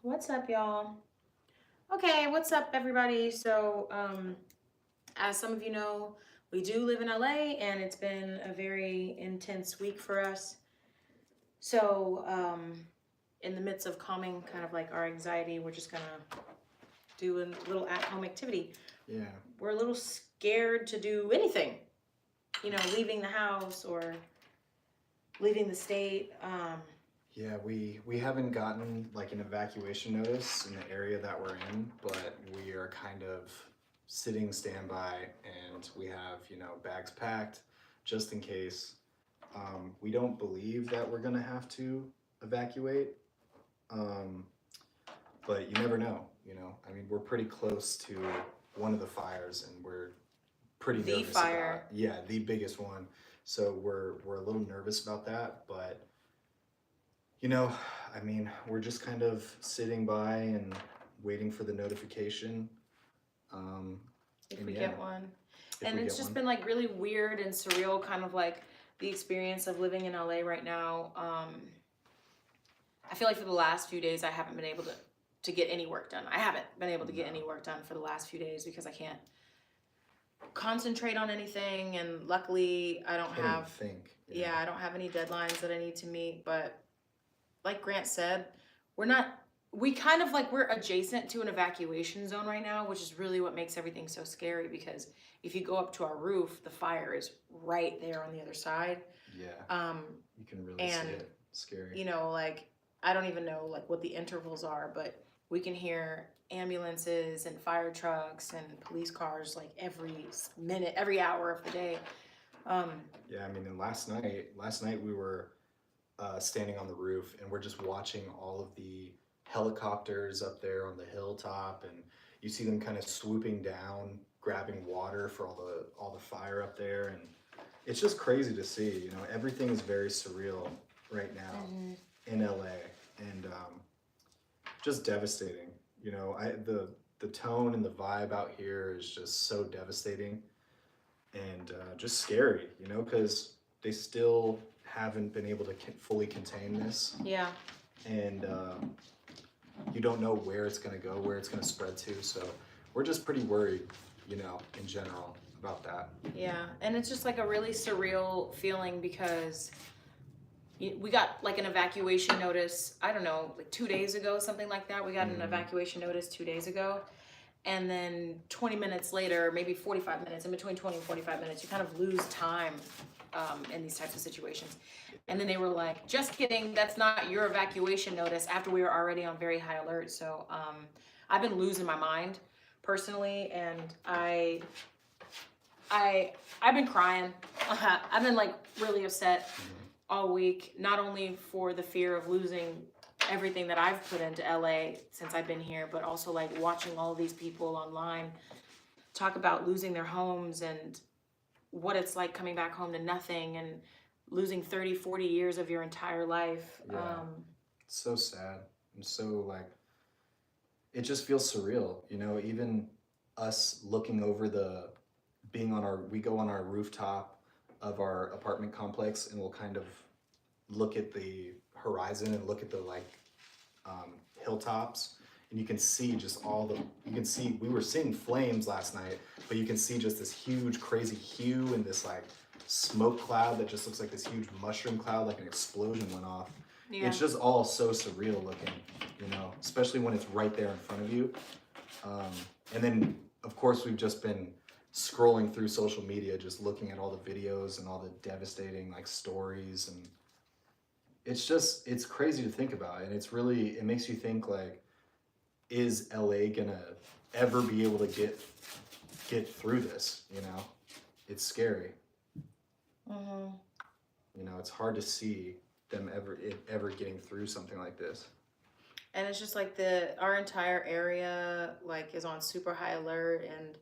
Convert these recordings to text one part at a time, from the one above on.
What's up, y'all? Okay, what's up, everybody? So, as some of you know, we do live in LA, and it's been a very intense week for us. So, in the midst of calming kind of like our anxiety, we're just gonna do a little at-home activity. Yeah. We're a little scared to do anything, leaving the house or leaving the state. Yeah, we haven't gotten like an evacuation notice in the area that we're in, but we are kind of sitting standby and we have, bags packed just in case. We don't believe that we're gonna have to evacuate, um, but you never know. I mean, we're pretty close to one of the fires and we're pretty The nervous fire. about, yeah, the biggest one. So we're a little nervous about that, but I mean, we're just kind of sitting by and waiting for the notification. If And we yeah, get one. if And we it's get just one. been like really weird and surreal, kind of like the experience of living in LA right now. I feel like for the last few days I haven't been able to get any work done. I haven't been able to get any work done for the last few days because I can't concentrate on anything, and luckily I don't Can't even have think. I don't have any deadlines that I need to meet, but like Grant said, we're adjacent to an evacuation zone right now, which is really what makes everything so scary, because if you go up to our roof, the fire is right there on the other side. Yeah, you can really see it. Scary. Like I don't even know like what the intervals are, but we can hear ambulances and fire trucks and police cars like every minute, every hour of the day. Yeah, I mean, and last night we were standing on the roof and we're just watching all of the helicopters up there on the hilltop, and you see them kind of swooping down, grabbing water for all the fire up there, and it's just crazy to see. Everything is very surreal right now in LA, and just devastating. The tone and the vibe out here is just so devastating and just scary. Because they still haven't been able to fully contain this, Yeah. and you don't know where it's going to go, where it's going to spread to. So we're just pretty worried, in general about that. Yeah, and it's just like a really surreal feeling because we got like an evacuation notice, I don't know, like 2 days ago, something like that. We got an evacuation notice 2 days ago. And then 20 minutes later, maybe 45 minutes, in between 20 and 45 minutes, you kind of lose time in these types of situations. And then they were like, just kidding, that's not your evacuation notice, after we were already on very high alert. So I've been losing my mind personally, and I've been crying. I've been like really upset all week, not only for the fear of losing everything that I've put into LA since I've been here, but also like watching all of these people online talk about losing their homes and what it's like coming back home to nothing and losing 30, 40 years of your entire life. Yeah. It's so sad. And so like, it just feels surreal, even us looking over we go on our rooftop of our apartment complex, and we'll kind of look at the horizon and look at the hilltops, and you can see we were seeing flames last night, but you can see just this huge crazy hue and this like smoke cloud that just looks like this huge mushroom cloud, like an explosion went off. Yeah. It's just all so surreal looking, especially when it's right there in front of you. And then of course we've just been scrolling through social media, just looking at all the videos and all the devastating like stories, and it's crazy to think about. And it makes you think like, is LA gonna ever be able to get through this? It's scary. It's hard to see them ever getting through something like this. And it's just like our entire area like is on super high alert, and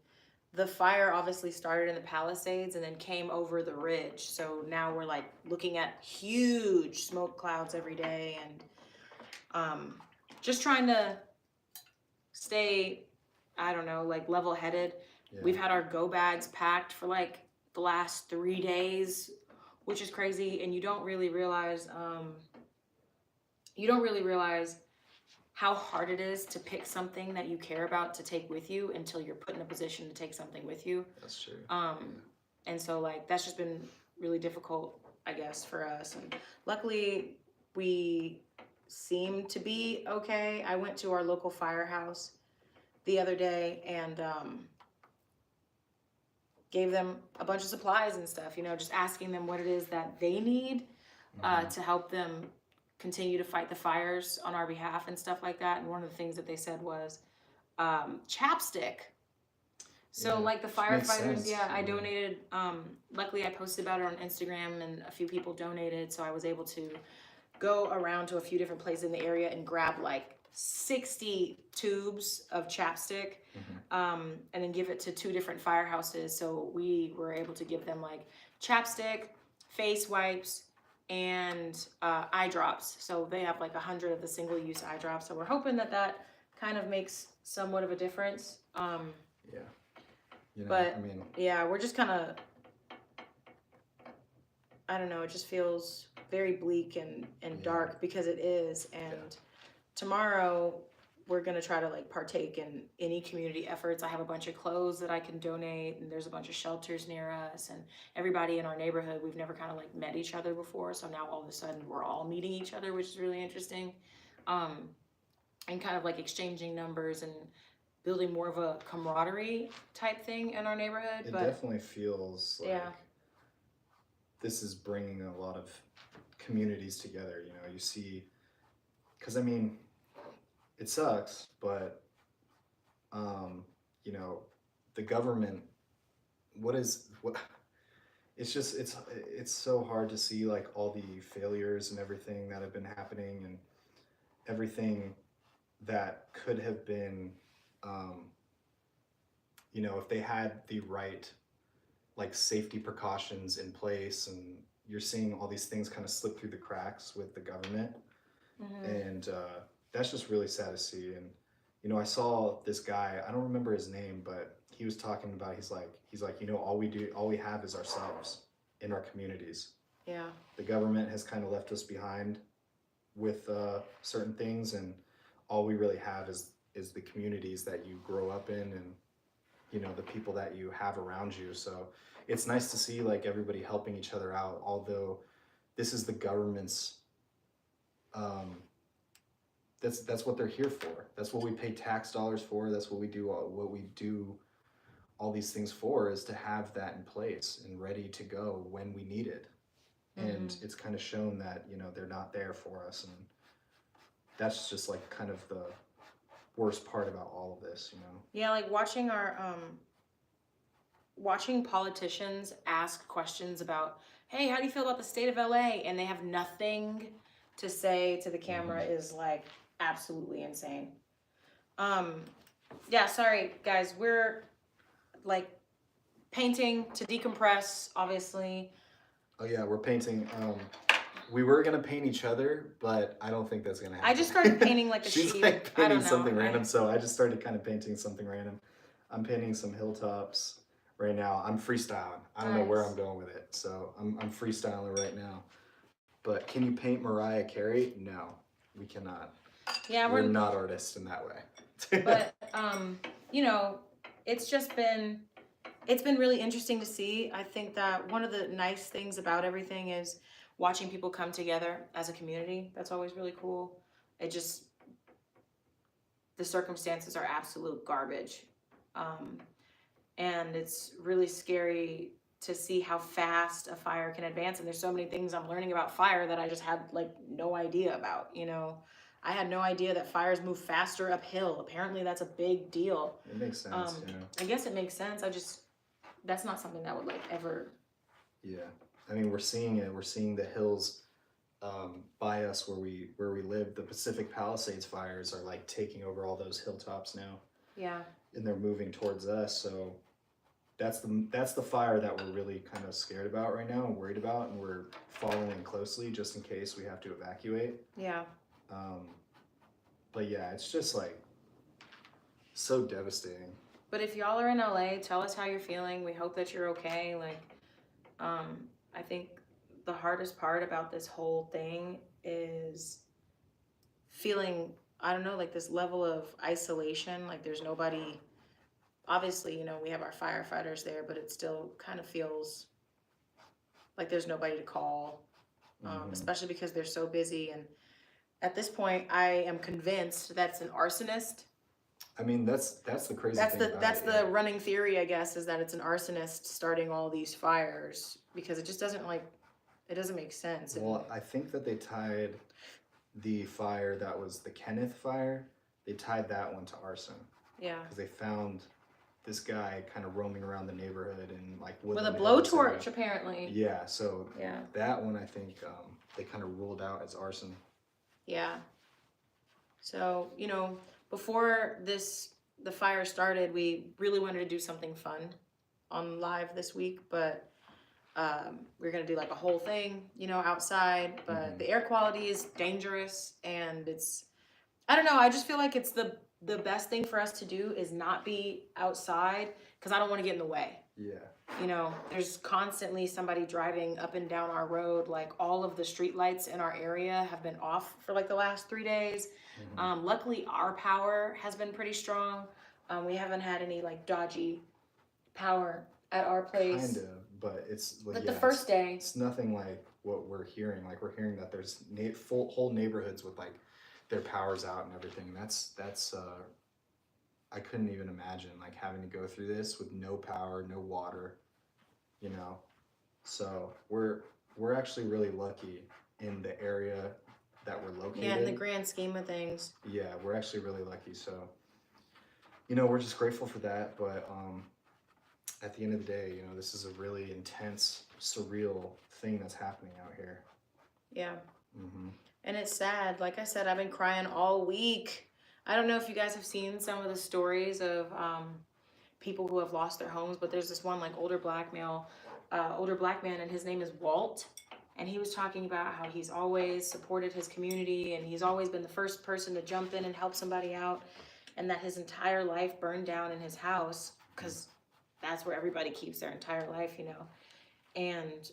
the fire obviously started in the Palisades and then came over the ridge. So now we're like looking at huge smoke clouds every day, and just trying to stay, I don't know, like level-headed. Yeah. We've had our go bags packed for like the last 3 days, which is crazy, and you don't really realize how hard it is to pick something that you care about to take with you until you're put in a position to take something with you. That's true. And so like that's just been really difficult, I guess, for us. And luckily we seem to be okay. I went to our local firehouse the other day and gave them a bunch of supplies and stuff, you know, just asking them what it is that they need to help them continue to fight the fires on our behalf and stuff like that. And one of the things that they said was chapstick. So like the firefighters, I donated, luckily I posted about it on Instagram and a few people donated. So I was able to go around to a few different places in the area and grab like 60 tubes of chapstick and then give it to 2 different firehouses. So we were able to give them like chapstick, face wipes, and eye drops. So they have like 100 of the single-use eye drops. So we're hoping that that kind of makes somewhat of a difference. Yeah. You know, But I mean, yeah, we're just kind of, I don't know, it just feels very bleak and dark because it is. And tomorrow we're going to try to like partake in any community efforts. I have a bunch of clothes that I can donate, and there's a bunch of shelters near us, and everybody in our neighborhood, we've never kind of like met each other before. So now all of a sudden we're all meeting each other, which is really interesting. And kind of like exchanging numbers and building more of a camaraderie type thing in our neighborhood. it definitely feels like Yeah. this is bringing a lot of communities together. You know, you see, because I mean, it sucks, but you know, the government, what it's just it's so hard to see like all the failures and everything that have been happening and everything that could have been you know, if they had the right like safety precautions in place. And you're seeing all these things kind of slip through the cracks with the government. And that's just really sad to see. And you know, I saw this guy, I don't remember his name, but he was talking about, he's like, you know, all we have is ourselves in our communities. Yeah. The government has kind of left us behind with certain things, and all we really have is the communities that you grow up in, and you know, the people that you have around you. So it's nice to see like everybody helping each other out, although this is the government's that's what they're here for. That's what we pay tax dollars for. That's what we do all these things for, is to have that in place and ready to go when we need it. And it's kind of shown that, you know, they're not there for us, and that's just like kind of the worst part about all of this, you know. Yeah, like watching watching politicians ask questions about, hey, how do you feel about the state of LA? And they have nothing to say to the camera is like absolutely insane. Yeah, sorry guys, we're like painting to decompress, obviously. Oh yeah, we're painting. We were gonna paint each other, but I don't think that's gonna happen. I just started painting like a She's sheep. like I don't painting know. something random, so I just started kind of painting something random. I'm painting some hilltops right now. I'm freestyling. I don't know where I'm going with it, so I'm freestyling right now. But can you paint Mariah Carey? No, we cannot. Yeah, we're not artists in that way. But you know, it's been really interesting to see. I think that one of the nice things about everything is watching people come together as a community. That's always really cool. It just, the circumstances are absolute garbage. And it's really scary to see how fast a fire can advance. And there's so many things I'm learning about fire that I just had like no idea about, you know. I had no idea that fires move faster uphill. Apparently that's a big deal. It makes sense, yeah. I guess it makes sense. That's not something that would like ever. Yeah, I mean, we're seeing it. We're seeing the hills by us where we live. The Pacific Palisades fires are like taking over all those hilltops now. Yeah. And they're moving towards us. So that's the fire that we're really kind of scared about right now and worried about, and we're following closely just in case we have to evacuate. Yeah. But yeah, it's just like so devastating. But if y'all are in LA, tell us how you're feeling. We hope that you're okay. Like, I think the hardest part about this whole thing is feeling I don't know, like this level of isolation. Like there's nobody, obviously, you know, we have our firefighters there, but it still kind of feels like there's nobody to call, especially because they're so busy. And at this point, I am convinced that's an arsonist. I mean, that's the crazy That's thing the about that's it, the running theory, I guess, is that it's an arsonist starting all these fires because it just doesn't like it doesn't make sense. Well, I think that they tied the fire that was the Kenneth fire. They tied that one to arson Yeah. because they found this guy kind of roaming around the neighborhood and like With a Woodland Hills area. blowtorch, apparently. Yeah, so Yeah. that one I think they kind of ruled out as arson. Yeah. So, you know, before the fire started, we really wanted to do something fun on live this week, but we're gonna do like a whole thing, you know, outside. But the air quality is dangerous, and I don't know. I just feel like it's the best thing for us to do is not be outside because I don't want to get in the way. Yeah. You know, there's constantly somebody driving up and down our road. Like all of the street lights in our area have been off for like the last 3 days. Luckily, our power has been pretty strong. We haven't had any like dodgy power at our place. Kind of, but it's Like the first day. It's nothing like what we're hearing. Like we're hearing that there's whole neighborhoods with like their powers out and everything. And that's I couldn't even imagine like having to go through this with no power, no water, you know. So we're actually really lucky in the area that we're located. Yeah, in the grand scheme of things. Yeah, we're actually really lucky. So, you know, we're just grateful for that. But at the end of the day, you know, this is a really intense, surreal thing that's happening out here. Yeah. And it's sad. Like I said, I've been crying all week. I don't know if you guys have seen some of the stories of people who have lost their homes, but there's this one like older black man, and his name is Walt. And he was talking about how he's always supported his community and he's always been the first person to jump in and help somebody out, and that his entire life burned down in his house because that's where everybody keeps their entire life, you know. And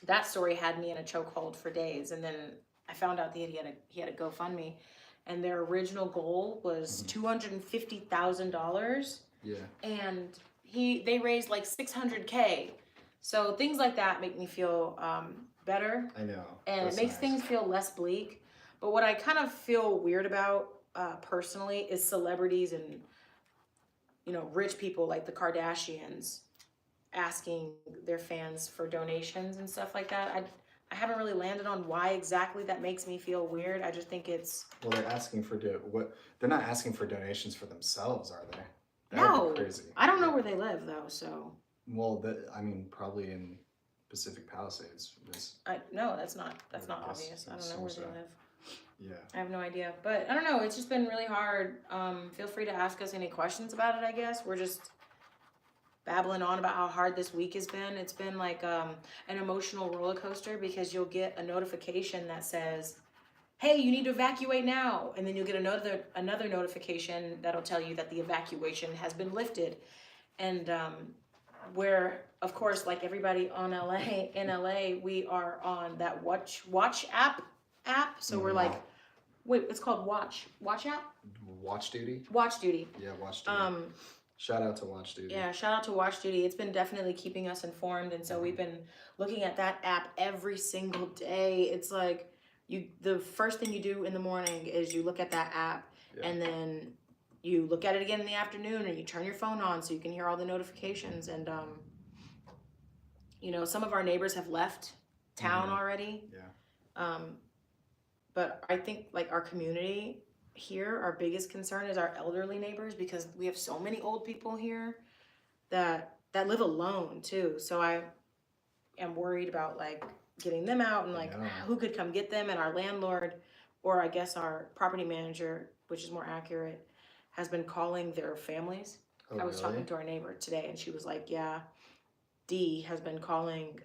that story had me in a chokehold for days. And then I found out that he had a GoFundMe, and their original goal was $250,000. Yeah. And they raised like $600K. So things like that make me feel better. I know. And That's it makes nice. things feel less bleak. But what I kind of feel weird about personally is celebrities and, you know, rich people like the Kardashians asking their fans for donations and stuff like that. I haven't really landed on why exactly that makes me feel weird. I just think it's... Well, they're asking for they're not asking for donations for themselves, are they? That No, would be crazy. I don't know where they live though, so... Well, I mean, probably in Pacific Palisades. No, that's not guess obvious. I don't know where they live. Yeah. I have no idea. But I don't know, it's just been really hard. Feel free to ask us any questions about it, I guess. We're just babbling on about how hard this week has been. It's been like an emotional roller coaster because you'll get a notification that says, hey, you need to evacuate now. And then you'll get another notification that'll tell you that the evacuation has been lifted. And where, of course, like everybody in LA, we are on that Watch app. So we're like, wait, it's called Watch app? Watch Duty? Watch Duty. Yeah, Watch Duty. Shout out to Watch Duty. Yeah, shout out to Watch Duty. It's been definitely keeping us informed, and so we've been looking at that app every single day. It's like the first thing you do in the morning is you look at that app, and then you look at it again in the afternoon, and you turn your phone on so you can hear all the notifications. And you know, some of our neighbors have left town already. Yeah. But I think like our community here, our biggest concern is our elderly neighbors, because we have so many old people here that live alone too. So I am worried about like getting them out and like who could come get them. And our landlord, or I guess our property manager, which is more accurate, has been calling their families. Oh, I was really? talking to our neighbor today, and she was like, yeah, Dee has been calling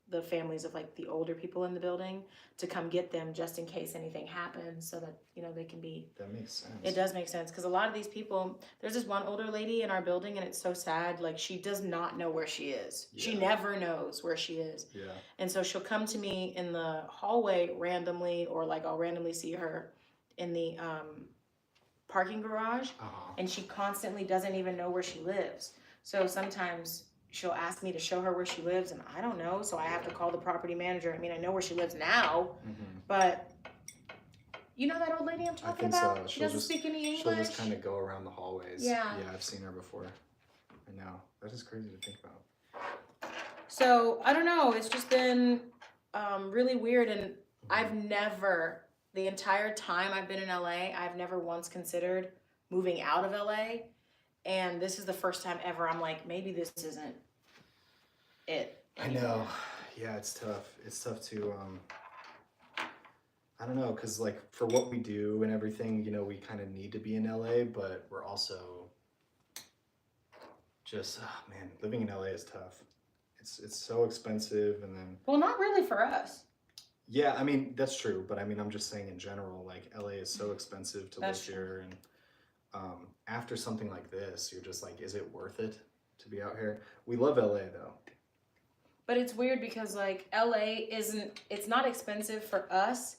the families of like the older people in the building to come get them just in case anything happens, so that, you know, they can be... That makes sense. It does make sense, because a lot of these people, there's this one older lady in our building, and it's so sad, like she does not know where she is. She never knows where she is. Yeah. And so she'll come to me in the hallway randomly, or like I'll randomly see her parking garage, Uh-huh. and she constantly doesn't even know where she lives. So sometimes she'll ask me to show her where she lives, and I don't know, so I have to call the property manager. I mean, I know where she lives now, but you know that old lady I'm I talking think about? so. She doesn't speak any English. She'll just kind of go around the hallways. Yeah. Yeah, I've seen her before. I know. That is crazy to think about. So I don't know. It's just been really weird, and I've never, the entire time I've been in LA, I've never once considered moving out of LA. And this is the first time ever I'm like, maybe this isn't it anymore. I know. Yeah, it's tough. It's tough to I don't know, because like for what we do and everything, you know, we kind of need to be in LA, but we're also just, oh man, living in LA is tough. It's so expensive, and then Well, not really for us. yeah, I mean that's true, but I mean I'm just saying in general, like LA is so expensive to That's live here, and after something like this, you're just like, is it worth it to be out here? We love LA though. But it's weird because like LA it's not expensive for us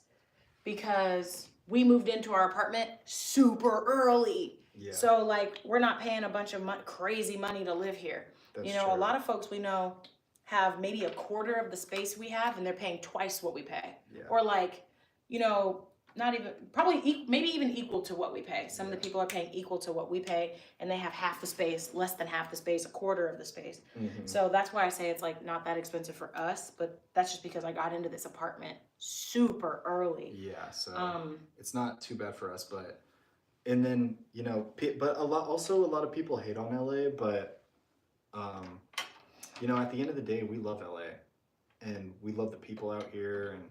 because we moved into our apartment super early. Yeah, So like we're not paying a bunch of crazy money to live here. that's You know, true. a lot of folks we know have maybe a quarter of the space we have, and they're paying twice what we pay. Yeah. Or like, you know, not even, probably maybe even equal to what we pay. Some of the people are paying equal to what we pay, and they have half the space, less than half the space, a quarter of the space. So that's why I say it's like not that expensive for us, but that's just because I got into this apartment super early. Yeah, so it's not too bad for us, but and then you know, but a lot of people hate on LA, but you know, at the end of the day, we love LA, and we love the people out here, and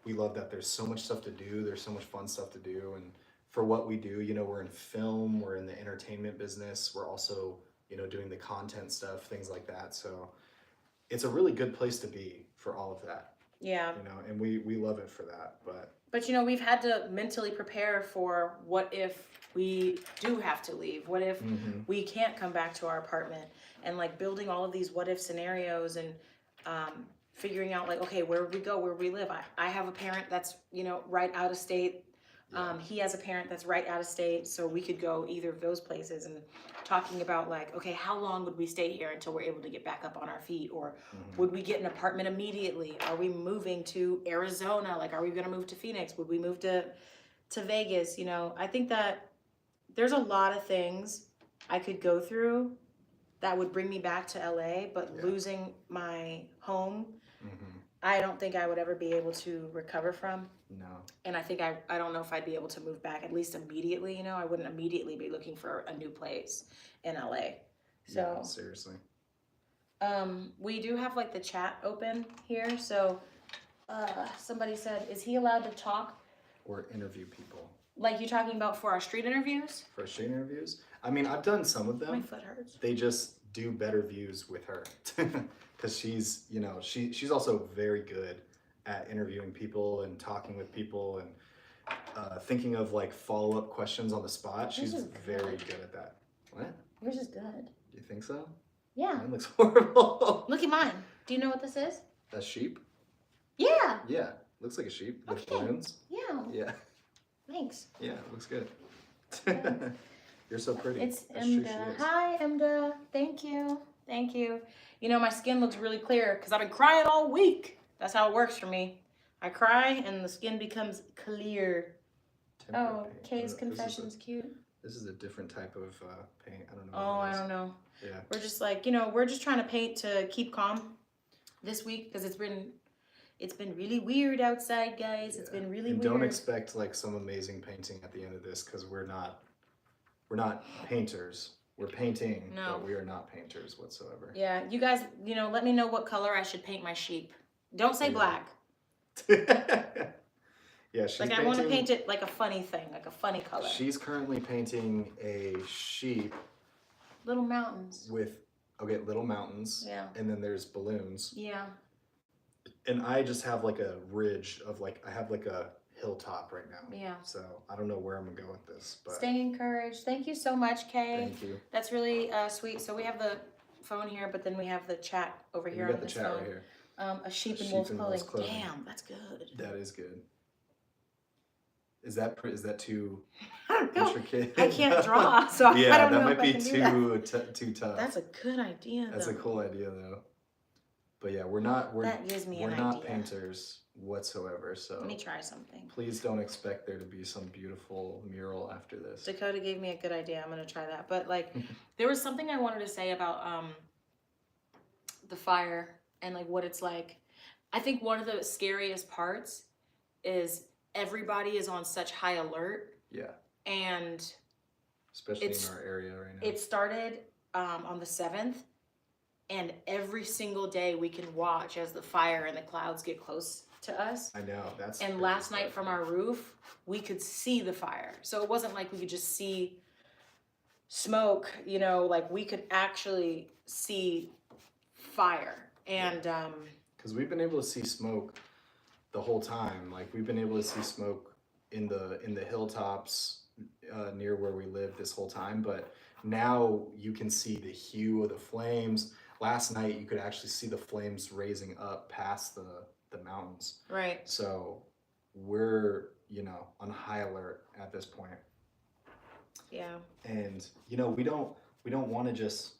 we love that there's so much stuff to do. There's so much fun stuff to do, and for what we do, you know, we're in film, we're in the entertainment business, we're also, you know, doing the content stuff, things like that. So it's a really good place to be for all of that. Yeah. You know, and we love it for that, But you know, we've had to mentally prepare for what if we do have to leave? What if we can't come back to our apartment? And like building all of these what if scenarios, and figuring out like, okay, where would we go? Where would we live? I have a parent that's, you know, right out of state. He has a parent that's right out of state, so we could go either of those places, and talking about like, okay, how long would we stay here until we're able to get back up on our feet? Or would we get an apartment immediately? Are we moving to Arizona? Like, are we gonna move to Phoenix? Would we move to Vegas? You know, I think that there's a lot of things I could go through that would bring me back to LA, but losing my home, I don't think I would ever be able to recover from. No. And I think I don't know if I'd be able to move back, at least immediately, you know. I wouldn't immediately be looking for a new place in LA. So Yeah, seriously. we do have like the chat open here. So somebody said, is he allowed to talk? Or interview people. Like you talking about for our street interviews? For street interviews? I mean, I've done some of them. My foot hurts. They just do better views with her. Because she's, you know, she's also very good at interviewing people and talking with people and thinking of like follow-up questions on the spot. She's very good at that. What? Yours is good. You think so? Yeah. Mine looks horrible. Look at mine. Do you know what this is? A sheep? Yeah. Yeah. Looks like a sheep with Okay. balloons. Yeah. Yeah. Thanks. Yeah, it looks good. You're so pretty. It's That's true, she Emda. is. Hi, Emda. Thank you. Thank you. You know, my skin looks really clear because I've been crying all week. That's how it works for me. I cry and the skin becomes clear. Temperate Oh, paint. Kay's This is confession's cute. This is a different type of paint. I don't know. Oh, what it I is. don't know. Yeah. We're just like, you know, we're just trying to paint to keep calm this week because it's been really weird outside, guys. It's been really And weird. don't expect like some amazing painting at the end of this because we're not painters. We're painting, No. but we are not painters whatsoever. Yeah, you guys, you know, let me know what color I should paint my sheep. Don't say Yeah. black. Yeah, she's Like, I want to paint it like a funny thing, like a funny color. She's currently painting a sheep Little mountains. with little mountains. Yeah. And then there's balloons. Yeah. And I just have like a ridge of like I have like a hilltop right now. Yeah. So I don't know where I'm gonna go with this, but Stay encouraged. Thank you so much, Kay. thank you. That's really sweet. So we have the phone here, but then we have the chat over here We got on the this chat phone. right here. A sheep A in sheep wolf's in clothing. wolf's clothing. Damn, that's good. That is good. Is that too I don't know. intricate? I can't draw, so Yeah, I don't that know might if I be can do that. too tough. That's a good idea, That's though. a cool idea though. But yeah, we're That gives me an not idea. painters whatsoever. Let me So try something. please don't expect there to be some beautiful mural after this. Dakota gave me a good idea. I'm gonna try that. But like, there was something I wanted to say about the fire and like what it's like. I think one of the scariest parts is everybody is on such high alert, Yeah, and especially in It's- our area right now. it started on the 7th, and every single day we can watch as the fire and the clouds get close to us. I know that's. And crazy last night stuff. from our roof, we could see the fire. So it wasn't like we could just see smoke, you know, like we could actually see fire. And Because we've been able to see smoke the whole time. Like we've been able to see smoke in the hilltops near where we live this whole time. But now you can see the hue of the flames. Last night you could actually see the flames raising up past the mountains. right. So we're on high alert at this point. Yeah. And we don't want to just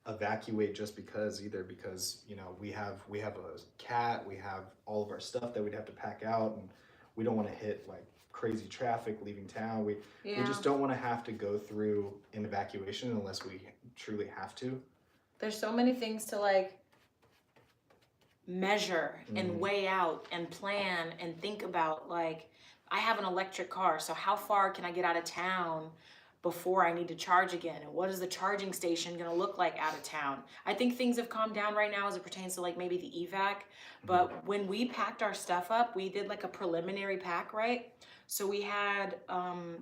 evacuate just because either, because we have a cat, we have all of our stuff that we'd have to pack out, and we don't want to hit like crazy traffic leaving town. We just don't want to have to go through an evacuation unless we truly have to. There's so many things to like measure and weigh out and plan and think about. Like, I have an electric car, so how far can I get out of town before I need to charge again? And what is the charging station gonna look like out of town? I think things have calmed down right now as it pertains to like maybe the evac, but when we packed our stuff up, we did like a preliminary pack, right? So we had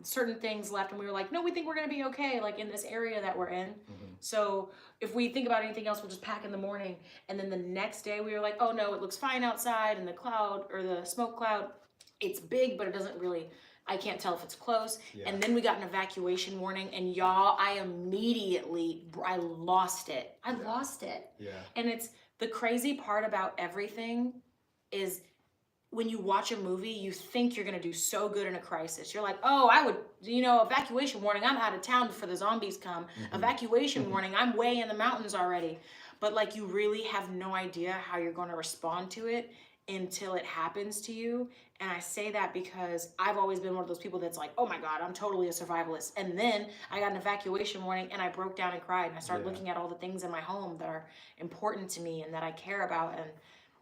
certain things left, and we were like, no, we think we're gonna be okay, like in this area that we're in. So if we think about anything else, we'll just pack in the morning. And then the next day we were like, oh no, it looks fine outside, and the cloud or the smoke cloud, it's big, but it doesn't really, I can't tell if it's close. Yeah. And then we got an evacuation warning, and y'all, I lost it. I lost it. Yeah. And it's the crazy part about everything is when you watch a movie, you think you're gonna do so good in a crisis. You're like, oh, I would, evacuation warning, I'm out of town before the zombies come. Evacuation warning, I'm way in the mountains already. But like, you really have no idea how you're gonna respond to it until it happens to you. And I say that because I've always been one of those people that's like, oh my God, I'm totally a survivalist. And then I got an evacuation warning and I broke down and cried, and I started looking at all the things in my home that are important to me and that I care about, and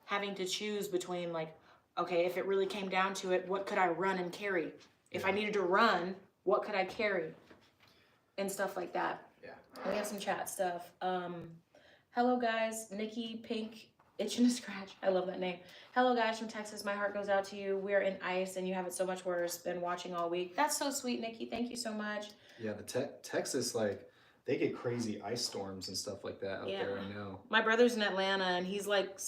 having to choose between like, okay, if it really came down to it, what could I run and carry? If I needed to run, what could I carry? And stuff like that. Yeah. We have some chat stuff. Hello guys, Nikki Pink Itching to Scratch. I love that name. Hello guys from Texas. My heart goes out to you. We're in ice and you have it so much worse. Been watching all week. That's so sweet, Nikki. Thank you so much. Yeah, the Texas, like, they get crazy ice storms and stuff like that out there. I know. My brother's in Atlanta, and he's like,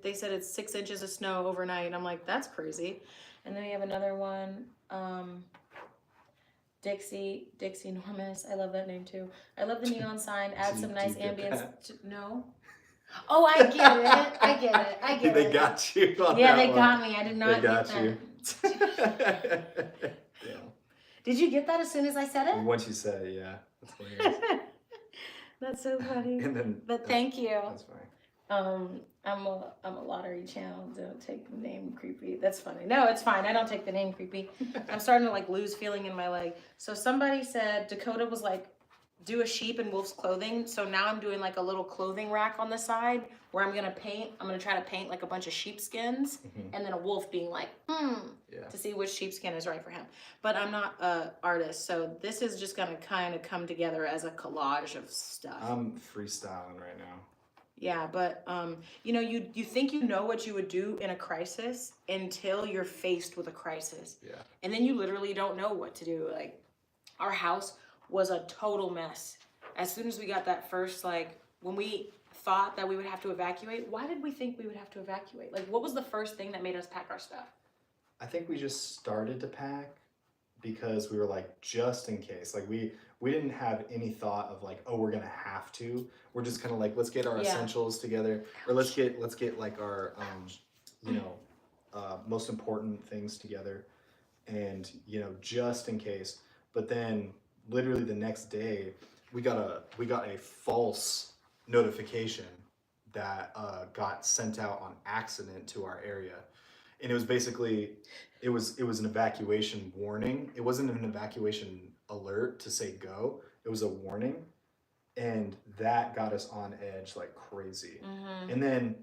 they said it's 6 inches of snow overnight. And I'm like, that's crazy. And then we have another one. Dixie Normus. I love that name too. I love the neon sign. Add some nice ambience. No. Oh, I get it. I get it. They got you on Yeah, that they one. got me. I did not They got get you. that. Yeah. Did you get that as soon as I said it? Once you said it, yeah. That's hilarious. That's so funny. And then, But thank you. That's fine. I'm a lottery channel. Don't take the name creepy. That's funny. No, it's fine. I don't take the name creepy. I'm starting to like lose feeling in my leg. So somebody said Dakota was like, do a sheep in wolf's clothing. So now I'm doing like a little clothing rack on the side where I'm gonna try to paint like a bunch of sheepskins, and then a wolf being like, to see which sheepskin is right for him. But I'm not an artist, so this is just gonna kind of come together as a collage of stuff. I'm freestyling right now. Yeah, but you think you know what you would do in a crisis until you're faced with a crisis. Yeah. And then you literally don't know what to do. Like, our house was a total mess. As soon as we got that first, like, when we thought that we would have to evacuate, why did we think we would have to evacuate? Like, what was the first thing that made us pack our stuff? I think we just started to pack because we were like, just in case. Like, we didn't have any thought of like, oh, we're gonna have to. We're just kind of like, let's get our essentials together, or let's get like our most important things together. and just in case. But then literally the next day we got a false notification that got sent out on accident to our area, and it was basically it was an evacuation warning. It wasn't an evacuation alert to say go. It was a warning, and that got us on edge like crazy. And then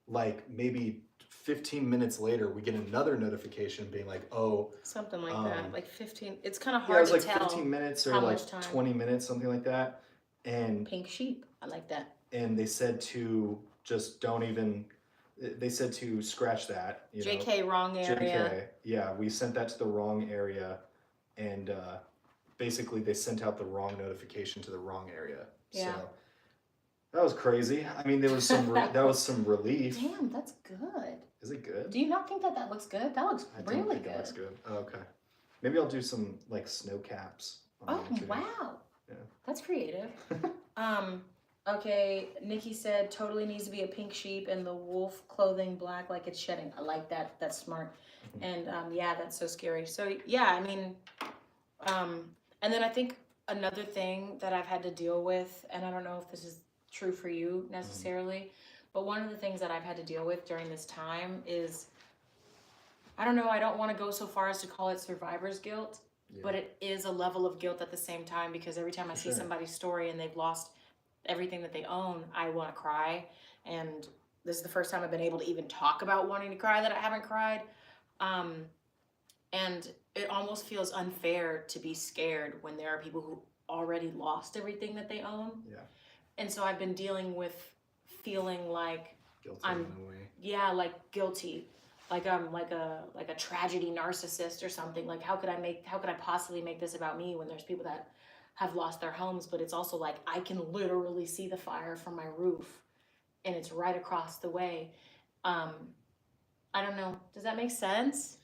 like maybe 15 minutes later we get another notification being like, oh, something like that, like 15. It's kind of yeah, it hard was to like tell 15 minutes or how like much time. 20 minutes, something like that. And Pink sheep, I like that. they said to just don't even, they said to scratch that, JK, wrong area. JK, yeah, we sent that to the wrong area, and basically they sent out the wrong notification to the wrong area. Yeah. So that was crazy. I mean, there was some that was some relief. Damn, that's good. Is it good? Do you not think that looks good? That looks I don't really think good. it looks good. Oh, okay. Maybe I'll do some like snow caps. Oh wow. Yeah. That's creative. Okay, Nikki said totally needs to be a pink sheep and the wolf clothing black like it's shedding. I like that. That's smart. And yeah, that's so scary. So yeah, I mean, and then I think another thing that I've had to deal with, and I don't know if this is true for you necessarily, but one of the things that I've had to deal with during this time is, I don't know, I don't want to go so far as to call it survivor's guilt, but it is a level of guilt at the same time, because every time I see somebody's story and they've lost everything that they own, I want to cry. And this is the first time I've been able to even talk about wanting to cry that I haven't cried. And it almost feels unfair to be scared when there are people who already lost everything that they own. Yeah. And so I've been dealing with feeling like Guilty I'm, in a way. yeah, like guilty, like I'm like a tragedy narcissist or something. Like how could I possibly make this about me when there's people that have lost their homes? But it's also like I can literally see the fire from my roof, and it's right across the way. I don't know. Does that make sense?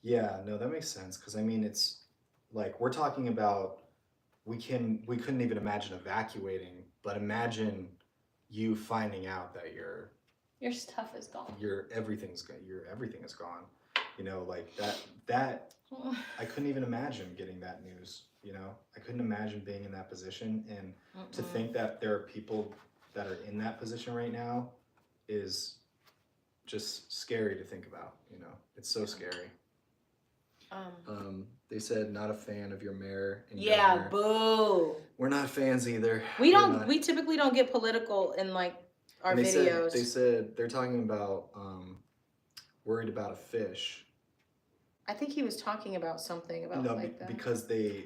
Yeah, no, that makes sense, because I mean, it's like we're talking about we couldn't even imagine evacuating, but imagine you finding out that your stuff is gone. everything is gone. Like that I couldn't even imagine getting that news. I couldn't imagine being in that position, and to think that there are people that are in that position right now is just scary to think about. It's so scary. They said not a fan of your mayor and governor. Boo. We're not fans either. We typically don't get political in like our videos. They said they're talking about worried about a fish. I think he was talking about something about that. Because they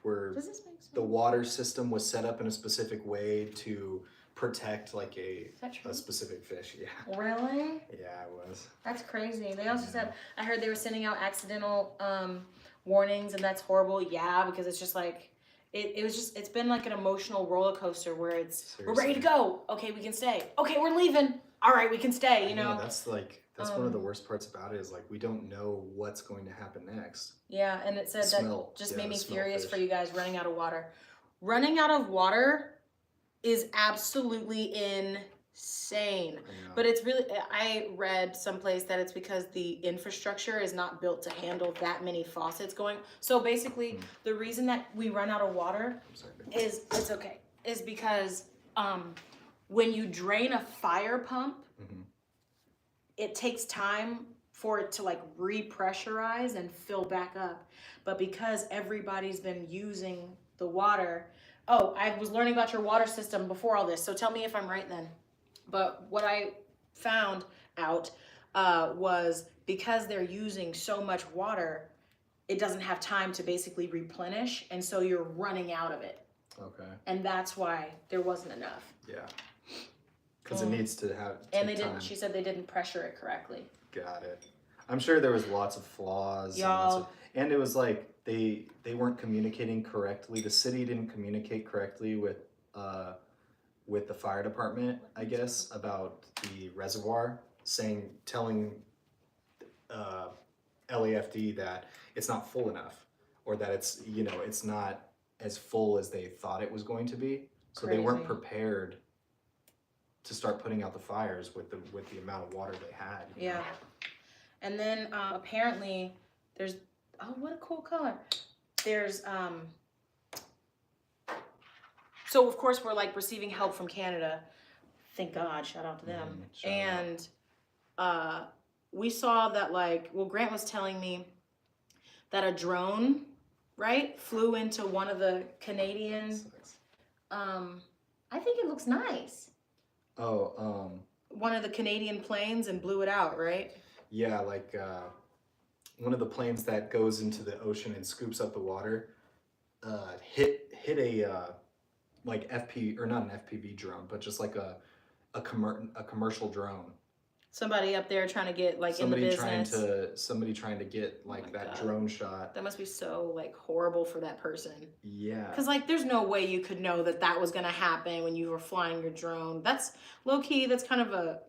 were, Does this make sense? the water system was set up in a specific way to protect like a specific fish. Yeah. Really? Yeah, it was. That's crazy. They also said, I heard they were sending out accidental warnings, and that's horrible. Yeah, because it's just like it's been like an emotional roller coaster where Seriously. we're ready to go. Okay, we can stay. Okay, we're leaving. All right, we can stay. That's one of the worst parts about it, is like we don't know what's going to happen next. Yeah, and it said that just made me furious fish. for you guys running out of water. Running out of water is absolutely insane. But it's really, I read someplace that it's because the infrastructure is not built to handle that many faucets going. So basically, the reason that we run out of water is because when you drain a fire pump, it takes time for it to like repressurize and fill back up. But because everybody's been using the water, I was learning about your water system before all this, so tell me if I'm right then. But what I found out was because they're using so much water, it doesn't have time to basically replenish, and so you're running out of it. Okay. And that's why there wasn't enough. Yeah. Because it needs to have. And they didn't. She said they didn't pressure it correctly. Got it. I'm sure there was lots of flaws. Y'all. And it was like they weren't communicating correctly. The city didn't communicate correctly with the fire department, I guess, about the reservoir, telling LAFD that it's not full enough, or that it's not as full as they thought it was going to be. So they weren't prepared to start putting out the fires with the amount of water they had. Yeah. And then apparently there's, oh, what a cool color. There's, so of course we're like receiving help from Canada. Thank God, shout out to them. And we saw that like, well, Grant was telling me that a drone, right, flew into one of the Canadian, I think it looks nice. Oh, one of the Canadian planes and blew it out, right? yeah, like one of the planes that goes into the ocean and scoops up the water, hit a like FP or not an FPV drone, but just like a commercial drone. Somebody up there trying to get like in the business. Somebody trying to get like that drone shot. That must be so like horrible for that person. Yeah. Because like there's no way you could know that that was gonna happen when you were flying your drone. That's low key. That's kind of a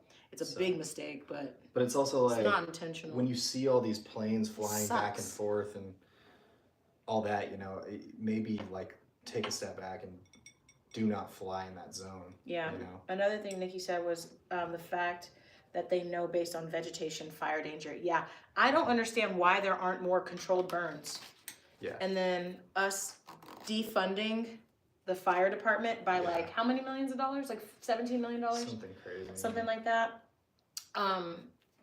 big mistake, but it's also like it's not intentional. When you see all these planes flying back and forth and all that, you know, maybe like take a step back and do not fly in that zone. Yeah. You know? Another thing Nikki said was the fact that they know based on vegetation fire danger. Yeah, I don't understand why there aren't more controlled burns. Yeah. And then us defunding the fire department by like how many millions of dollars? Like $17 million? Something crazy. Something like that.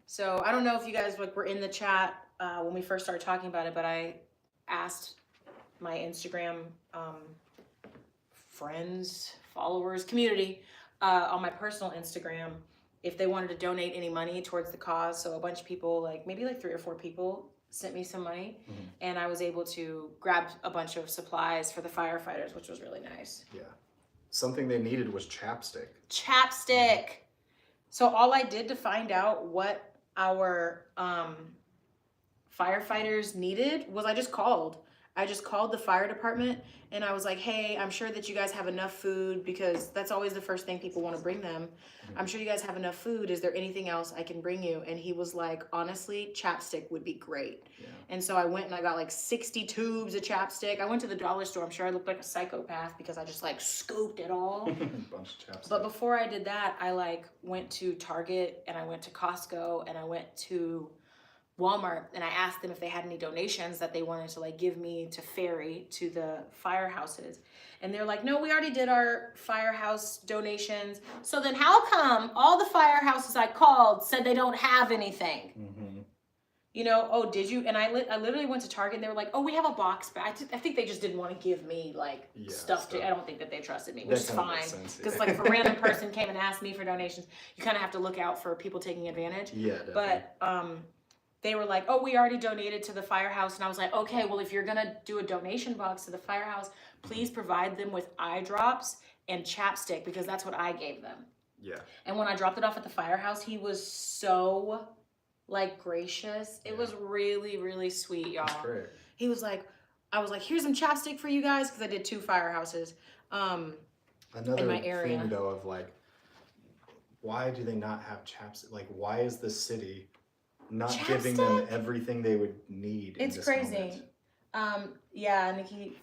So I don't know if you guys like were in the chat when we first started talking about it, but I asked my Instagram friends, followers, community on my personal Instagram if they wanted to donate any money towards the cause. So a bunch of people, like maybe like 3 or 4 people sent me some money, and I was able to grab a bunch of supplies for the firefighters, which was really nice. Yeah. Something they needed was chapstick. Chapstick. So all I did to find out what our firefighters needed was I just called the fire department and I was like, hey, I'm sure that you guys have enough food, because that's always the first thing people want to bring them. I'm sure you guys have enough food. Is there anything else I can bring you? And he was like, honestly, chapstick would be great. Yeah. And so I went and I got like 60 tubes of chapstick. I went to the dollar store. I'm sure I looked like a psychopath because I just like scooped it all. Bunch of chapstick. But before I did that, I like went to Target and I went to Costco and I went to Walmart, and I asked them if they had any donations that they wanted to like give me to ferry to the firehouses. And they're like, no, we already did our firehouse donations. So then how come all the firehouses I called said they don't have anything? You know, oh, did you? And I literally went to Target and they were like, oh, we have a box, but I think they just didn't want to give me like stuff. I don't think that they trusted me, which is fine. Because like if a random person came and asked me for donations, you kind of have to look out for people taking advantage. Yeah, definitely. But they were like, oh, we already donated to the firehouse. And I was like, okay, well, if you're going to do a donation box to the firehouse, please provide them with eye drops and chapstick, because that's what I gave them. Yeah. And when I dropped it off at the firehouse, he was so like gracious. It was really, really sweet, y'all. That's great. He was like, I was like, here's some chapstick for you guys, because I did 2 firehouses in my area. Thing though of like, why do they not have chapstick? Like, why is the city not giving them everything they would need? It's crazy. Yeah, Nikki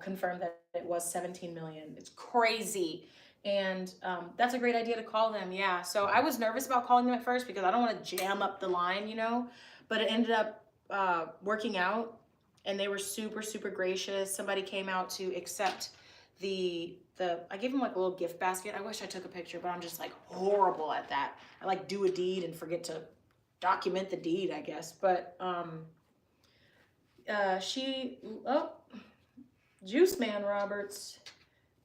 confirmed that it was 17 million. It's crazy. And that's a great idea to call them. Yeah. So I was nervous about calling them at first because I don't want to jam up the line, you know, but it ended up working out, and they were super, super gracious. Somebody came out to accept I gave them like a little gift basket. I wish I took a picture, but I'm just like horrible at that. I like do a deed and forget to document the deed, I guess. But Juice Man Roberts,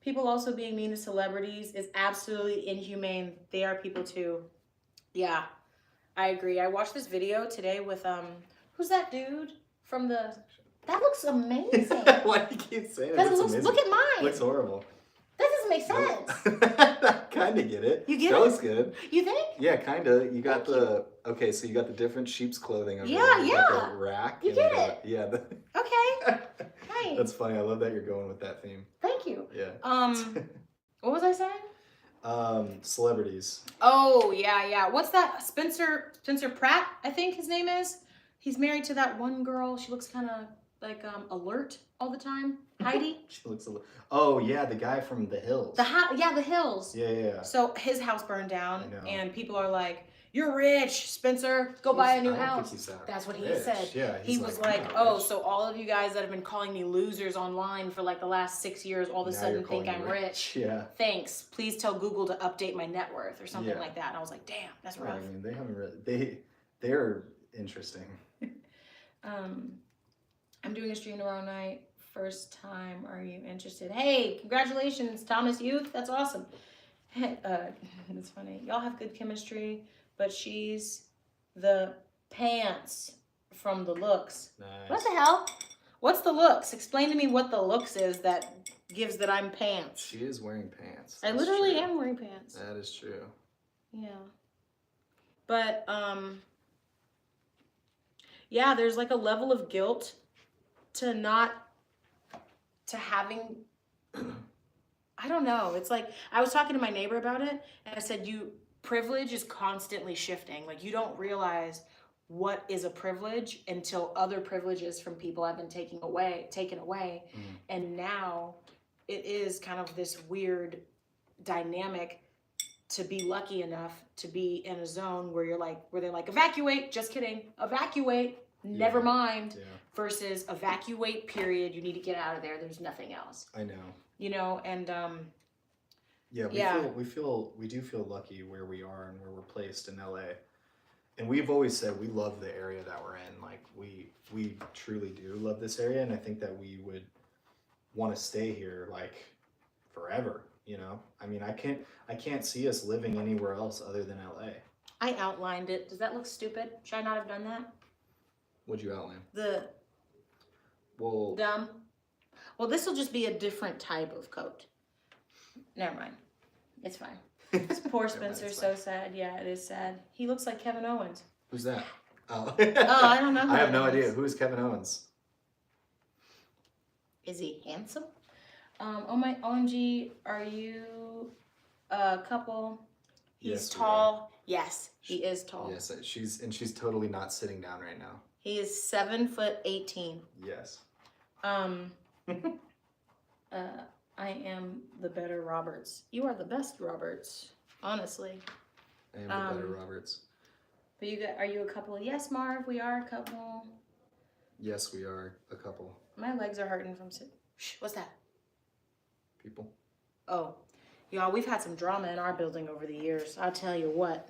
people also being mean to celebrities is absolutely inhumane. They are people too. Yeah, I agree. I watched this video today with who's that dude from the? That looks amazing. Why do you keep saying it? Look at mine. It looks horrible. That doesn't make sense. Kind of get it. You get that it? That looks good. You think? Yeah, kind of. You got okay, so you got the different sheep's clothing over there. Yeah. Like a rack. You get it. Yeah. Okay. Nice. That's funny. I love that you're going with that theme. Thank you. Yeah. What was I saying? Celebrities. Oh, yeah. What's that? Spencer Pratt, I think his name is. He's married to that one girl. She looks kind of like alert all the time. Heidi. She looks alert. Oh yeah, the guy from The Hills. The Hills. Yeah. So his house burned down, and people are like, "You're rich, Spencer. Go buy a new I don't think house." he's that That's what he rich. said. Yeah, He was "I'm like, not "Oh, rich." so all of you guys that have been calling me losers online for like the last 6 years, all of a Now sudden you're think calling I'm me rich. Yeah. Thanks. Please tell Google to update my net worth or something Yeah. like that." And I was like, "Damn, that's Yeah, rough." I mean, they haven't really. They're interesting. I'm doing a stream tomorrow night. First time. Are you interested? Hey, congratulations, Thomas Youth. That's awesome. It's funny. Y'all have good chemistry, but she's the pants from the looks. Nice. What the hell? What's the looks? Explain to me what the looks is that gives that I'm pants. She is wearing pants. I literally am wearing pants. That is true. Yeah. But yeah, there's like a level of guilt to having I don't know. It's like I was talking to my neighbor about it and I said privilege is constantly shifting. Like you don't realize what is a privilege until other privileges from people have been taken away. And now it is kind of this weird dynamic to be lucky enough to be in a zone where they're like, evacuate, just kidding, evacuate, never mind, versus evacuate, period, you need to get out of there, there's nothing else. I know. You know, and we do feel lucky where we are and where we're placed in LA. And we've always said we love the area that we're in. Like we truly do love this area, and I think that we would want to stay here like forever, you know? I mean, I can't see us living anywhere else other than LA. I outlined it. Does that look stupid? Should I not have done that? What'd you outline? Dumb. Well, this will just be a different type of coat. Never mind. It's fine. Poor Spencer's so sad. Yeah, it is sad. He looks like Kevin Owens. Who's that? Oh, I don't know. I have no idea. Who's Kevin Owens? Is he handsome? Oh my OMG, are you a couple? He's tall. Yes, he is tall. Yes, she's totally not sitting down right now. He is 7'18". Yes. I am the better Roberts. You are the best Roberts, honestly. I am the better Roberts. But are you a couple? Yes, Marv, we are a couple. Yes, we are a couple. My legs are hurting from sitting. Shh, what's that? People. Oh, y'all, we've had some drama in our building over the years. I'll tell you what.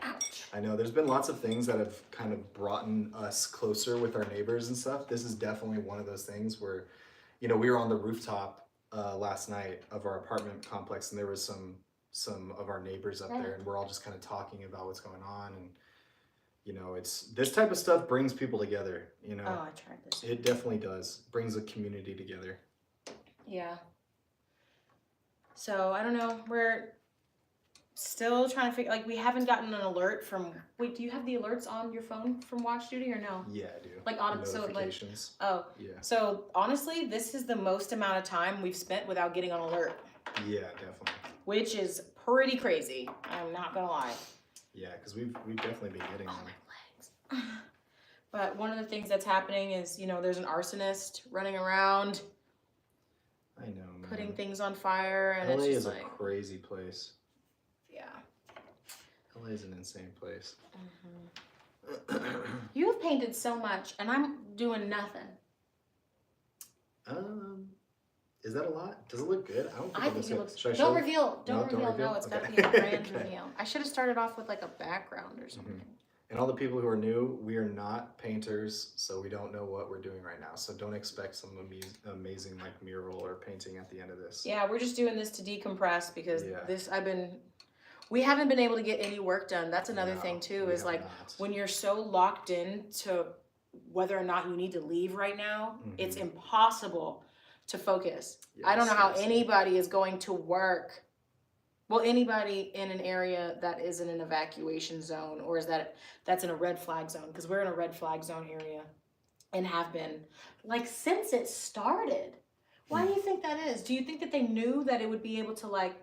Ouch. I know there's been lots of things that have kind of brought us closer with our neighbors and stuff. This is definitely one of those things where, you know, we were on the rooftop last night of our apartment complex, and there was some of our neighbors up there, and we're all just kind of talking about what's going on. And you know, it's this type of stuff brings people together, you know. Oh, I tried this. It definitely does. Brings a community together. Yeah. So I don't know, we're still trying to figure, like, we haven't gotten an alert from, wait, do you have the alerts on your phone from Watch Duty or no? Yeah, I do. Like notifications. Oh, yeah. So honestly, this is the most amount of time we've spent without getting an alert. Yeah, definitely. Which is pretty crazy. I'm not gonna lie. Yeah, because we've definitely been getting them. My legs. But one of the things that's happening is, you know, there's an arsonist running around. I know, man. Putting things on fire, and LA it's just is like, a crazy place. yeah. LA is an insane place. You have painted so much, and I'm doing nothing. Is that a lot? Does it look good? I don't think I think it looks. Should I Don't show? reveal. Don't reveal. No, it's Okay. got to be a brand Okay. reveal. I should have started off with like a background or something. And all the people who are new, we are not painters, so we don't know what we're doing right now. So don't expect some amazing like mural or painting at the end of this. Yeah, we're just doing this to decompress because Yeah. we haven't been able to get any work done. That's another No, thing too, we is have like not. when you're so locked in to whether or not you need to leave right now, it's impossible to focus. Yeah, I don't know how seriously. anybody is going to work. Well, anybody in an area that is in an evacuation zone, or that's in a red flag zone, because we're in a red flag zone area and have been like since it started. Why do you think that is? Do you think that they knew that it would be able to like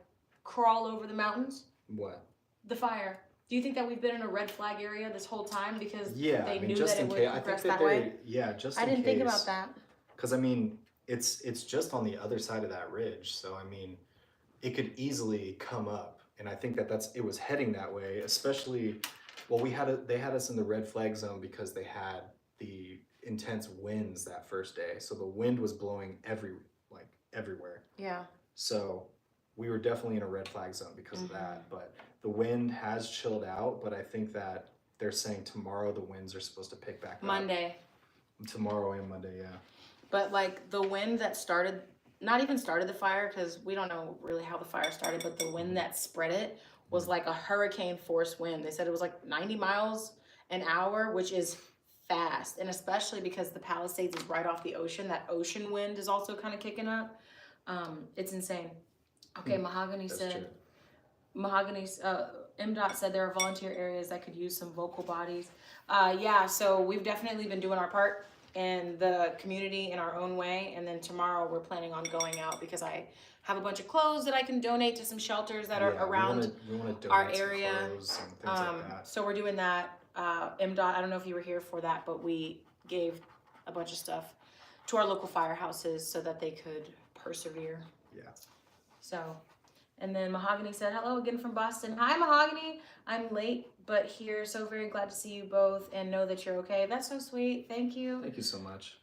crawl over the mountains? What? The fire. Do you think that we've been in a red flag area this whole time because they knew just that in it would case. I progress think that way? Yeah, just I in didn't think case. about that. Because I mean, it's just on the other side of that ridge, so I mean, it could easily come up, and I think that it was heading that way, especially Well, they had us in the red flag zone because they had the intense winds that first day. So the wind was blowing everywhere. Yeah. So we were definitely in a red flag zone because of that. But the wind has chilled out. But I think that they're saying tomorrow the winds are supposed to pick back up. Monday. Tomorrow and Monday, yeah. But like the wind that started, not even started the fire, because we don't know really how the fire started, but the wind that spread it was like a hurricane force wind. They said it was like 90 miles an hour, which is fast. And especially because the Palisades is right off the ocean, that ocean wind is also kind of kicking up. It's insane. Okay, Mahogany That's said, true. Mahogany's, MDOT said there are volunteer areas that could use some vocal bodies. Yeah, so we've definitely been doing our part in the community in our own way. And then tomorrow we're planning on going out because I have a bunch of clothes that I can donate to some shelters that are around we wanna donate our some area. clothes and things like that. So we're doing that. MDOT, I don't know if you were here for that, but we gave a bunch of stuff to our local firehouses so that they could persevere. Yeah. So, and then Mahogany said, hello again from Boston. Hi, Mahogany. I'm late, but here. So very glad to see you both and know that you're okay. That's so sweet. Thank you. Thank you so much.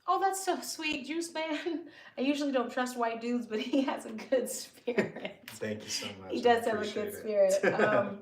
Oh, that's so sweet, Juice Man. I usually don't trust white dudes, but he has a good spirit. Thank you so much. He does have a good spirit.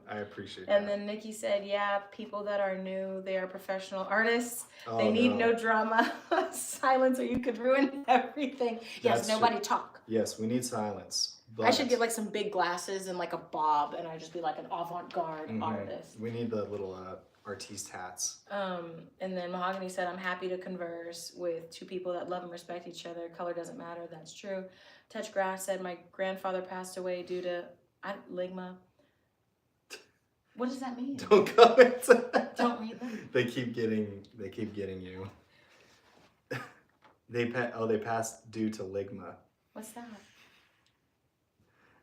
I appreciate And that. then Nikki said, yeah, people that are new, they are professional artists. Oh, They need no drama. Silence or you could ruin everything. Yes, That's nobody true. talk. Yes, we need silence. But I should get like some big glasses and like a bob and I'd just be like an avant-garde artist. we need the little artiste hats. And then Mahogany said, I'm happy to converse with two people that love and respect each other. Color doesn't matter. That's true. Touch Grass said, my grandfather passed away due to ligma. What does that mean? Don't comment. Don't read them. They keep getting you. They passed due to ligma. What's that?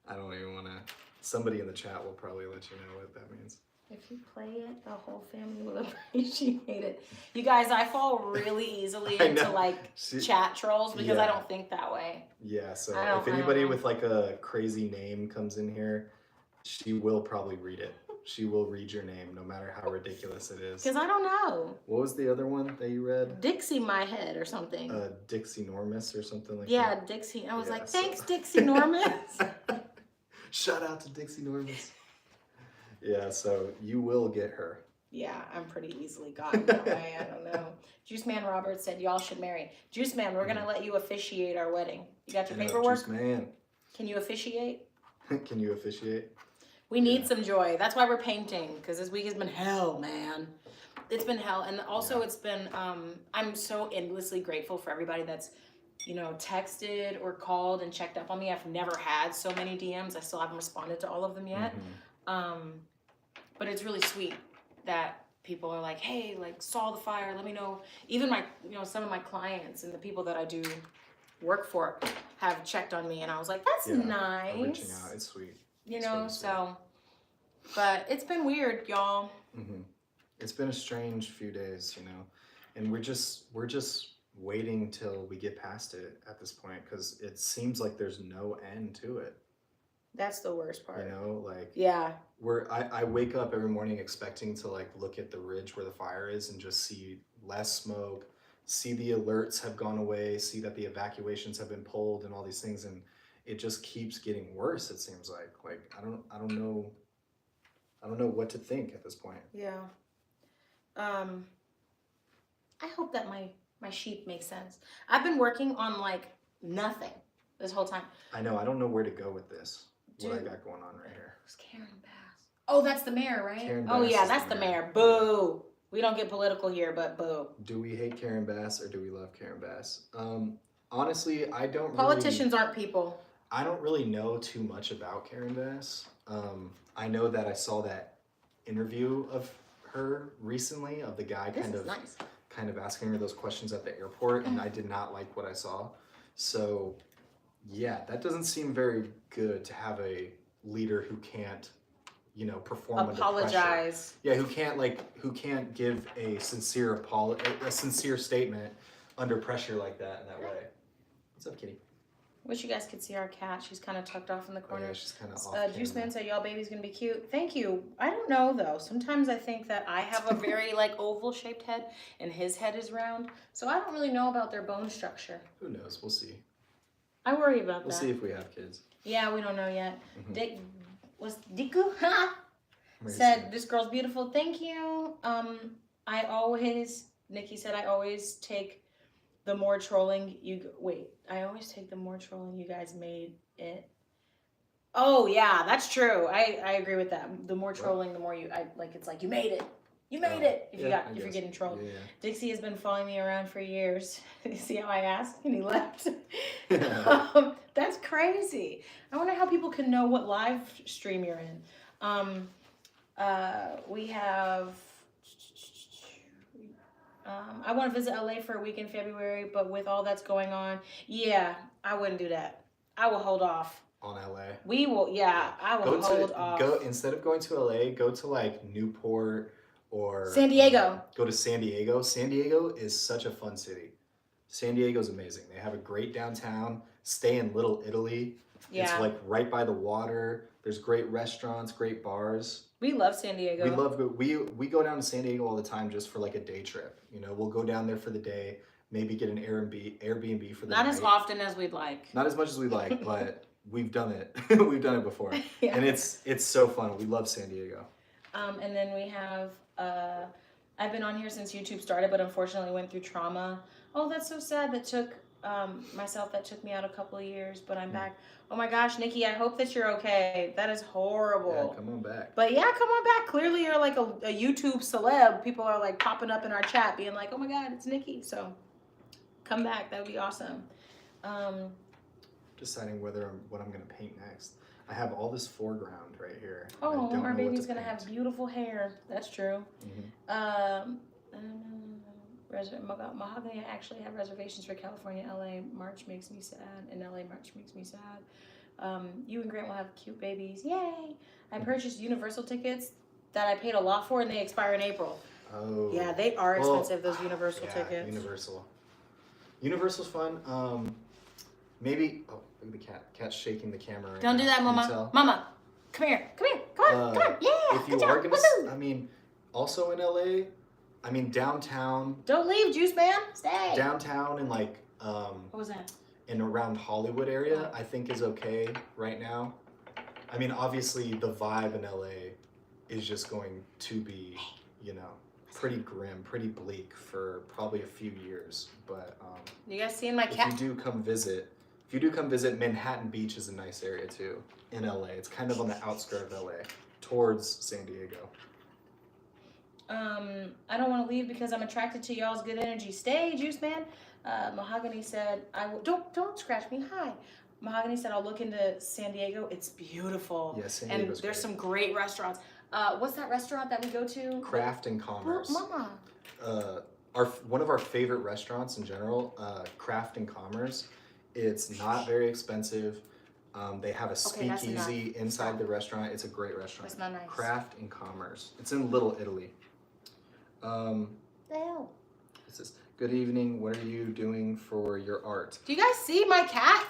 I don't even want to. Somebody in the chat will probably let you know what that means. If you play it, the whole family will appreciate it. You guys, I fall really easily into like chat trolls because I don't think that way. Yeah, so if anybody with like a crazy name comes in here, she will probably read it. She will read your name no matter how ridiculous it is. Because I don't know. What was the other one that you read? Dixie My Head or something. Dixie Normus or something like that? Yeah, Dixie. I was like, thanks, Dixie Normus. Shout out to Dixie Normus. Yeah, so you will get her. Yeah, I'm pretty easily gotten that way. I don't know. Juice Man Roberts said, y'all should marry. Juice Man, we're going to let you officiate our wedding. You got your paperwork? Juice Man. Can you officiate? Can you officiate? We need some joy. That's why we're painting, because this week has been hell, man. It's been hell. And also it's been, I'm so endlessly grateful for everybody that's, you know, texted or called and checked up on me. I've never had so many DMs. I still haven't responded to all of them yet. But it's really sweet that people are like, hey, like, saw the fire, let me know. Even my, you know, some of my clients and the people that I do work for have checked on me, and I was like, that's nice. Reaching out, it's sweet. You know, so, but it's been weird, y'all. It's been a strange few days, you know, and we're just waiting till we get past it at this point, because it seems like there's no end to it. That's the worst part. You know, like, yeah, I wake up every morning expecting to like look at the ridge where the fire is and just see less smoke, see the alerts have gone away, see that the evacuations have been pulled and all these things, and it just keeps getting worse. It seems like I don't know what to think at this point. Yeah. I hope that my sheep makes sense. I've been working on like nothing this whole time. I know. I don't know where to go with this. Dude. What I got going on right here. Who's Karen Bass? Oh, that's the mayor, right? Karen oh Bass yeah, is that's the the mayor. mayor. Boo. We don't get political here, but boo. Do we hate Karen Bass or do we love Karen Bass? Honestly, I don't. Politicians aren't people. I don't really know too much about Karen Bass. I know that I saw that interview of her recently of the guy kind of asking her those questions at the airport, and I did not like what I saw. So yeah, that doesn't seem very good to have a leader who can't, you know, perform under pressure. Apologize. Yeah, who can't give a sincere statement under pressure like that in that way. What's up, kitty? Wish you guys could see our cat. She's kind of tucked off in the Oh, corner. yeah, she's kind of off Juice camera. Man said, y'all baby's gonna be cute. Thank you. I don't know though. Sometimes I think that I have a very like oval shaped head and his head is round. So I don't really know about their bone structure. Who knows? We'll see. I worry about We'll that. see if we have kids. Yeah, we don't know yet. Mhm. Diku Where's said, it? this girl's beautiful. Thank you. Nikki said, I always take the more trolling I always take the more trolling you guys made it. Oh yeah, that's true. I agree with that. The more trolling, the more it's like you made it. You made it. If you're getting trolled. Yeah, Dixie has been following me around for years. You see how I asked and he left. yeah. That's crazy. I wonder how people can know what live stream you're in. We have. I want to visit LA for a week in February, but with all that's going on, yeah, I wouldn't do that. I will hold off. On LA. We will, yeah, I will hold off. Go instead of going to LA, go to like Newport or San Diego. Go to San Diego. San Diego is such a fun city. San Diego's amazing. They have a great downtown. Stay in Little Italy. Yeah. It's like right by the water. There's great restaurants, great bars. We love San Diego. We go down to San Diego all the time just for like a day trip. You know, we'll go down there for the day, maybe get an Airbnb for the Not night. as often as we'd like. Not as much as we'd like, but we've done it. We've done it before. Yeah. And it's so fun. We love San Diego. And then we have I've been on here since YouTube started, but unfortunately went through trauma. Oh, that's so sad. That took that took me out a couple of years, but I'm back. Oh my gosh, Nikki, I hope that you're okay. That is horrible. Yeah, come on back. But yeah, come on back. Clearly you're like a YouTube celeb. People are like popping up in our chat being like, oh my God, it's Nikki. So come back. That would be awesome. Deciding what I'm going to paint next. I have all this foreground right here. Oh, our baby's going to have beautiful hair. That's true. Mm-hmm. Mahogany, I actually have reservations for California, LA. March makes me sad. In LA, March makes me sad. You and Grant will have cute babies. Yay! I purchased Universal tickets that I paid a lot for, and they expire in April. Oh. Yeah, they are expensive, those Universal tickets. Universal's fun. Maybe. Oh, look at the cat. Cat's shaking the camera right Don't now. do that, Can you Mama. tell? Mama, come here. Come on. Yeah. If you good are job. gonna, Woohoo. I mean, also in LA, I mean downtown. Don't leave, Juice Man. Stay. Downtown and like What was that? in around Hollywood area, I think is okay right now. I mean, obviously the vibe in LA is just going to be, you know, pretty grim, pretty bleak for probably a few years. But You guys seeing my cat? if you do come visit, Manhattan Beach is a nice area too in LA. It's kind of on the outskirts of LA, towards San Diego. I don't want to leave because I'm attracted to y'all's good energy. Stay, Juice Man. Mahogany said, don't scratch me. Hi. Mahogany said, I'll look into San Diego. It's beautiful. Yeah, San And Diego's there's great. some great restaurants. What's that restaurant that we go to? Craft and Commerce. Mama. One of our favorite restaurants in general, Craft and Commerce. It's not very expensive. They have a speakeasy inside the restaurant. It's a great restaurant. That's not nice. Craft and Commerce. It's in Little Italy. The hell? It says, good evening. What are you doing for your art? Do you guys see my cat?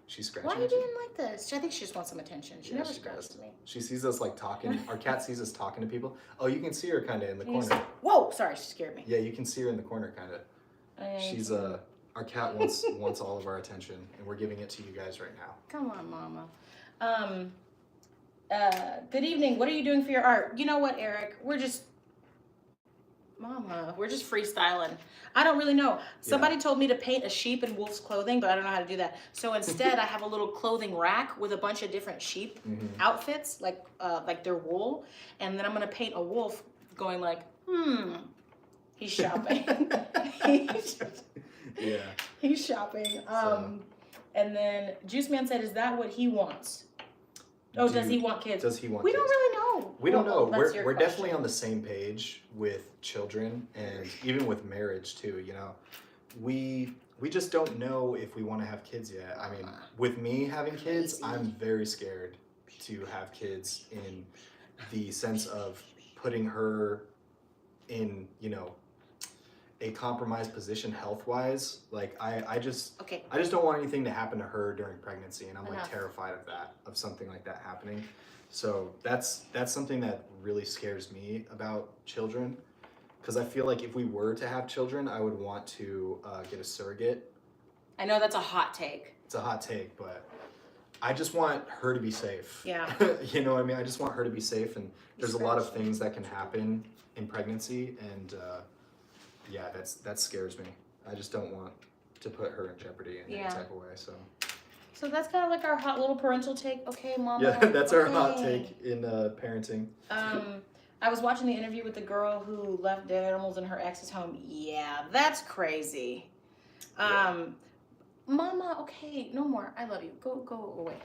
She's scratching Why are you at you. doing like this? I think she just wants some attention. She Yeah, never she scratches does. me. She sees us like talking. Our cat sees us talking to people. Oh, you can see her kind of in the corner. Whoa, sorry, she scared me. Yeah, you can see her in the corner kind of. She's our cat wants all of our attention, and we're giving it to you guys right now. Come on, Mama. Good evening. What are you doing for your art? You know what, Eric? We're just freestyling. I don't really know. Somebody told me to paint a sheep in wolf's clothing, but I don't know how to do that. So instead, I have a little clothing rack with a bunch of different sheep outfits, like their wool, and then I'm gonna paint a wolf going like, he's shopping. Yeah. He's shopping. And then Juice Man said, "Is that what he wants?" Oh, does he want kids? Does he want We kids? don't really know. We don't know. That's your We're question. definitely on the same page with children and even with marriage too, you know. We just don't know if we want to have kids yet. I mean, with me having kids, I'm very scared to have kids in the sense of putting her in, you know, a compromised position health wise. Like I just Okay. don't want anything to happen to her during pregnancy, and I'm like Enough. terrified of something like that happening. So that's something that really scares me about children, because I feel like if we were to have children, I would want to get a surrogate. I know that's a hot take. It's a hot take, but I just want her to be safe. Yeah. You know what I mean? I just want her to be safe, and there's a lot of things that can happen in pregnancy, and yeah, that scares me. I just don't want to put her in jeopardy in any type of way. So that's kind of like our hot little parental take. Okay, mama. Yeah, that's our hot take in parenting. I was watching the interview with the girl who left dead animals in her ex's home. Yeah, that's crazy. Mama, okay, no more. I love you. Go away.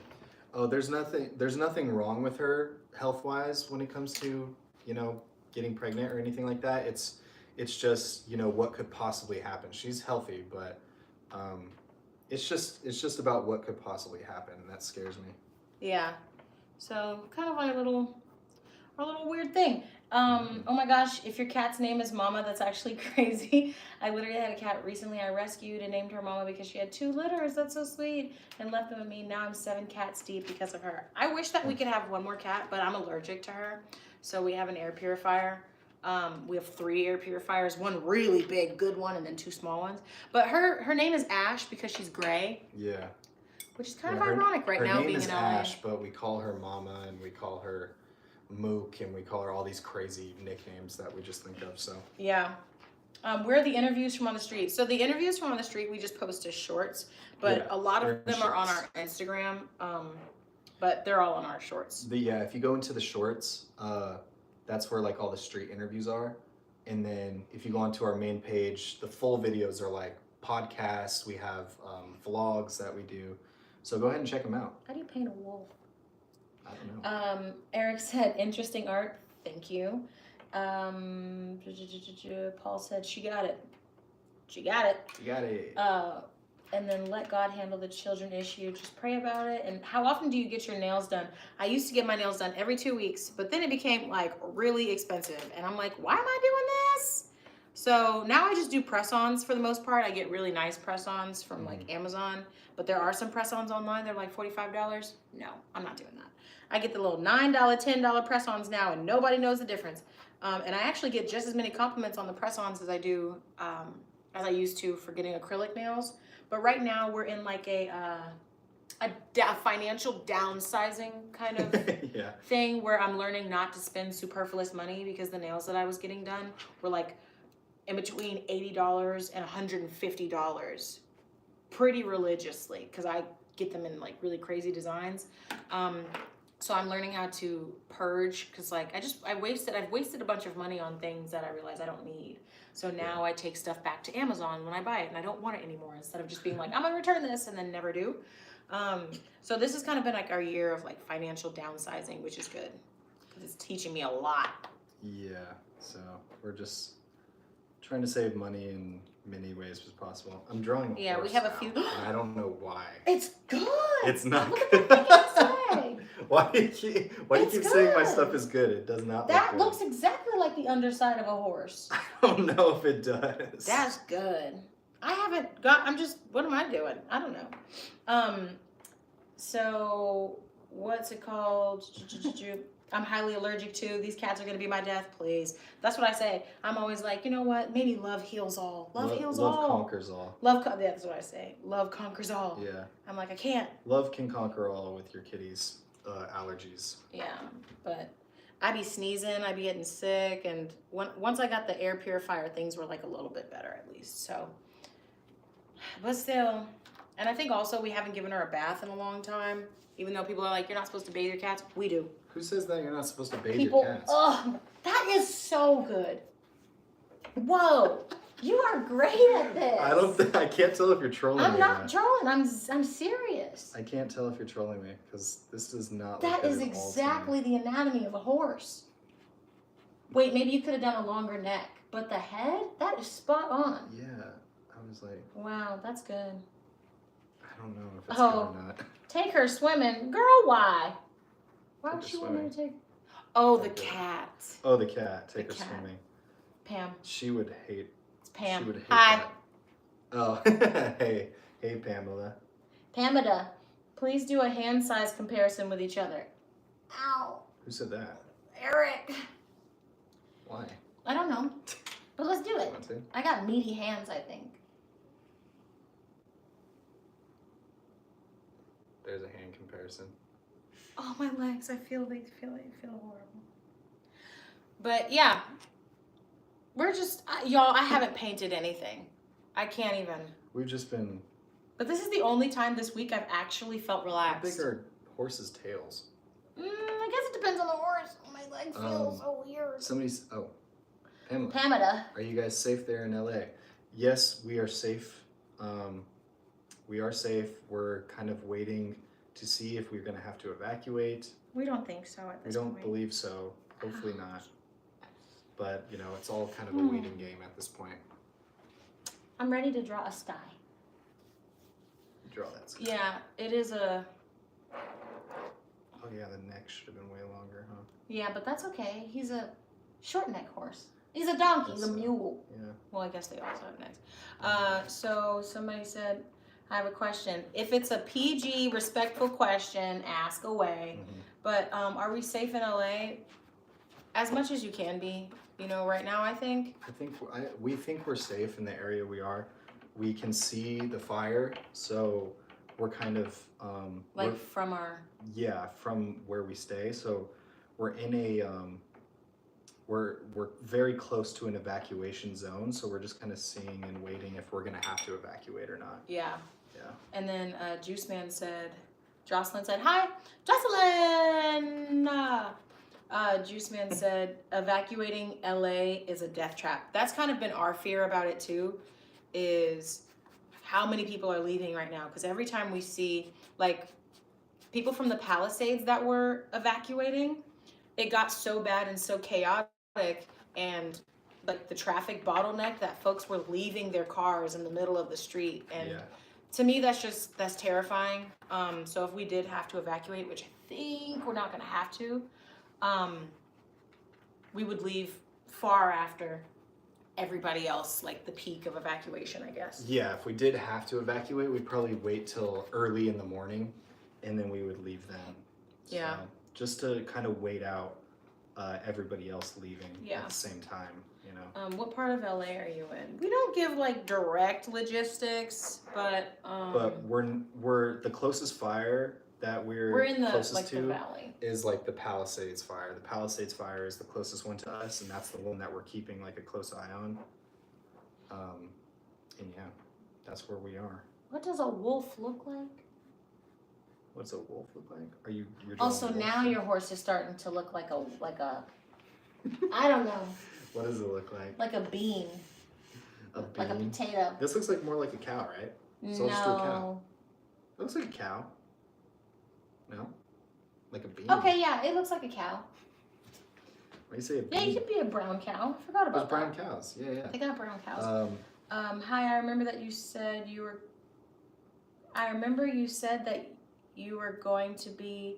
Oh, there's nothing wrong with her health wise when it comes to, you know, getting pregnant or anything like that. It's just, you know, what could possibly happen. She's healthy, but it's just about what could possibly happen, and that scares me. Yeah. So kind of like our little weird thing. Oh my gosh, if your cat's name is Mama, that's actually crazy. I literally had a cat recently I rescued and named her Mama because she had 2 litters. That's so sweet. And left them with me. Now I'm 7 cats deep because of her. I wish that we could have one more cat, but I'm allergic to her. So we have an air purifier. We have 3 air purifiers, 1 really big, good one, and then 2 small ones. But her name is Ash because she's gray. Yeah. Which is kind of ironic right now being in LA. Her name is Ash, but we call her Mama, and we call her Mook, and we call her all these crazy nicknames that we just think of. So yeah. Where are the interviews from on the street? So the interviews from on the street we just post as shorts, but a lot of them are on our Instagram. But they're all on our shorts. If you go into the shorts, that's where like all the street interviews are. And then if you go onto our main page, the full videos are like podcasts. We have vlogs that we do. So go ahead and check them out. How do you paint a wolf? I don't know. Eric said, interesting art. Thank you. Paul said, she got it. She got it. You got it. And then let God handle the children issue. Just pray about it. And how often do you get your nails done? I used to get my nails done every 2 weeks, but then it became like really expensive. And I'm like, why am I doing this? So now I just do press-ons for the most part. I get really nice press-ons from like Amazon, but there are some press-ons online. They're like $45. No, I'm not doing that. I get the little $9, $10 press-ons now, and nobody knows the difference. And I actually get just as many compliments on the press-ons as I do, as I used to for getting acrylic nails. But right now we're in like a financial downsizing kind of thing where I'm learning not to spend superfluous money because the nails that I was getting done were like in between $80 and $150 pretty religiously because I get them in like really crazy designs. So I'm learning how to purge because like I've wasted a bunch of money on things that I realize I don't need. So now I take stuff back to Amazon when I buy it and I don't want it anymore instead of just being like, I'm gonna return this and then never do. So this has kind of been like our year of like financial downsizing, which is good because it's teaching me a lot. Yeah, so we're just trying to save money in many ways as possible. I'm drawing a horse we have a now, few. and I don't know why. It's good. It's not Look good. at the thing. Why do you keep saying my stuff is good? It does not That look looks exactly like the underside of a horse. I don't know if it does. That's good. I haven't got, what am I doing? I don't know. So what's it called? I'm highly allergic to. These cats are going to be my death, please. That's what I say. I'm always like, you know what? Maybe love heals all. Love heals all. Love conquers all. That's what I say. Love conquers all. Yeah. I'm like, I can't. Love can conquer all with your kitty's allergies. Yeah, but I be sneezing. I be getting sick. And once I got the air purifier, things were like a little bit better at least. So, but still. And I think also we haven't given her a bath in a long time. Even though people are like, you're not supposed to bathe your cats. We do. Who says that you're not supposed to bathe People, your cats? oh, that is so good. Whoa, you are great at this. I can't tell if you're trolling me. I'm not trolling. I'm serious. I can't tell if you're trolling me because this does not. That is exactly the anatomy of a horse. Wait, maybe you could have done a longer neck, but the head, that is spot on. Yeah, I was like. Wow, that's good. I don't know if it's good or not. Take her swimming, girl. Why? Why would she want me to take? Oh, the cat. Oh, the cat. Take her cat. swimming. Pam. She would hate. It's Pam. She would hate Hi. that. Oh, hey, Pamela. Pamela, please do a hand size comparison with each other. Ow. Who said that? Eric. Why? I don't know. But let's do it. Want to? I got meaty hands, I think. There's a hand comparison. Oh, my legs. I feel horrible. But yeah. We're just, y'all, I haven't painted anything. I can't even. We've just been. But this is the only time this week I've actually felt How big relaxed. are horses' tails? I guess it depends on the horse. My legs feel so weird. Pamela. Pamela. Are you guys safe there in LA? Yes, we are safe. We are safe. We're kind of waiting to see if we're going to have to evacuate. We don't think so at We this don't point. believe so. Hopefully not. But, you know, it's all kind of a waiting game at this point. I'm ready to draw a sky. Draw that sky. Yeah, it is a... Oh, yeah, the neck should have been way longer, huh? Yeah, but that's okay. He's a short neck horse. He's a donkey. He's a mule. Yeah. Well, I guess they also have necks. So somebody said, I have a question. If it's a PG, respectful question, ask away. Mm-hmm. But are we safe in LA? As much as you can be, you know, right now, I think. We think we're safe in the area we are. We can see the fire, so we're kind of From our... Yeah, from where we stay. So we're in a we're very close to an evacuation zone, so we're just kind of seeing and waiting if we're gonna have to evacuate or not. Yeah. Yeah. And then Jocelyn said, hi, Jocelyn! Juiceman said, evacuating LA is a death trap. That's kind of been our fear about it too, is how many people are leaving right now. Because every time we see, like, people from the Palisades that were evacuating, it got so bad and so chaotic, and like the traffic bottleneck that folks were leaving their cars in the middle of the street. And to me, that's terrifying. So if we did have to evacuate, which I think we're not gonna have to, we would leave far after everybody else, like the peak of evacuation, I guess. Yeah, if we did have to evacuate, we'd probably wait till early in the morning, and then we would leave then. Yeah. So, just to kind of wait out everybody else leaving Yeah. at the same time, you know. What part of LA are you in? We don't give like direct logistics, but But we're the closest fire that we're in the closest like to the valley. is like the Palisades fire. The Palisades fire is the closest one to us, and that's the one that we're keeping like a close eye on. And yeah, that's where we are. What does a wolf look like? What's a wolf look like? You're drawing Also, a wolf? now your horse is starting to look like a I don't know, What does it look like? like a bean, A like a bean? potato. This looks like more like a cow, right? So I'll just do a cow. It looks like a cow. No? Like a bean? Okay, yeah, it looks like a cow. Why do you say a Yeah, bean? you could be a brown cow. I forgot There's about brown that. cows. Yeah, yeah. They got brown cows. Hi, I remember that you said you were. I remember you said that you were going to be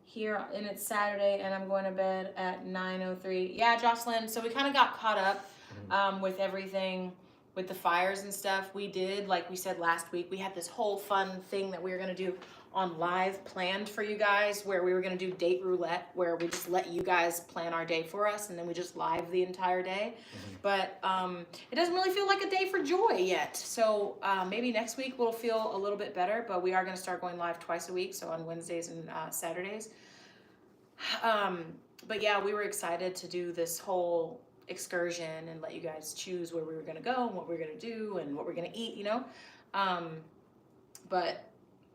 here, and it's Saturday, and I'm going to bed at 9:03. Yeah, Jocelyn. So we kind of got caught up with everything, with the fires and stuff. We did, like we said last week, we had this whole fun thing that we were gonna do on live planned for you guys, where we were gonna do date roulette, where we just let you guys plan our day for us, and then we just live the entire day. But it doesn't really feel like a day for joy yet. So maybe next week will feel a little bit better, but we are gonna start going live twice a week, so on Wednesdays and Saturdays. But yeah, we were excited to do this whole excursion and let you guys choose where we were gonna go and what we were gonna do and what we're gonna eat, you know. But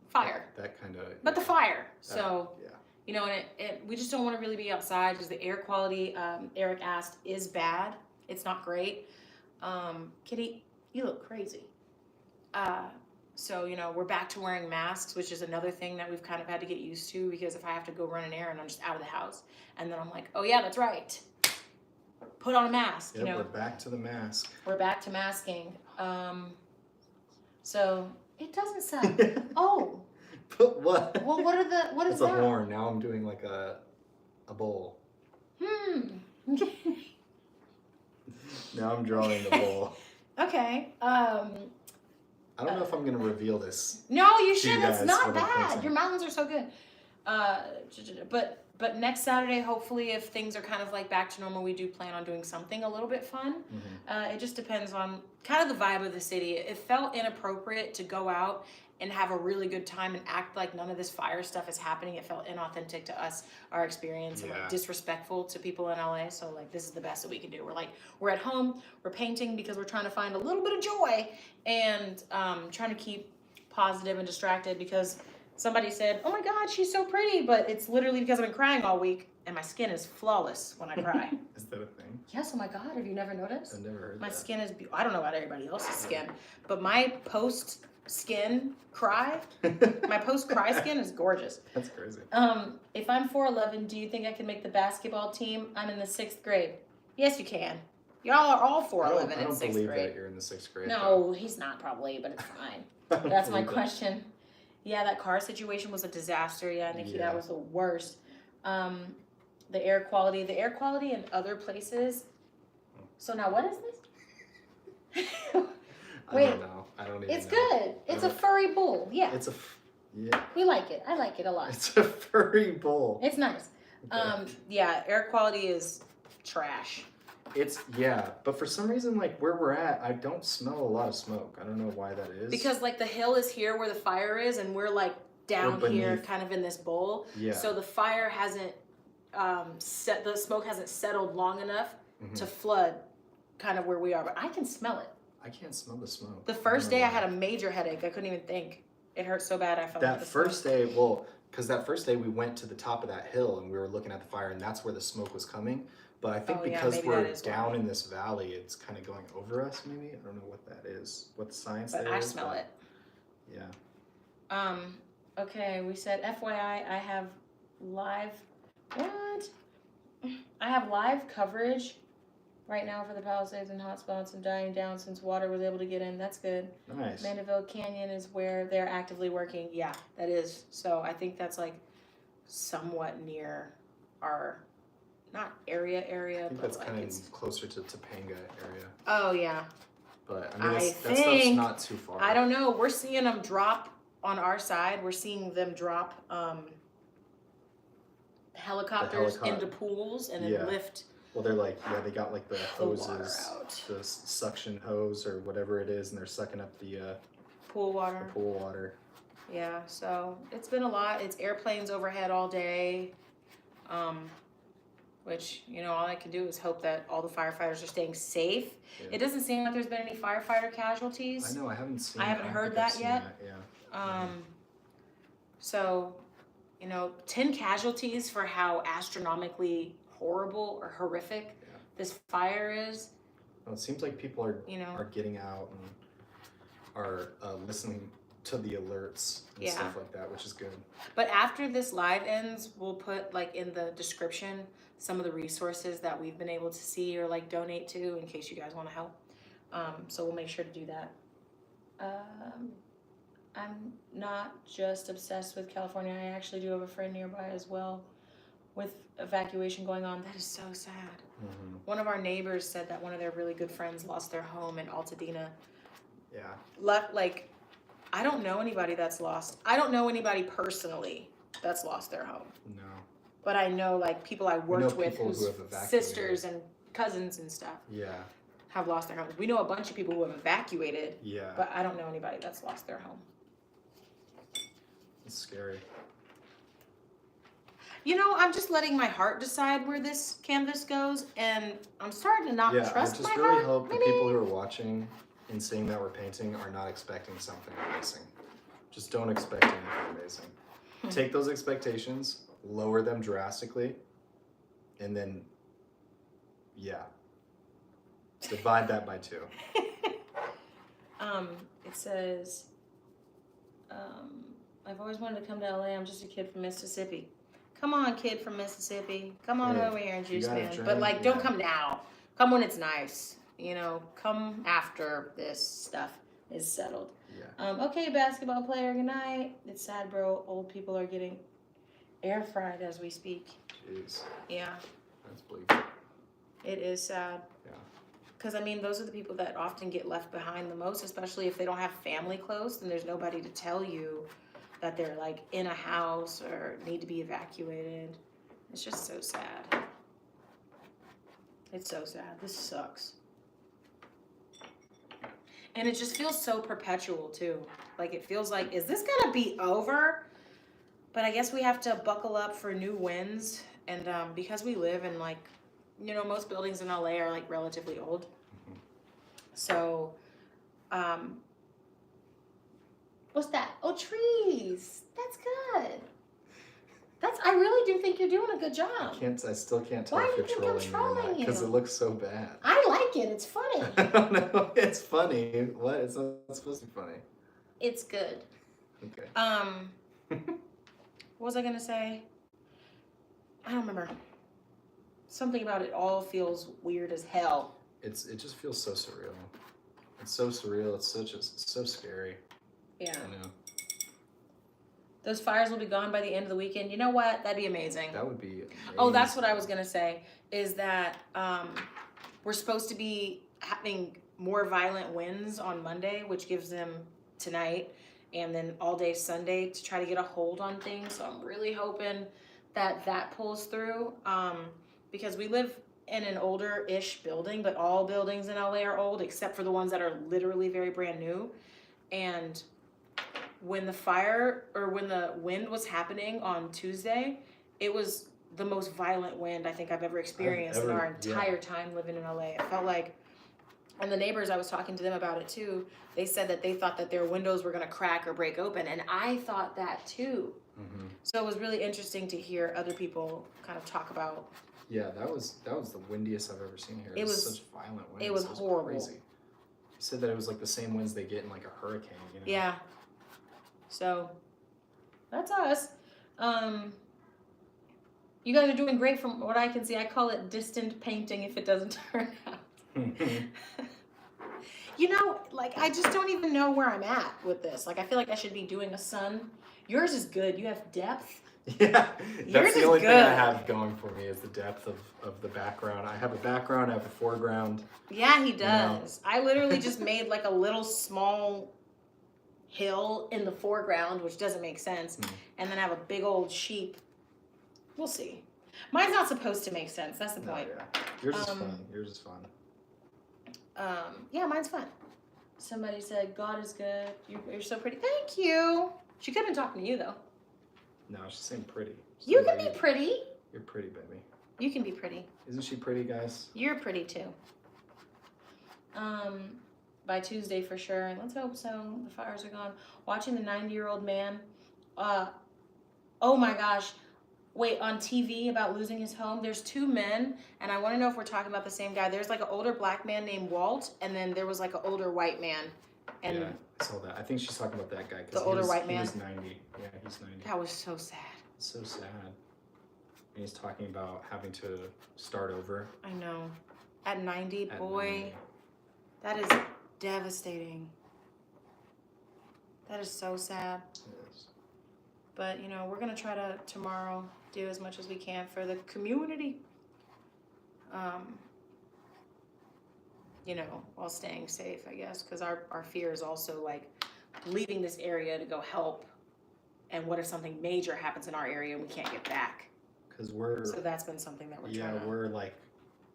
fire. That kind of. But the fire. So yeah. you know, and we just don't want to really be outside because the air quality, Eric asked, is bad. It's not great. Kitty, you look crazy. So, you know, we're back to wearing masks, which is another thing that we've kind of had to get used to, because if I have to go run an errand, I'm just out of the house. And then I'm like, oh yeah, that's right. Put on a mask, Yep, you know. we're back to the mask. We're back to masking. So it doesn't sound, oh. But what? Well, what is It's that? a horn. Now I'm doing like a bowl. Now Now I'm drawing the bowl. Okay. I don't know if I'm gonna reveal this. No, you to shouldn't. It's guys not when I'm bad. painting. Your mountains are so good. But next Saturday, hopefully, if things are kind of like back to normal, we do plan on doing something a little bit fun. It just depends on kind of the vibe of the city. It felt inappropriate to go out and have a really good time and act like none of this fire stuff is happening. It felt inauthentic to us, our experience, and like Yeah. disrespectful to people in LA. So like, this is the best that we can do. We're at home, we're painting because we're trying to find a little bit of joy and trying to keep positive and distracted because somebody said, "Oh my God, she's so pretty," but it's literally because I've been crying all week and my skin is flawless when I cry. Is that a thing? Yes, oh my God, have you never noticed? I've never heard My that. skin is, I don't know about everybody else's skin, but my post-skin cry, my post-cry skin is gorgeous. That's crazy. If I'm 4'11", do you think I can make the basketball team? I'm in the 6th grade. Yes, you can. Y'all are all 4'11" in 6th grade. I don't believe that you're in the 6th grade. No, he's not probably, but it's fine. That's my question. Yeah, that car situation was a disaster. Yeah, Nikki, that was the worst. The air quality in other places. So now what is this? Wait, I don't know. I don't even it's know. good. It's a furry bull. Yeah, It's yeah. we like it. I like it a lot. It's a furry bull. It's nice. Okay. Yeah, air quality is trash. But for some reason, like where we're at, I don't smell a lot of smoke. I don't know why that is. Because like the hill is here where the fire is, and we're like down here, beneath. kind of in this bowl. Yeah. So the fire hasn't the smoke hasn't settled long enough to flood kind of where we are. But I can smell it. I can't smell the smoke. The first day I had a major headache. I couldn't even think. It hurt so bad I felt like That first day, because that first day we went to the top of that hill and we were looking at the fire, and that's where the smoke was coming. But I think because we're down in this valley, it's kind of going over us. Maybe I don't know what that is. What the science but there I is. smell it. Yeah. Okay, we said FYI. I have live. What? I have live coverage right now for the Palisades and hotspots and dying down since water was able to get in. That's good. Nice. Mandeville Canyon is where they're actively working. Yeah, that is. So I think that's like somewhat near our, not area, I think but that's like kind it's. of closer to Topanga area. Oh yeah. But I mean, that think, stuff's not too far. I don't know. We're seeing them drop on our side. We're seeing them drop helicopters into pools and then lift. Well, they're like, they got like the hoses, out. the suction hose or whatever it is, and they're sucking up the pool water. Yeah, so it's been a lot. It's airplanes overhead all day, which, you know, all I can do is hope that all the firefighters are staying safe. Yeah. It doesn't seem like there's been any firefighter casualties. I know, I haven't heard that yet. Yeah. So, you know, 10 casualties for how astronomically horrible or horrific this fire is. Well, it seems like people are getting out and are listening to the alerts and stuff like that, which is good. But after this live ends, we'll put like in the description some of the resources that we've been able to see or like donate to in case you guys want to help. So we'll make sure to do that. I'm not just obsessed with California. I actually do have a friend nearby as well with evacuation going on. That is so sad. Mm-hmm. One of our neighbors said that one of their really good friends lost their home in Altadena. Yeah. Like, I don't know anybody that's lost. I don't know anybody personally that's lost their home. No. But I know like people I worked with whose sisters and cousins and stuff. Yeah. Have lost their homes. We know a bunch of people who have evacuated. Yeah. But I don't know anybody that's lost their home. It's scary. You know, I'm just letting my heart decide where this canvas goes, and I'm starting to not trust my heart. I just really hope the people who are watching and seeing that we're painting are not expecting something amazing. Just don't expect anything amazing. Take those expectations, lower them drastically, and then, divide that by 2. It says, I've always wanted to come to LA. I'm just a kid from Mississippi. Come on, kid from Mississippi. Come on over here and juice man. But like, don't come now. Come when it's nice. You know, come after this stuff is settled. Yeah. Okay, basketball player, good night. It's sad, bro. Old people are getting air fried as we speak. Jeez. Yeah. That's bleak. It is sad. Yeah. because I mean, those are the people that often get left behind the most, especially if they don't have family close and there's nobody to tell you that they're like in a house or need to be evacuated. It's just so sad. It's so sad. This sucks. And it just feels so perpetual too. Like it feels like, is this gonna be over? But I guess we have to buckle up for new winds. And because we live in like, you know, most buildings in LA are like relatively old. So, what's that? Oh, trees. That's good. I really do think you're doing a good job. I still can't tell Why if do you you're think I'm trolling me or trolling not, because you? it looks so bad. I like it. It's funny. I don't know. It's funny. What? It's not supposed to be funny. It's good. Okay. What was I gonna say? I don't remember. Something about it all feels weird as hell. It just feels so surreal. It's so surreal. It's so scary. Yeah. I know. Those fires will be gone by the end of the weekend. You know what? That'd be amazing. That would be amazing. Oh, that's what I was gonna say. Is that we're supposed to be having more violent winds on Monday, which gives them tonight, and then all day Sunday to try to get a hold on things. So I'm really hoping that pulls through. Because we live in an older-ish building, but all buildings in LA are old except for the ones that are literally very brand new. And when the wind was happening on Tuesday, it was the most violent wind I think I've ever experienced in our entire time living in LA. It felt like, and the neighbors, I was talking to them about it too, they said that they thought that their windows were gonna crack or break open, and I thought that too. Mm-hmm. So it was really interesting to hear other people kind of talk about. Yeah, that was the windiest I've ever seen here. It was such violent winds. It was horrible. Crazy. You said that it was like the same winds they get in like a hurricane, you know? Yeah. So that's us. You guys are doing great from what I can see. I call it distant painting if it doesn't turn out. You know, like I just don't even know where I'm at with this. Like I feel like I should be doing a sun. Yours is good. You have depth. Yeah, Yours that's the is only thing good. I have going for me is the depth of the background. I have a background, I have a foreground. Yeah, he does. I literally just made like a little small hill in the foreground, which doesn't make sense, and then I have a big old sheep. We'll see. Mine's not supposed to make sense. That's the point. Yeah. Yours is fun. Yours is fun. Yeah, mine's fun. Somebody said, God is good. You're so pretty. Thank you. She could have been talking to you, though. No, she's saying pretty. You can be pretty. You're pretty, baby. You can be pretty. Isn't she pretty, guys? You're pretty, too. By Tuesday, for sure. Let's hope so. The fires are gone. Watching the 90-year-old man. Oh, my gosh. Wait, on TV about losing his home, there's two men, and I want to know if we're talking about the same guy. There's like an older black man named Walt, and then there was like an older white man. And yeah, I saw that. I think she's talking about that guy. The older white man? He was 90. Yeah, he's 90. That was so sad. So sad. And he's talking about having to start over. I know. At 90, boy, 90. that is devastating. That is so sad. It is. But, you know, we're going to try to tomorrow do as much as we can for the community. You know, while staying safe, I guess, because our fear is also like leaving this area to go help. And what if something major happens in our area and we can't get back? Because So that's been something that we're trying to... Yeah, we're like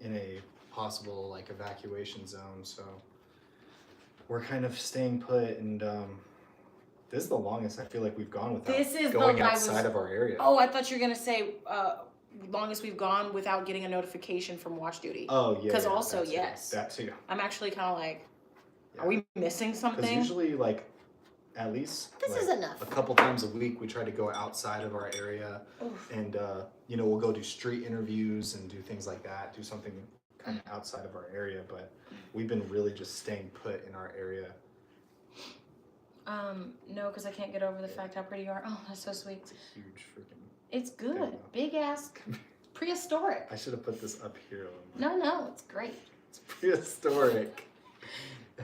in a possible like evacuation zone, so we're kind of staying put, and this is the longest I feel like we've gone without going outside of our area. Oh, I thought you were gonna say longest we've gone without getting a notification from watch duty. Oh yeah. Because yeah, also that yes, that too. I'm actually kind of like, Yeah. are we missing something? Because usually like at least This like, is enough. a couple times a week we try to go outside of our area. Oof. And you know, we'll go do street interviews and do things like that, do something kind of outside of our area, but we've been really just staying put in our area. No, because I can't get over the fact how pretty you are. Oh, that's so sweet. It's a huge freaking... It's good. Big ass, prehistoric. I should have put this up here. No, it's great. It's prehistoric.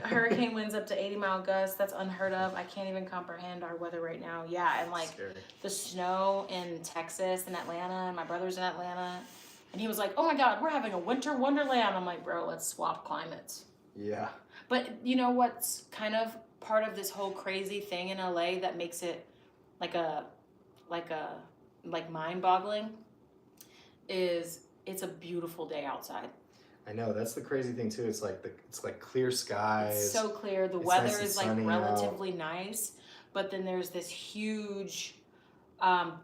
Hurricane winds up to 80-mile gusts. That's unheard of. I can't even comprehend our weather right now. Yeah, and like Scary. the snow in Texas and Atlanta, and my brother's in Atlanta, And he was like, oh my God, we're having a winter wonderland. I'm like, bro, let's swap climates. Yeah. But you know what's kind of part of this whole crazy thing in LA that makes it like mind-boggling is it's a beautiful day outside. I know, that's the crazy thing too. It's like clear skies. It's so clear. The It's weather nice and is like sunny relatively nice, but then there's this huge,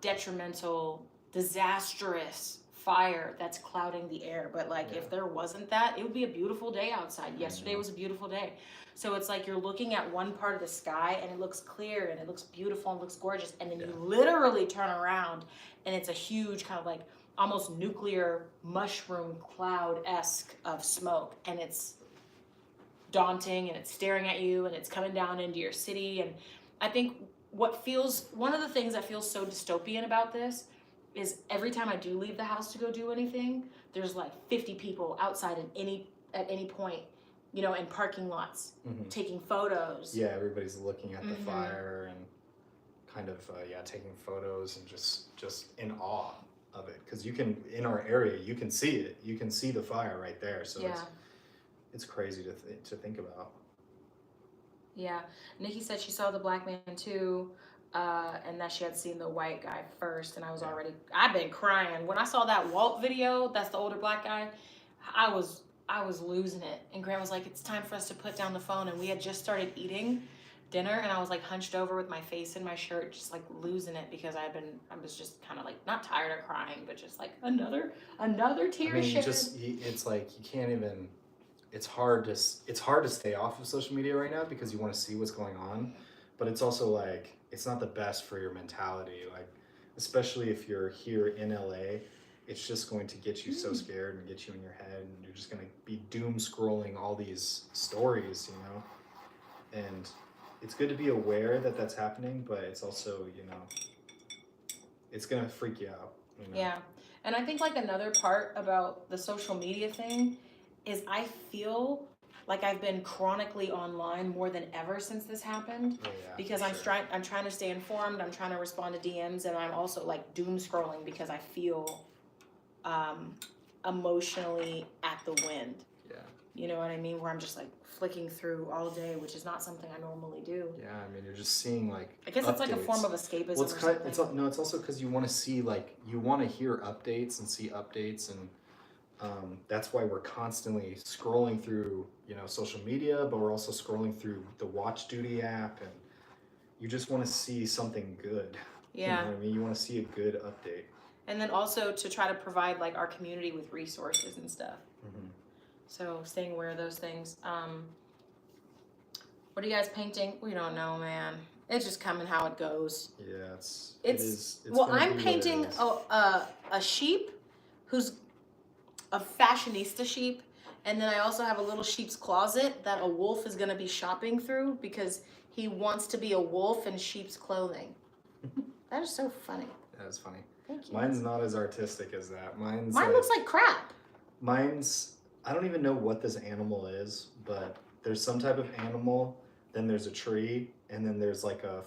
detrimental, disastrous fire that's clouding the air. But like, if there wasn't that, it would be a beautiful day outside. Yesterday was a beautiful day. So it's like you're looking at one part of the sky and it looks clear and it looks beautiful and looks gorgeous, and then you literally turn around and it's a huge kind of like almost nuclear mushroom cloud-esque of smoke, and it's daunting and it's staring at you and it's coming down into your city. And I think one of the things that feels so dystopian about this is every time I do leave the house to go do anything, there's like 50 people outside at any point, you know, in parking lots, taking photos. Yeah, everybody's looking at the fire and kind of taking photos and just in awe of it, because you can, in our area, you can see it. You can see the fire right there. So it's crazy to think about. Yeah, Nikki said she saw the black man too, and that she had seen the white guy first, and I've been crying when I saw that Walt video. That's the older black guy. I was losing it, and Grant was like, "It's time for us to put down the phone," and we had just started eating dinner, and I was like hunched over with my face in my shirt, just like losing it, because I was just kind of like not tired of crying, but just like another tear shed. It's like you can't even. It's hard to stay off of social media right now because you want to see what's going on, but it's also like it's not the best for your mentality. Like, especially if you're here in LA, it's just going to get you so scared and get you in your head, and you're just going to be doom scrolling all these stories, you know. And it's good to be aware that that's happening, but it's also, you know, it's going to freak you out. You know? Yeah, and I think like another part about the social media thing is I feel like I've been chronically online more than ever since this happened, because I'm trying to stay informed, I'm trying to respond to DMs, and I'm also like doom scrolling because I feel emotionally at the wind. Yeah. You know what I mean? Where I'm just like flicking through all day, which is not something I normally do. Yeah, I mean, you're just seeing like I guess updates. It's like a form of escapism. Well, it's also because you want to see, like, you want to hear updates and see updates, and that's why we're constantly scrolling through, you know, social media, but we're also scrolling through the Watch Duty app, and you just want to see something good. Yeah. You know what I mean? You want to see a good update. And then also to try to provide like our community with resources and stuff. So staying aware of those things. What are you guys painting? We don't know, man. It's just coming how it goes. Yeah, it's well, I'm painting a sheep who's a fashionista sheep, and then I also have a little sheep's closet that a wolf is going to be shopping through because he wants to be a wolf in sheep's clothing. That is so funny. That is funny. Thank you. Mine's not as artistic as that. Mine looks like crap. I don't even know what this animal is, but there's some type of animal, then there's a tree, and then there's like a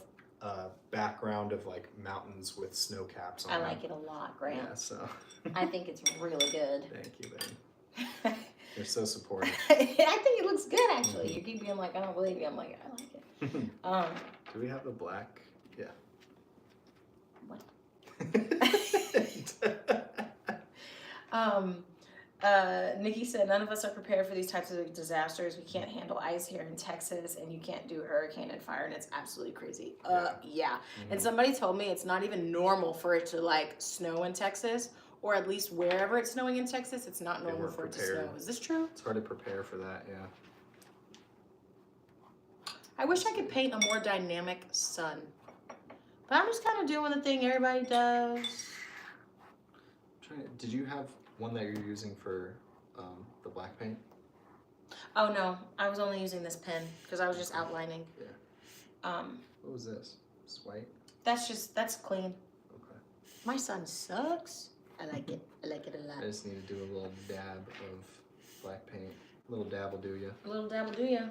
background of like mountains with snow caps on them. I like it a lot, Grant. Yeah, so. I think it's really good. Thank you, babe. You're so supportive. I think it looks good, actually. You keep being like, I don't believe you. I'm like, I like it. Do we have the black? Yeah. What? Nikki said, none of us are prepared for these types of disasters. We can't handle ice here in Texas, and you can't do hurricane and fire, and it's absolutely crazy. Yeah. And somebody told me it's not even normal for it to like snow in Texas, or at least wherever it's snowing in Texas, it's not normal for it to snow. Is this true? It's hard to prepare for that, yeah. I wish I could paint a more dynamic sun, but I'm just kind of doing the thing everybody does. Did you have one that you're using for the black paint? Oh no, I was only using this pen because I was just outlining. Yeah. What was this? It's white? That's clean. Okay. My sun sucks. I like it. I like it a lot. I just need to do a little dab of black paint. A little dab will do ya. A little dab will do ya.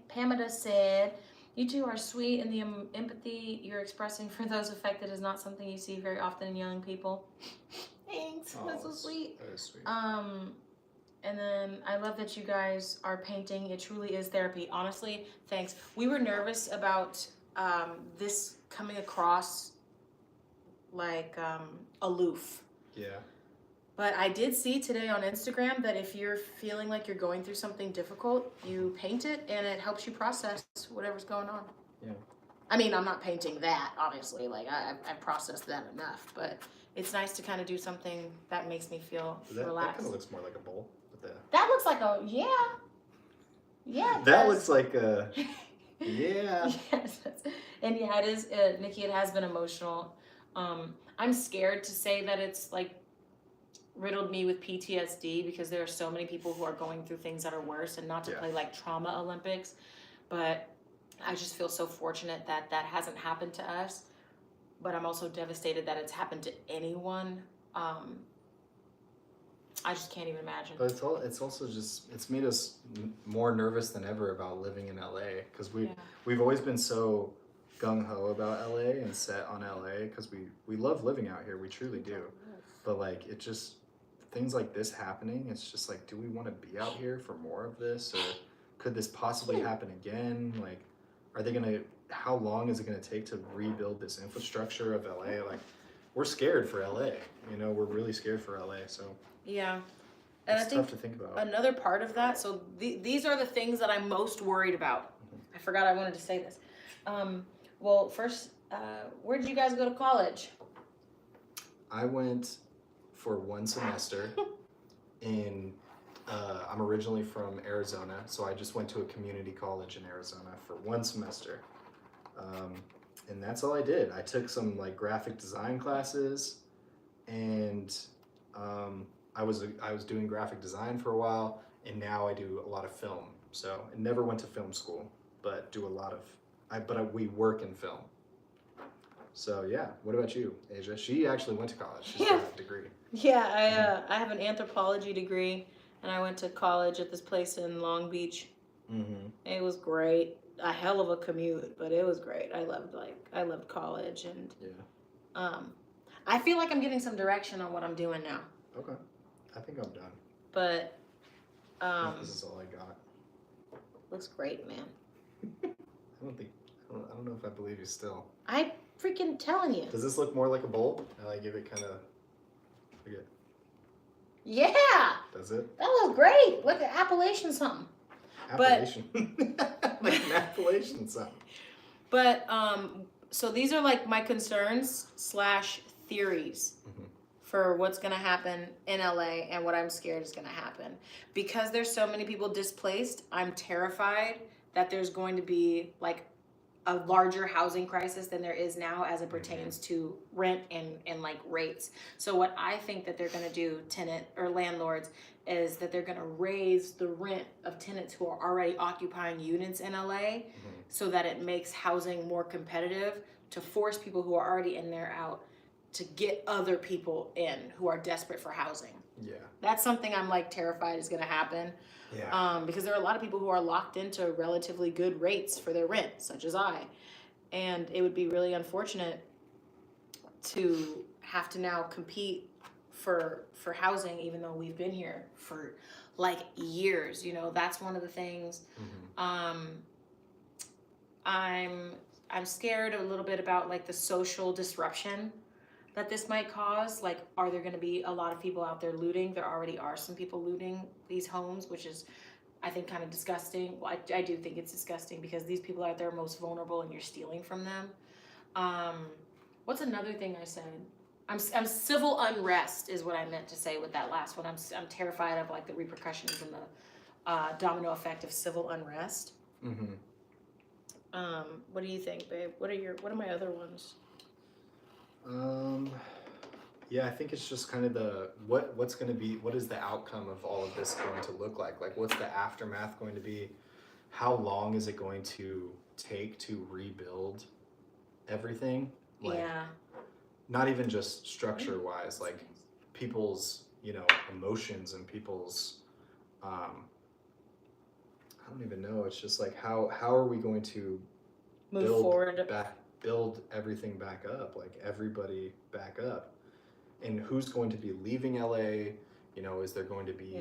Pamela said, You two are sweet, and the empathy you're expressing for those affected is not something you see very often in young people. Thanks. Oh, That's so sweet. That is sweet. And then I love that you guys are painting. It truly is therapy. Honestly, thanks. We were nervous about this coming across like aloof. Yeah. But I did see today on Instagram that if you're feeling like you're going through something difficult, you paint it and it helps you process whatever's going on. Yeah. I mean, I'm not painting that, obviously. Like, I've processed that enough. But it's nice to kind of do something that makes me feel relaxed. That kind of looks more like a bowl. That looks like a, yeah. Yeah. That looks like a, yeah. Yes. And yeah, it is, Nikki, it has been emotional. I'm scared to say that it's like riddled me with PTSD because there are so many people who are going through things that are worse, and not to play like trauma Olympics, but I just feel so fortunate that that hasn't happened to us. But I'm also devastated that it's happened to anyone. I just can't even imagine. But it's also just, it's made us more nervous than ever about living in LA, because we've always been so gung-ho about LA and set on LA because we love living out here, we truly do. But like, it just, things like this happening, it's just like, do we want to be out here for more of this, or could this possibly happen again? Like, are they gonna, how long is it gonna take to rebuild this infrastructure of LA? Like, we're scared for LA, you know, we're really scared for LA, so yeah. And it's I think tough to think about. Another part of that, so these are the things that I'm most worried about. I forgot I wanted to say this. Well, first, where did you guys go to college? I went for one semester in, I'm originally from Arizona, so I just went to a community college in Arizona for one semester. And that's all I did. I took some like graphic design classes, and I was doing graphic design for a while, and now I do a lot of film. So I never went to film school, but do a lot of, we work in film. So yeah, what about you, Asia? She actually went to college. She's got a degree. Yeah, I have an anthropology degree, and I went to college at this place in Long Beach. Mm-hmm. It was great. A hell of a commute, but it was great. I loved college, and I feel like I'm getting some direction on what I'm doing now. Okay, I think I'm done. But this is all I got. Looks great, man. I don't know if I believe you still. I freaking telling you. Does this look more like a bowl? I give it kind of. Yeah. Does it? That looks great. Look at Appalachian something. Appalachian. Like an Appalachian something. But so these are like my concerns / theories for what's gonna happen in LA and what I'm scared is gonna happen. Because there's so many people displaced, I'm terrified that there's going to be like a larger housing crisis than there is now as it pertains to rent and like rates. So what I think that they're gonna do, tenant or landlords, is that they're gonna raise the rent of tenants who are already occupying units in LA so that it makes housing more competitive, to force people who are already in there out, to get other people in who are desperate for housing. Yeah. That's something I'm like terrified is gonna happen. Yeah. Because there are a lot of people who are locked into relatively good rates for their rent, such as I. And it would be really unfortunate to have to now compete for housing, even though we've been here for like years. You know, that's one of the things. I'm scared a little bit about like the social disruption that this might cause. Like, are there going to be a lot of people out there looting? There already are some people looting these homes, which is, I think, kind of disgusting. Well, I do think it's disgusting because these people are out there most vulnerable and you're stealing from them. What's another thing I said? I'm civil unrest is what I meant to say with that last one. I'm terrified of like the repercussions and the domino effect of civil unrest. What do you think, babe? What are my other ones? Yeah, I think it's just kind of what's going to be, what is the outcome of all of this going to look like? Like, what's the aftermath going to be? How long is it going to take to rebuild everything? Like, yeah. Not even just structure wise, like people's, emotions and people's, I don't even know. It's just like, how are we going to move forward. Build everything back up, like everybody back up. And who's going to be leaving LA? You know, is there going to be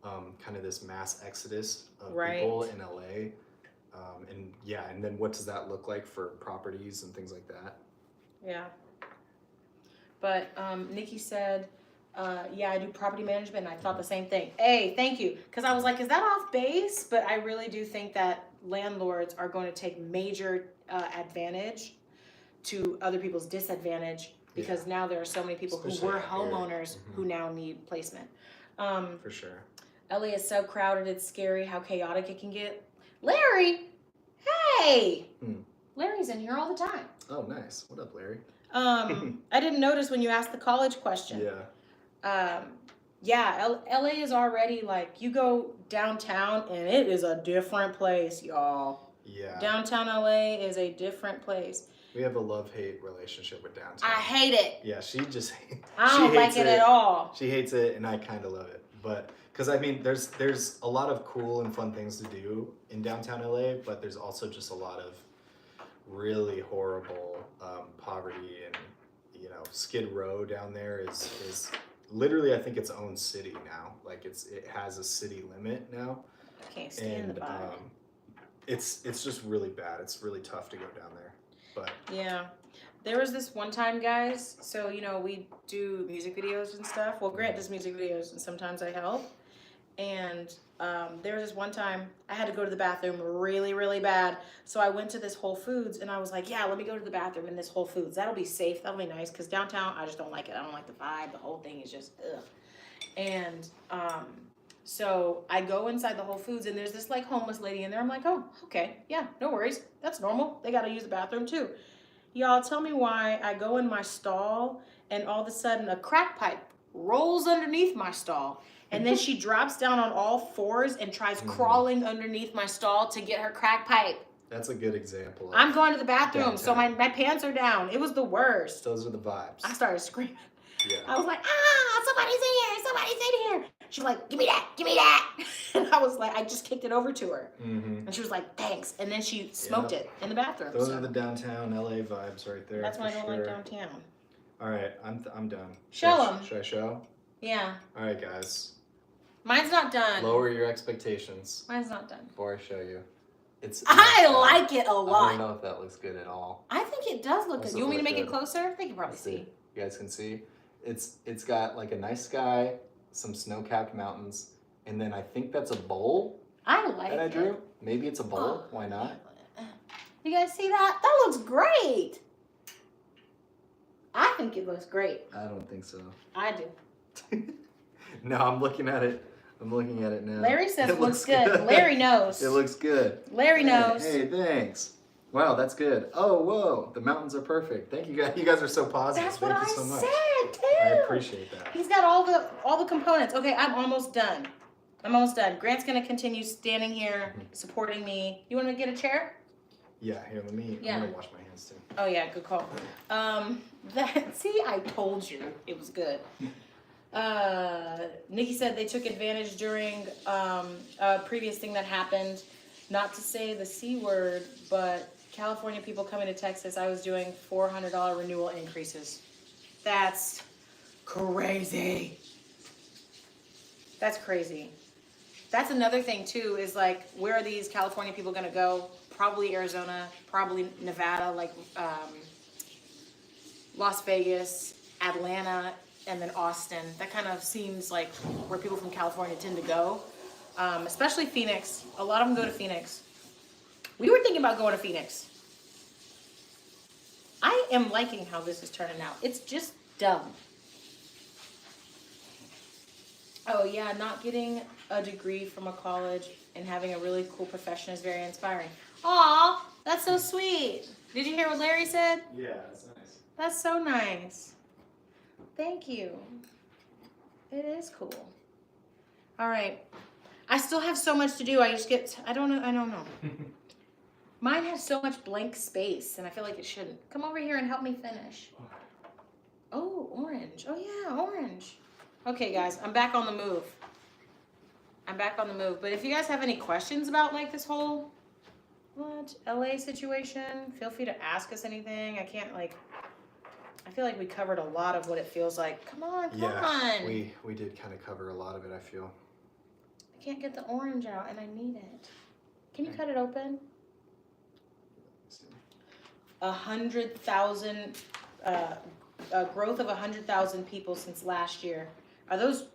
kind of this mass exodus of people in LA? And then what does that look like for properties and things like that? Yeah. But Nikki said, yeah, I do property management, and I thought the same thing. Hey, thank you. Because I was like, is that off base? But I really do think that landlords are going to take major advantage to other people's disadvantage, because now there are so many people who were homeowners who now need placement. For sure. LA is so crowded, it's scary how chaotic it can get. Larry, hey! Larry's in here all the time. Oh, nice. What up, Larry? I didn't notice when you asked the college question. LA is already like, you go downtown and it is a different place, y'all. Yeah. Downtown LA is a different place. We have a love-hate relationship with downtown. I hate it. Yeah, she just I don't like it at all. She hates it, and I kind of love it. But because I mean, there's a lot of cool and fun things to do in downtown LA, but there's also just a lot of really horrible poverty, and Skid Row down there is literally, I think, its own city now. Like it has a city limit now. I can't stand the vibe. It's just really bad. It's really tough to go down there. But yeah, there was this one time, guys. So we do music videos and stuff. Well, Grant does music videos, and sometimes I help. And there was this one time I had to go to the bathroom really, really bad. So I went to this Whole Foods, and I was like, yeah, let me go to the bathroom in this Whole Foods. That'll be safe. That'll be nice. Because downtown, I just don't like it. I don't like the vibe. The whole thing is just ugh. And so I go inside the Whole Foods, and there's this like homeless lady in there. I'm like, oh, okay. Yeah, no worries. That's normal. They got to use the bathroom too. Y'all, tell me why I go in my stall, and all of a sudden a crack pipe rolls underneath my stall. And then she drops down on all fours and tries crawling underneath my stall to get her crack pipe. That's a good example. I'm going to the bathroom, so my pants are down. It was the worst. Those are the vibes. I started screaming. Yeah. I was like, somebody's in here, somebody's in here. She was like, give me that. And I was like, I just kicked it over to her. And she was like, thanks. And then she smoked it in the bathroom. Those are the downtown LA vibes right there. That's why I don't like downtown. All right, I'm done. Show them. Should I show? Yeah. All right, guys. Mine's not done. Lower your expectations. Mine's not done. Before I show you. I like it a lot. I don't know if that looks good at all. I think it does look good. You want me to make it closer? They can probably see. You guys can see. It's got like a nice sky, some snow-capped mountains, and then I think that's a bowl. I like it. That I drew. Maybe it's a bowl. Why not? You guys see that? That looks great. I think it looks great. I don't think so. I do. No, I'm looking at it. I'm looking at it now. Larry says it looks good. Larry knows. It looks good. Larry knows. Hey, thanks. Wow, that's good. Oh, whoa. The mountains are perfect. Thank you guys. You guys are so positive. That's what Thank you so much. said, too. I appreciate that. He's got all the components. Okay, I'm almost done. Grant's going to continue standing here, supporting me. You want to get a chair? Yeah, here, I'm going to wash my hands, too. Oh, yeah, good call. See, I told you it was good. Nikki said they took advantage during a previous thing that happened. Not to say the C word, but California people coming to Texas, I was doing $400 renewal increases. That's crazy. That's crazy. That's another thing too, is like, where are these California people gonna go? Probably Arizona, probably Nevada, like Las Vegas, Atlanta, and then Austin. That kind of seems like where people from California tend to go. Especially Phoenix. A lot of them go to Phoenix. We were thinking about going to Phoenix. I am liking how this is turning out. It's just dumb. Oh yeah, not getting a degree from a college and having a really cool profession is very inspiring. Aw, that's so sweet. Did you hear what Larry said? Yeah, that's nice. That's so nice. Thank you. It is cool. All right. I still have so much to do. I don't know. Mine has so much blank space, and I feel like it shouldn't. Come over here and help me finish. Oh, orange. Oh, yeah, orange. Okay, guys, I'm back on the move. But if you guys have any questions about, like, this whole What? LA situation? Feel free to ask us anything. I can't I feel like we covered a lot of what it feels like. Come on. We did kind of cover a lot of it, I feel. I can't get the orange out and I need it. Can you cut it open? 100,000, a growth of 100,000 people since last year. Are those,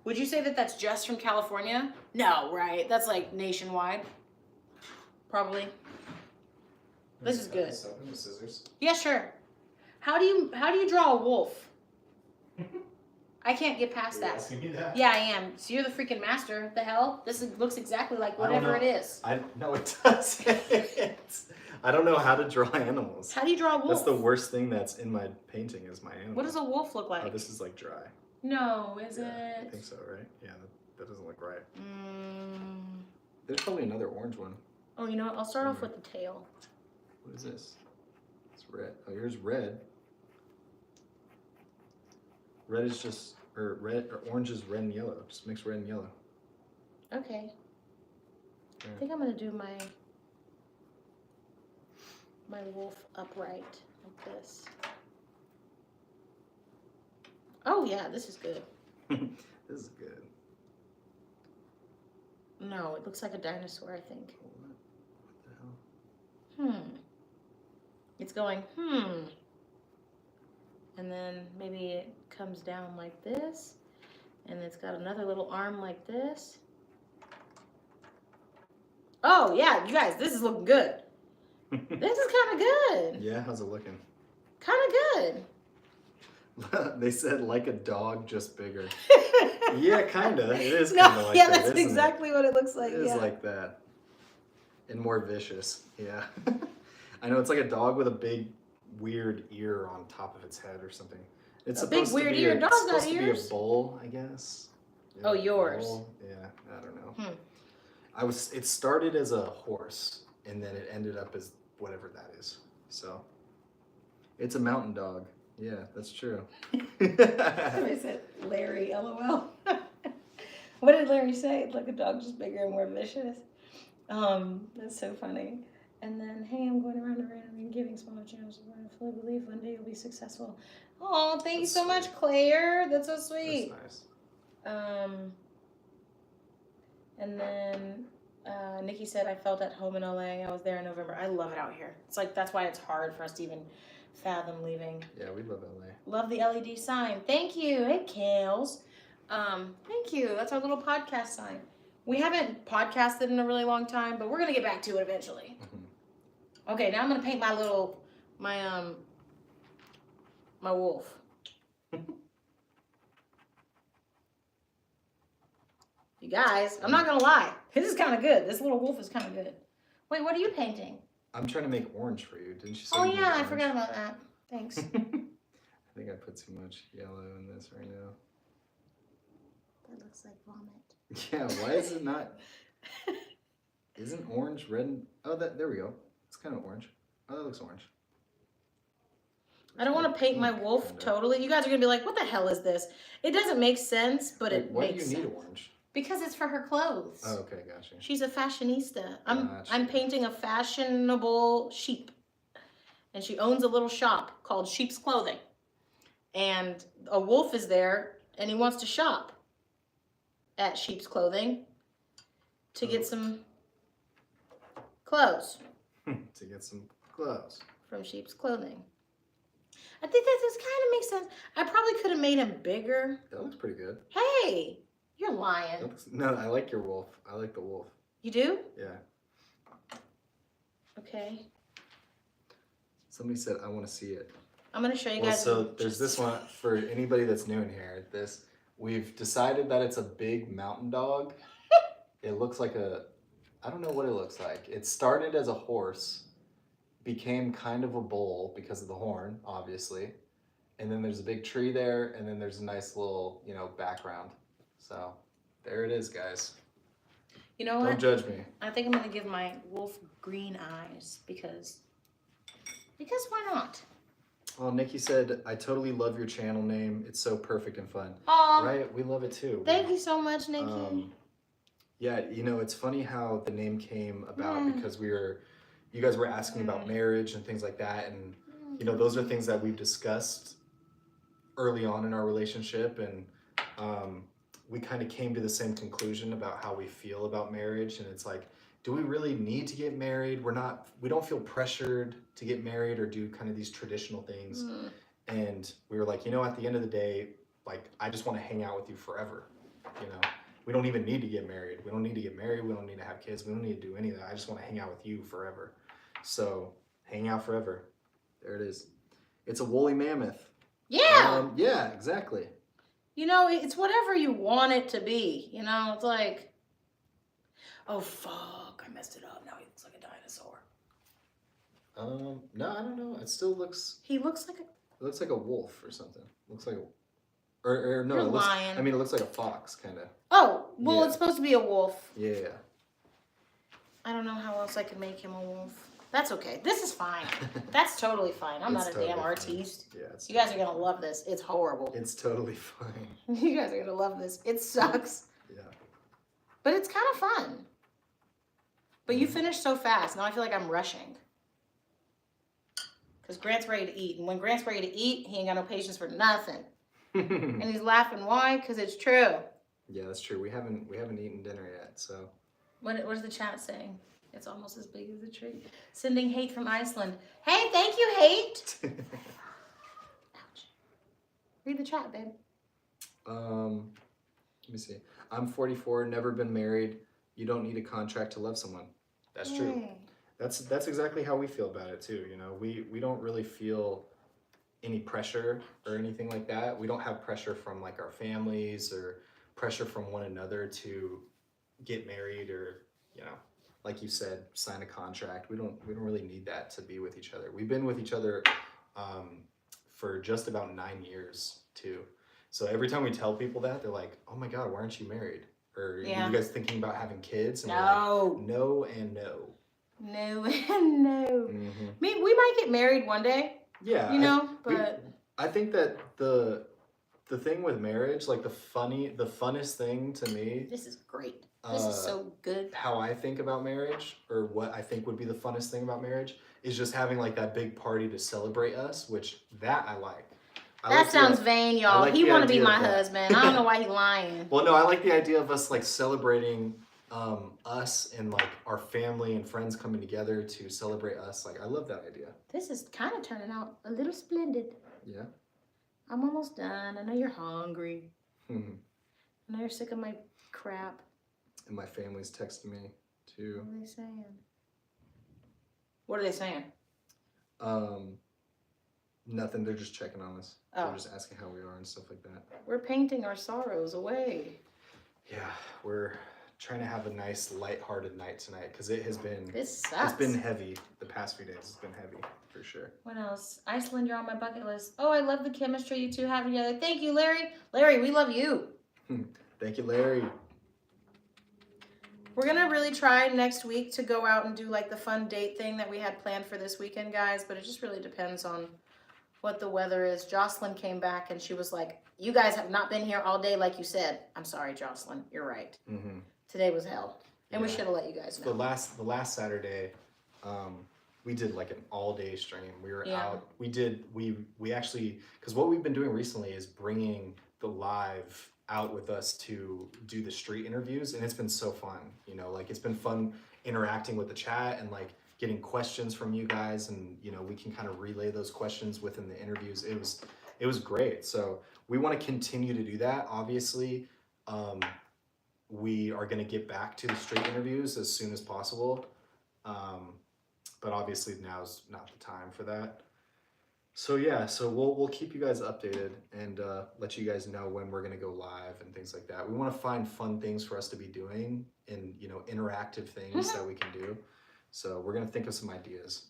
would you say that that's just from California? No, right? That's like nationwide. Probably. This is good. Scissors. Yeah, sure. How do you draw a wolf? I can't get past that. Asking me that? Yeah, I am. So you're the freaking master. The hell? Looks exactly like whatever it is. No, it doesn't. I don't know how to draw animals. How do you draw a wolf? That's the worst thing that's in my painting is my animal. What does a wolf look like? Oh, this is like dry. No, is it? I think so, right? Yeah, that doesn't look right. There's probably another orange one. Oh, you know what? I'll start off with the tail. What is this? It's red. Oh, here's red. Red is just, or orange is red and yellow. Just mix red and yellow. Okay. Yeah. I think I'm gonna do my wolf upright like this. Oh yeah, this is good. This is good. No, it looks like a dinosaur, I think. What the hell? It's going, And then maybe it comes down like this. And it's got another little arm like this. Oh, yeah, you guys, this is looking good. This is kind of good. Yeah, how's it looking? Kind of good. They said like a dog, just bigger. Yeah, kind of. It is kind of like yeah, that, that's exactly what it looks like. It is like that. And more vicious, yeah. I know, it's like a dog with a big, weird ear on top of its head or something. It's a big, weird ear? Dogs got supposed to be ears? a bull, I guess. Yeah, Oh, yours. bull. Yeah, I don't know. It started as a horse, and then it ended up as whatever that is. So, it's a mountain dog. Yeah, that's true. Somebody said, Larry, LOL. What did Larry say? Like a dog just bigger and more vicious. That's so funny. And then, hey, I'm going around and randomly and giving smaller channels. I fully believe one day you'll be successful. Oh, thank you so much, Claire. That's so sweet. That's nice. And then Nikki said, I felt at home in LA. I was there in November. I love it out here. It's like, that's why it's hard for us to even fathom leaving. Yeah, we love LA. Love the LED sign. Thank you. Hey, Kales. Thank you. That's our little podcast sign. We haven't podcasted in a really long time, but we're going to get back to it eventually. Okay, now I'm going to paint my wolf. You guys, I'm not going to lie. This is kind of good. This little wolf is kind of good. Wait, what are you painting? I'm trying to make orange for you. Didn't you say Oh, you yeah, I orange? forgot about that. Thanks. I think I put too much yellow in this right now. That looks like vomit. Yeah, why is it not? Isn't orange red? Oh, there we go. It's kind of orange. Oh, that looks orange. I don't want to paint my wolf totally. You guys are going to be like, what the hell is this? It doesn't make sense, but it Why makes do you sense. need orange? Because it's for her clothes. Oh, okay, gotcha. She's a fashionista. I'm Gotcha. painting a fashionable sheep. And she owns a little shop called Sheep's Clothing. And a wolf is there, and he wants to shop at Sheep's Clothing to get some clothes. To get some clothes. From Sheep's Clothing. I think that this kind of makes sense. I probably could have made him bigger. That looks pretty good. Hey, you're lying. No, I like your wolf. I like the wolf. You do? Yeah. Okay. Somebody said, I want to see it. I'm going to show you Well, guys. so there's this one for anybody that's new in here. We've decided that it's a big mountain dog. It looks like I don't know what it looks like. It started as a horse, became kind of a bull because of the horn, obviously. And then there's a big tree there, and then there's a nice little, background. So there it is, guys. You know what? Don't judge me. I think I'm going to give my wolf green eyes because why not? Well, Nikki said, I totally love your channel name. It's so perfect and fun. Aw. Right? We love it too. Thank you so much, Nikki. Yeah, it's funny how the name came about because you guys were asking about marriage and things like that, and those are things that we've discussed early on in our relationship, and we kind of came to the same conclusion about how we feel about marriage, and it's like, do we really need to get married? We don't feel pressured to get married or do kind of these traditional things, and we were like, at the end of the day, like, I just want to hang out with you forever, you know. We don't even need to get married. We don't need to get married. We don't need to have kids. We don't need to do any of that. I just want to hang out with you forever. So, hang out forever. There it is. It's a woolly mammoth. Yeah. Yeah, exactly. It's whatever you want it to be. It's like, oh fuck, I messed it up. Now he looks like a dinosaur. No, I don't know. It still looks. He looks like a. It looks like a wolf or something. Looks like a. Or no, You're it looks. lying. I mean, it looks like a fox, kind of. Oh, well, Yeah. It's supposed to be a wolf. Yeah. I don't know how else I can make him a wolf. That's okay. This is fine. That's totally fine. I'm not a totally damn fine. artiste. Yeah. You guys are gonna love this. It's horrible. It's totally fine. You guys are gonna love this. It sucks. Yeah. But it's kind of fun. But you finished so fast. Now I feel like I'm rushing. Because Grant's ready to eat. And when Grant's ready to eat, he ain't got no patience for nothing. And he's laughing. Why? Because it's true. Yeah, that's true. We haven't eaten dinner yet, so. What is the chat saying? It's almost as big as a tree. Sending hate from Iceland. Hey, thank you, hate. Ouch. Read the chat, babe. Let me see. I'm 44, never been married. You don't need a contract to love someone. That's true. Hey. That's exactly how we feel about it too. We don't really feel any pressure or anything like that. We don't have pressure from like our families or pressure from one another to get married or, like you said, sign a contract. We don't really need that to be with each other. We've been with each other for just about 9 years too. So every time we tell people that, they're like, "Oh my God, why aren't you married? Or Yeah. are you guys thinking about having kids?" And No. we're like, no and no. No and no. Mm-hmm. We might get married one day, Yeah. but I think that the thing with marriage, like the funnest thing to me, this is great. This is so good. how I think about marriage, or what I think would be the funnest thing about marriage, is just having like that big party to celebrate us, which that I like. That sounds vain, y'all. like He the want to be idea my of that. husband. I don't know why he lying. Well, no, I like the idea of us like celebrating us and like our family and friends coming together to celebrate us. Like, I love that idea. This is kind of turning out a little splendid. Yeah. I'm almost done. I know you're hungry. Mhm. I know you're sick of my crap. And my family's texting me too. What are they saying? What are they saying? Nothing. They're just checking on us. Oh. They're just asking how we are and stuff like that. We're painting our sorrows away. Yeah, we're trying to have a nice, lighthearted night tonight because it has been. This sucks. It's been heavy. The past few days has been heavy for sure. What else? Iceland, you're on my bucket list. Oh, I love the chemistry you two have together. Thank you, Larry. Larry, we love you. Thank you, Larry. We're gonna really try next week to go out and do like the fun date thing that we had planned for this weekend, guys. But it just really depends on what the weather is. Jocelyn came back and she was like, "You guys have not been here all day, like you said." I'm sorry, Jocelyn. You're right. Mm-hmm. Today was hell, and we Yeah. should have let you guys know. The last Saturday, we did like an all-day stream. We were out. We actually, because what we've been doing recently is bringing the live out with us to do the street interviews, and it's been so fun. Like, it's been fun interacting with the chat and like getting questions from you guys, and we can kind of relay those questions within the interviews. It was great. So we want to continue to do that. Obviously, we are going to get back to the street interviews as soon as possible, but obviously now's not the time for that. So yeah, so we'll keep you guys updated and let you guys know when we're gonna go live and things like that. We want to find fun things for us to be doing and interactive things that we can do. So we're gonna think of some ideas.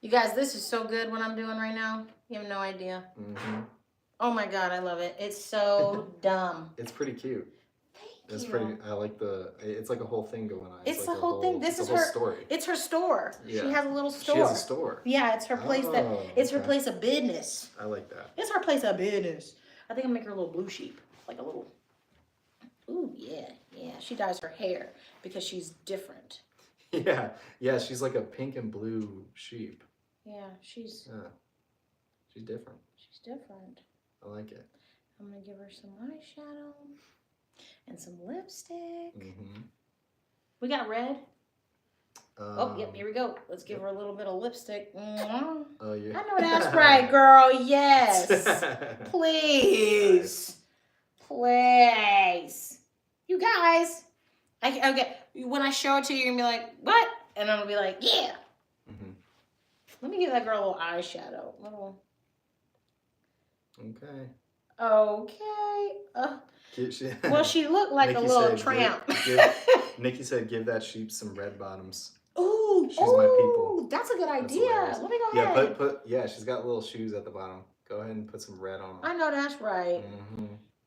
You guys, this is so good what I'm doing right now. You have no idea. Mm-hmm. Oh my God, I love it. It's so dumb. It's pretty cute. Thank It's you. pretty. I like it's like a whole thing going on. It's like the whole thing. This it's is a whole her story. It's her store. Yeah. She has a little store. She has a store. Yeah, it's her place Oh, it's her okay. place of business. I like that. It's her place of business. I think I'll make her a little blue sheep. Like a little Ooh, yeah, yeah. She dyes her hair because she's different. Yeah, yeah, she's like a pink and blue sheep. Yeah, she's Different. she's different. I like it. I'm gonna give her some eyeshadow and some lipstick. Mm-hmm. We got red. Oh, yep, here we go. Let's give her a little bit of lipstick. Mm-hmm. Oh, yeah. I know that's right, girl. Yes. Please. Please. You guys. Okay. When I show it to you, you're going to be like, what? And I'm going to be like, yeah. Mm-hmm. Let me give that girl a little eyeshadow. Okay. Okay. Well, she looked like Nikki a little said, tramp. Nikki said, give that sheep some red bottoms. Ooh, she's my people. That's a good idea. Hilarious. Let me go ahead. Yeah, she's got little shoes at the bottom. Go ahead and put some red on them. I know that's right.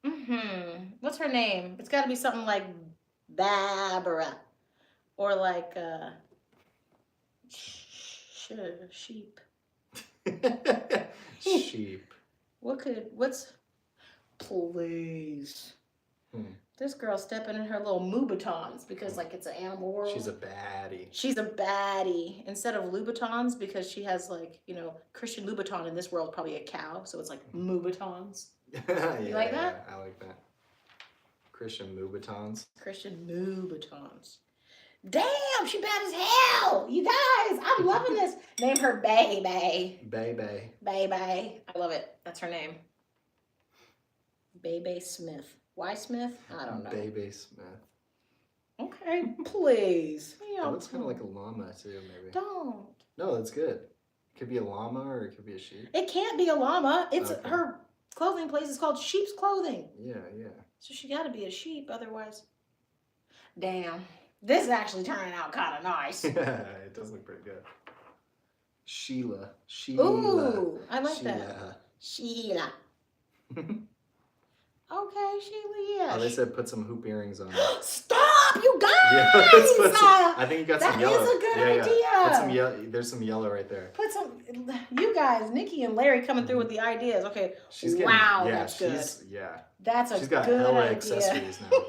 Mm-hmm. What's her name? It's got to be something like Barbara, or like sheep. Sheep. What's please? This girl stepping in her little Louboutins because like it's an animal world. She's a baddie. She's a baddie instead of Louboutins because she has like, you know, Christian Louboutin in this world probably a cow, so it's like Louboutins. Yeah, you like that? I like that. Christian Louboutins. Christian Louboutins. Damn, she bad as hell. You guys, I'm loving this. Name her Baby. Baby. Baby. I love it. That's her name. Baby Smith. Why Smith? I don't know. Baby Smith. Okay, please. It looks kind of like a llama too, maybe. Don't. No, that's good. It could be a llama or it could be a sheep. It can't be a llama. It's her clothing place is called Sheep's Clothing. Yeah, yeah. So she got to be a sheep, otherwise. Damn. This is actually turning out kind of nice. It does look pretty good. Sheila. Ooh, I like that. Sheila. Okay, Sheila, yeah. Oh, they said put some hoop earrings on. Stop, you guys! Yeah, I think you got some yellow. That is a good idea. Put some yellow. There's some yellow right there. Put some. You guys, Nikki and Larry coming through with the ideas. Okay. She's getting, that's good. That's a she's got good hella idea. accessories now.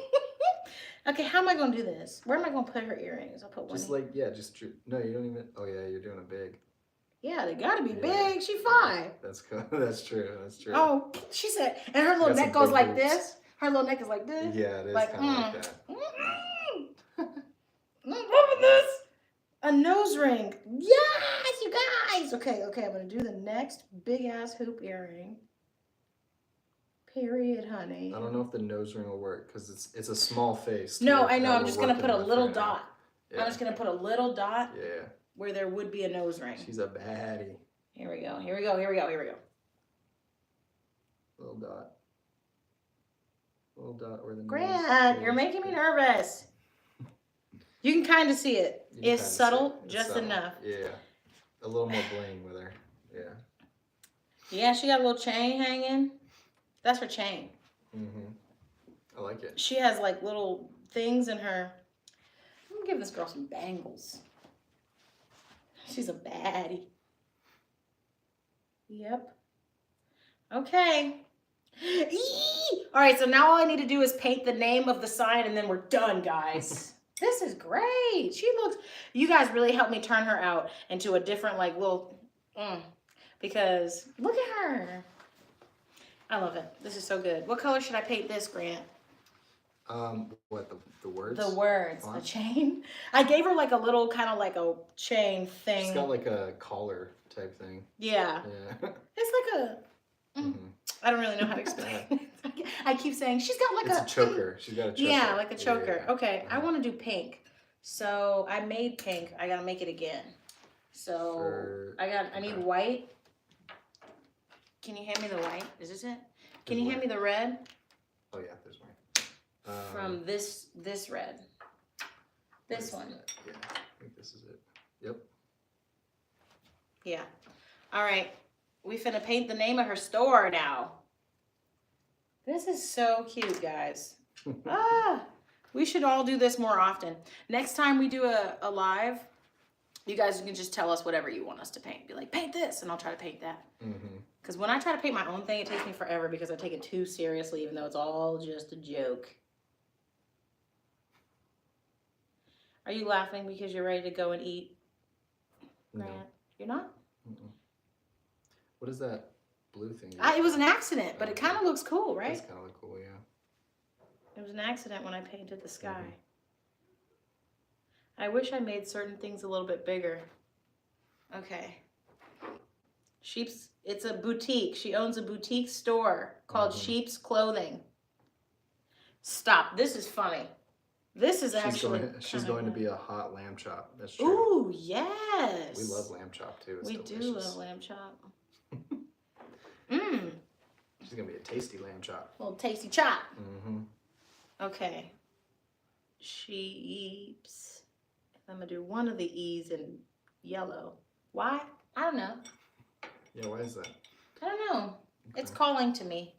Okay, how am I gonna do this? Where am I gonna put her earrings? I'll put one. Just no, you don't even. Oh yeah, you're doing a big. Yeah, they gotta be big. She fine. That's cool. That's true. That's true. Oh, she said, and her little neck goes like this. Her little neck is like this. Yeah, it is like, kind of like that. I'm loving this. A nose ring. Yes, you guys. Okay, I'm gonna do the next big ass hoop earring. Period, honey. I don't know if the nose ring will work because it's a small face. No, I know. I'm just gonna put a little dot. Yeah. I'm just gonna put a little dot. Yeah. Where there would be a nose ring. She's a baddie. Here we go. Little dot. Little dot where the Grant, you're making me nervous. You can kind of see it. It's subtle, just enough. Yeah. A little more bling with her. Yeah. Yeah, she got a little chain hanging. That's her chain. Mm-hmm. I like it. She has like little things in her. I'm gonna give this girl some bangles. She's a baddie. Yep. Okay. All right, so now all I need to do is paint the name of the sign and then we're done, guys. This is great. You guys really helped me turn her out into a different like little, because look at her. I love it. This is so good. What color should I paint this, Grant? What, the words? The words. A chain? I gave her like a little kind of like a chain thing. She's got like a collar type thing. Yeah. Yeah. It's like a, I don't really know how to explain it. I keep saying, she's got like it's a choker. She's got a choker. Yeah, like a choker. Yeah. Okay, I want to do pink. So I made pink. I got to make it again. So I need white. Can you hand me the white? Is this it? Can you hand me the red? Oh yeah, there's white. From this red. This one. Yeah, I think this is it. Yep. Yeah. All right. We finna paint the name of her store now. This is so cute, guys. We should all do this more often. Next time we do a live, you guys can just tell us whatever you want us to paint. Be like, paint this, and I'll try to paint that. Because when I try to paint my own thing, it takes me forever because I take it too seriously, even though it's all just a joke. Are you laughing because you're ready to go and eat, No. Grant? You're not? Mm-mm. What is that blue thing? It was an accident, but it kind of looks cool, It right? does kind of look cool, yeah. It was an accident when I painted the sky. I wish I made certain things a little bit bigger. Okay. It's a boutique. She owns a boutique store called Sheep's Clothing. Stop. This is funny. This is She's going to be a hot lamb chop. That's true. Ooh, yes. We love lamb chop too. It's we delicious. do love lamb chop. Mmm. She's gonna be a tasty lamb chop. Little tasty chop. Mm-hmm. Okay. Sheeps. I'm gonna do one of the E's in yellow. Why? I don't know. Yeah, why is that? I don't know. Okay. It's calling to me.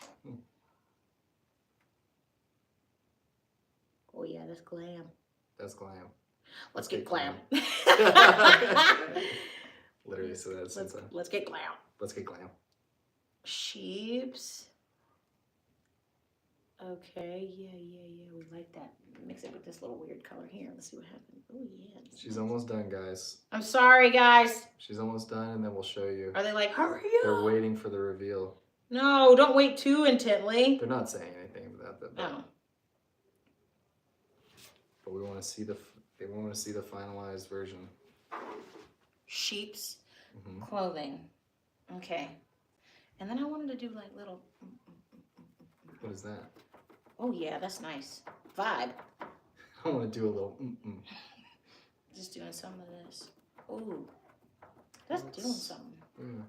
Oh yeah, that's glam. That's glam. Let's get glam. Literally said that since then. Let's get glam. Let's get glam. Sheeps. Okay, yeah. We like that. Mix it with this little weird color here. Let's see what happens. Oh yeah. She's almost done, guys. I'm sorry, guys. She's almost done, and then we'll show you. Are they like, hurry up? They're waiting for the reveal. No, don't wait too intently. They're not saying anything about that. No. But we want to see they want to see the finalized version. Sheep's Clothing. Okay. And then I wanted to do like little. What is that? Oh yeah, that's nice. Vibe. I want to do a little. Just doing some of this. Ooh. That's doing something. Yeah.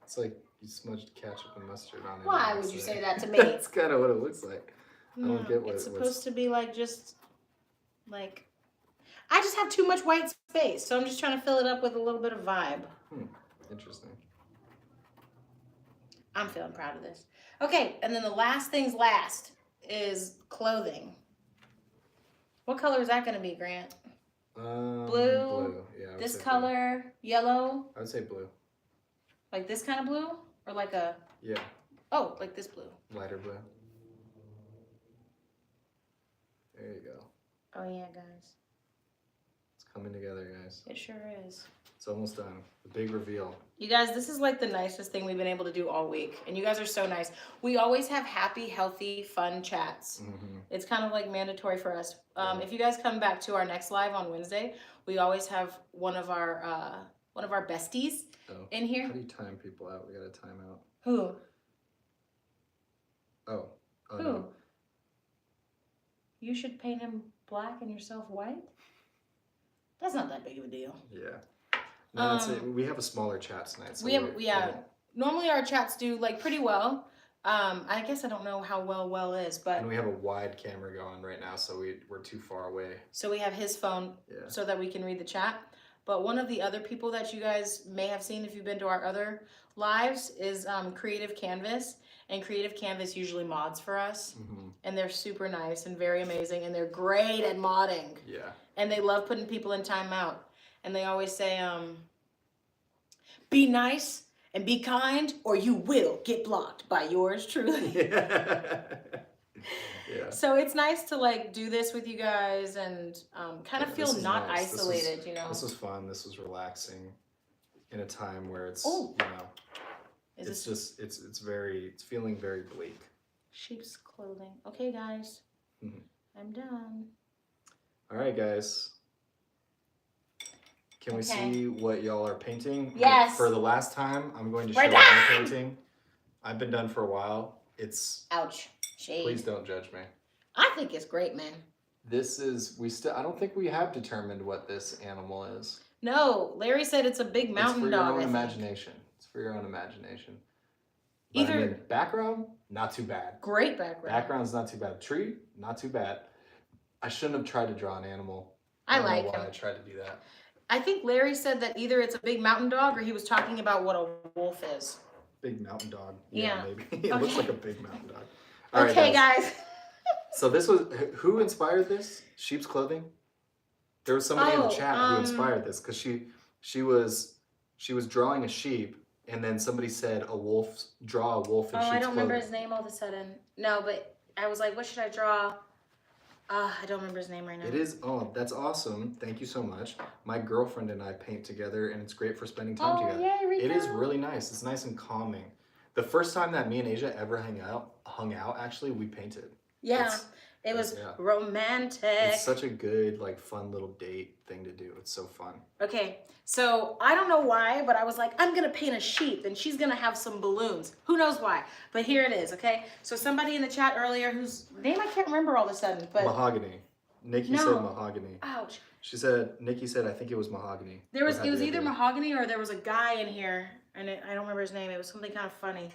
It's like you smudged ketchup and mustard on it. Why would you say that to me? That's kind of what it looks like. No, I don't get what it's supposed to be like just like. I just have too much white space, so I'm just trying to fill it up with a little bit of vibe. Interesting. I'm feeling proud of this. Okay, and then the last things last is clothing. What color is that going to be, Grant? Blue. Yeah. This color, blue. Yellow. I would say blue. Like this kind of blue, or like a. Yeah. Oh, like this blue. Lighter blue. There you go. Oh yeah, guys. It's coming together, guys. It sure is. It's almost done. The big reveal. You guys, this is like the nicest thing we've been able to do all week. And you guys are so nice. We always have happy, healthy, fun chats. It's kind of like mandatory for us. If you guys come back to our next live on Wednesday, we always have one of our besties in here. How do you time people out? We got to time out. Who? Oh. Who? No. You should paint him black and yourself white? That's not that big of a deal. Yeah. No, that's it. We have a smaller chat tonight. So normally our chats do like pretty well. I guess I don't know how well is, but. And we have a wide camera going right now, so we're too far away. So we have his phone so that we can read the chat. But one of the other people that you guys may have seen if you've been to our other lives is Creative Canvas. And Creative Canvas usually mods for us. And they're super nice and very amazing. And they're great at modding. Yeah. And they love putting people in timeout. And they always say, be nice and be kind or you will get blocked by yours truly. Yeah. So it's nice to like do this with you guys and kind of feel not isolated, you know. This was fun. This was relaxing in a time where it's, it's feeling very bleak. Sheep's Clothing. Okay, guys. I'm done. All right, guys. Can we see what y'all are painting? Yes. For the last time, I'm going to show my painting. I've been done for a while. It's... Ouch. Shade. Please don't judge me. I think it's great, man. This is... I don't think we have determined what this animal is. No. Larry said it's a big mountain dog. It's for your own imagination. It's for your own imagination. But, background, not too bad. Great background. Background's not too bad. Tree, not too bad. I shouldn't have tried to draw an animal. I don't like know why him. I tried to do that. I think Larry said that either it's a big mountain dog or he was talking about what a wolf is. Big mountain dog. Yeah. Maybe. It looks like a big mountain dog. All right, guys. So this was, who inspired this? Sheep's Clothing? There was somebody in the chat who inspired this because she was drawing a sheep and then somebody said draw a wolf in sheep's clothing. I don't remember his name all of a sudden. No, but I was like, what should I draw? I don't remember his name right now. It is. Oh, that's awesome. Thank you so much. My girlfriend and I paint together, and it's great for spending time together. Yay, Rico. It is really nice. It's nice and calming. The first time that me and Asia ever hung out, actually, we painted. Yeah, it was romantic. It's such a good, like, fun little date thing to do. It's so fun. Okay, so I don't know why, but I was like, I'm gonna paint a sheep and she's gonna have some balloons. Who knows why? But here it is, okay? So somebody in the chat earlier whose name I can't remember all of a sudden, but Mahogany. Nikki said mahogany. Ouch. Nikki said, I think it was mahogany. It was either mahogany or there was a guy in here, and I don't remember his name. It was something kind of funny.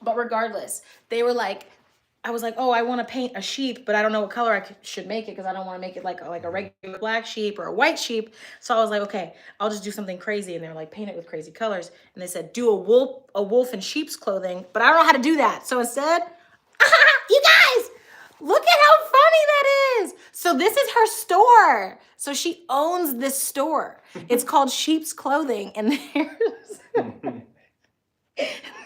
But regardless, they were like, I was like, oh, I want to paint a sheep, but I don't know what color I should make it because I don't want to make it like a regular black sheep or a white sheep. So I was like, okay, I'll just do something crazy. And they're like, paint it with crazy colors. And they said, do a wolf in sheep's clothing, but I don't know how to do that. So instead, you guys, look at how funny that is. So this is her store. So she owns this store. It's called Sheep's Clothing. And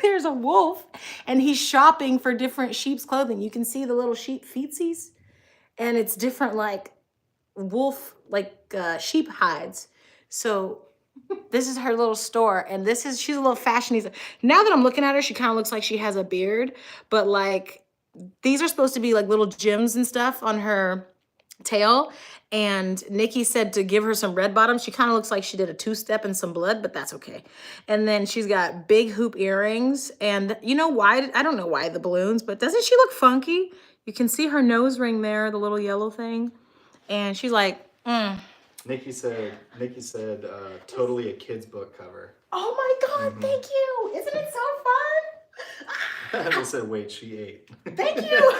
there's a wolf and he's shopping for different sheep's clothing. You can see the little sheep feetsies and it's different like wolf, like sheep hides. So this is her little store and she's a little fashionista. Now that I'm looking at her, she kind of looks like she has a beard, but like these are supposed to be like little gems and stuff on her tail. And Nikki said to give her some red bottoms. She kind of looks like she did a two-step and some blood, but that's okay. And then she's got big hoop earrings. And you know why? I don't know why the balloons, but doesn't she look funky? You can see her nose ring there, the little yellow thing. And she's like, Nikki said, totally a kid's book cover. Oh my God, thank you. Isn't it so fun? They said, wait, she ate. Thank you.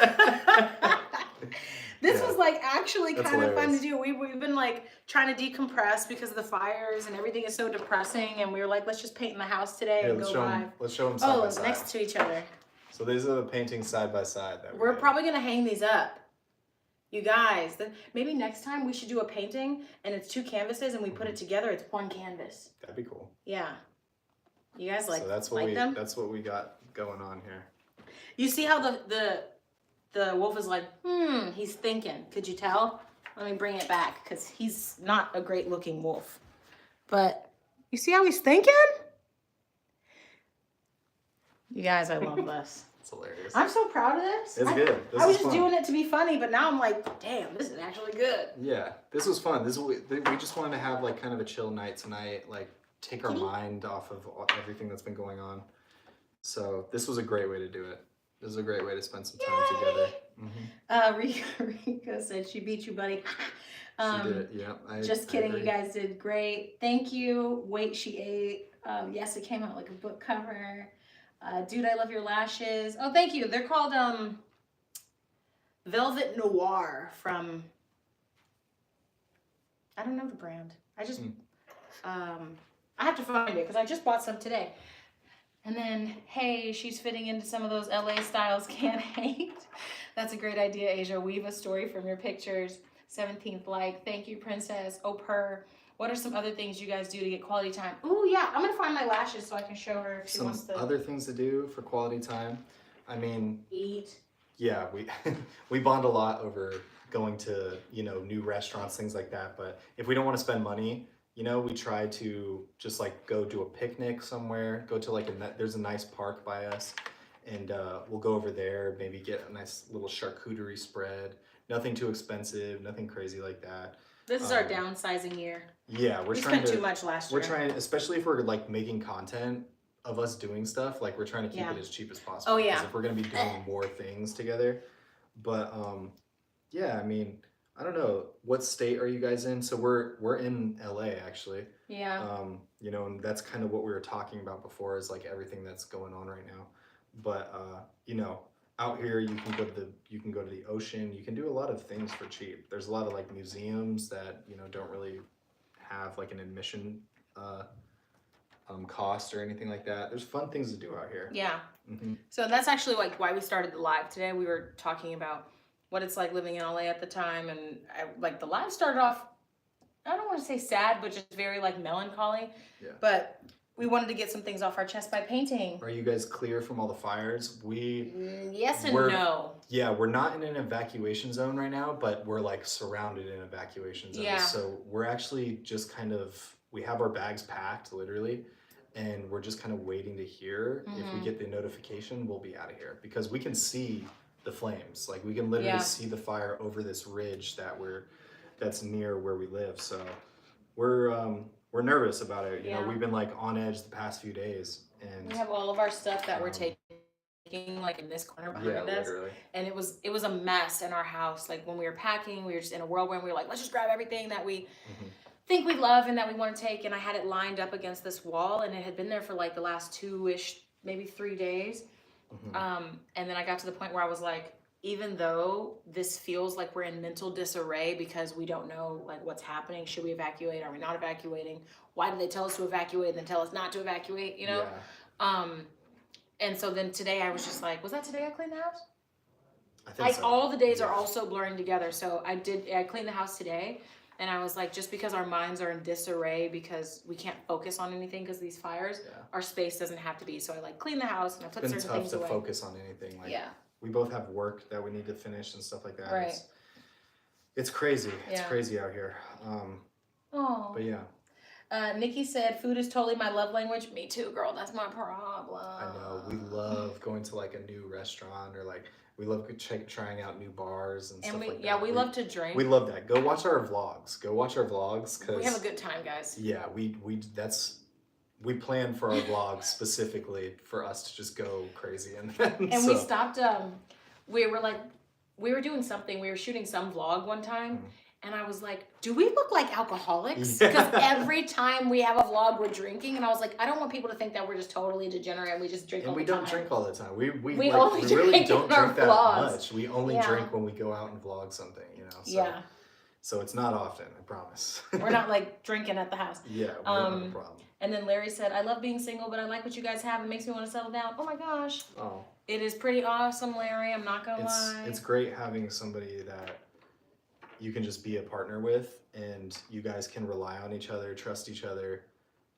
This was like actually kind of fun to do. We've been like trying to decompress because of the fires and everything is so depressing. And we were like, let's just paint in the house today and go live. Let's show them side by side. Next to each other. So these are the paintings side by side. We're probably going to hang these up. You guys, maybe next time we should do a painting and it's two canvases and we put it together. It's one canvas. That'd be cool. Yeah. You guys like, so that's what we got going on here. You see how the wolf is like, he's thinking. Could you tell? Let me bring it back because he's not a great looking wolf. But you see how he's thinking? You guys, I love this. It's hilarious. I'm so proud of this. It's good. I was just doing it to be funny, but now I'm like, damn, this is actually good. Yeah, this was fun. We just wanted to have like kind of a chill night tonight, like take our mind off of everything that's been going on. So this was a great way to do it. This is a great way to spend some time together. Rika said she beat you, buddy. She did, yeah. Just kidding, you guys did great. Thank you. Wait, she ate. Yes, it came out like a book cover. Dude, I love your lashes. Oh, thank you. They're called Velvet Noir from, I don't know the brand. I just, I have to find it because I just bought some today. And then, hey, she's fitting into some of those LA styles, can't hate. That's a great idea, Asia. Weave a story from your pictures. 17th like, thank you, Princess. Oh, purr. What are some other things you guys do to get quality time? Ooh, yeah, I'm gonna find my lashes so I can show her if she wants to. Some other things to do for quality time. I mean, eat. Yeah, we bond a lot over going to, new restaurants, things like that. But if we don't want to spend money, we try to just like go do a picnic somewhere, go to there's a nice park by us, and we'll go over there, maybe get a nice little charcuterie spread. Nothing too expensive, nothing crazy like that. This is our downsizing year. Yeah, we spent too much last year. We're trying, especially if we're like making content of us doing stuff, like we're trying to keep it as cheap as possible. Oh yeah. Because if we're gonna be doing more things together, but yeah, I mean, I don't know, what state are you guys in? So we're in LA actually. Yeah. And that's kind of what we were talking about before is like everything that's going on right now. But out here you can go to the ocean. You can do a lot of things for cheap. There's a lot of like museums that don't really have like an admission cost or anything like that. There's fun things to do out here. Yeah. So that's actually like why we started the live today. We were talking about what it's like living in LA at the time, and the live started off, I don't want to say sad, but just very like melancholy. Yeah. But we wanted to get some things off our chest by painting. Are you guys clear from all the fires? Yes and we're, no. Yeah, we're not in an evacuation zone right now, but we're like surrounded in evacuation zones. Yeah. So we're actually just kind of, we have our bags packed literally, and we're just kind of waiting to hear. If we get the notification, we'll be out of here because we can see the flames. Like we can literally see the fire over this ridge that's near where we live. So we're nervous about it. You know, we've been like on edge the past few days, and we have all of our stuff that we're taking like in this corner behind us, literally. And it was a mess in our house. Like when we were packing, we were just in a whirlwind. We were like, let's just grab everything that we think we love and that we want to take. And I had it lined up against this wall, and it had been there for like the last 2-ish, maybe 3 days. And then I got to the point where I was like, even though this feels like we're in mental disarray because we don't know like what's happening, should we evacuate? Are we not evacuating? Why did they tell us to evacuate and then tell us not to evacuate? You know? Yeah. And so then today I was just like, was that today I cleaned the house? I think so. All the days are also blurring together. So I cleaned the house today, and I was like, just because our minds are in disarray because we can't focus on anything because of these fires, our space doesn't have to be. So I like cleaned the house and I put certain things away. It's been tough to focus on anything. Like, we both have work that we need to finish and stuff like that. Right. It's crazy. It's crazy out here. But yeah. Nikki said, food is totally my love language. Me too, girl. That's my problem. I know. We love going to like a new restaurant, or like we love trying out new bars and stuff like that. Yeah, we love to drink. We love that. Go watch our vlogs. Cause we have a good time, guys. Yeah, we plan for our vlogs specifically for us to just go crazy and we stopped. We were doing something. We were shooting some vlog one time. And I was like, do we look like alcoholics? Because every time we have a vlog, we're drinking. And I was like, I don't want people to think that we're just totally degenerate and we just drink all the time. And we don't drink all the time. We only really don't drink that vlogs. much. We only drink when we go out and vlog something, you know? So, so it's not often, I promise. We're not like drinking at the house. Yeah, we don't have a problem. And then Larry said, I love being single, but I like what you guys have. It makes me want to settle down. Oh my gosh. Oh. It is pretty awesome, Larry. I'm not going to lie. It's great having somebody that you can just be a partner with, and you guys can rely on each other, trust each other,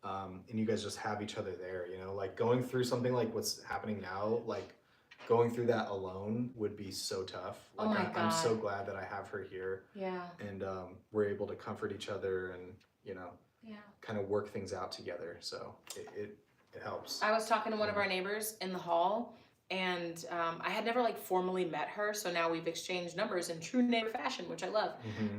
and you guys just have each other there, you know? Like going through something like what's happening now, like going through that alone would be so tough. Like, oh my God. I'm so glad that I have her here. Yeah. And we're able to comfort each other and, you know, kind of work things out together. So it helps. I was talking to one of our neighbors in the hall, and I had never like formally met her, so now we've exchanged numbers in true neighbor fashion, which I love.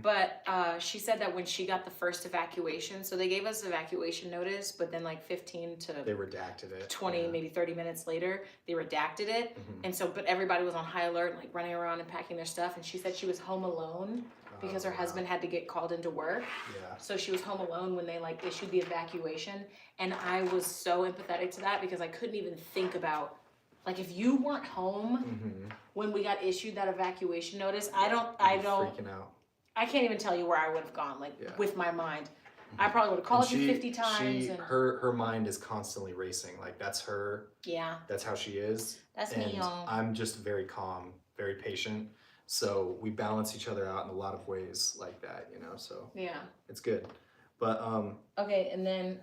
But she said that when she got the first evacuation, so they gave us evacuation notice, but then like 15 to they redacted it. 20, maybe 30 minutes later, they redacted it. And so, but everybody was on high alert, like running around and packing their stuff. And she said she was home alone because her husband had to get called into work. So she was home alone when they like issued the evacuation. And I was so empathetic to that because I couldn't even think about, like, if you weren't home when we got issued that evacuation notice, I don't, freaking out. I can't even tell you where I would have gone, like, with my mind. I probably would have called you 50 times. Her mind is constantly racing. Like, that's her. Yeah. That's how she is. That's me, y'all. I'm just very calm, very patient. So we balance each other out in a lot of ways like that, you know? So yeah, it's good. But okay, and then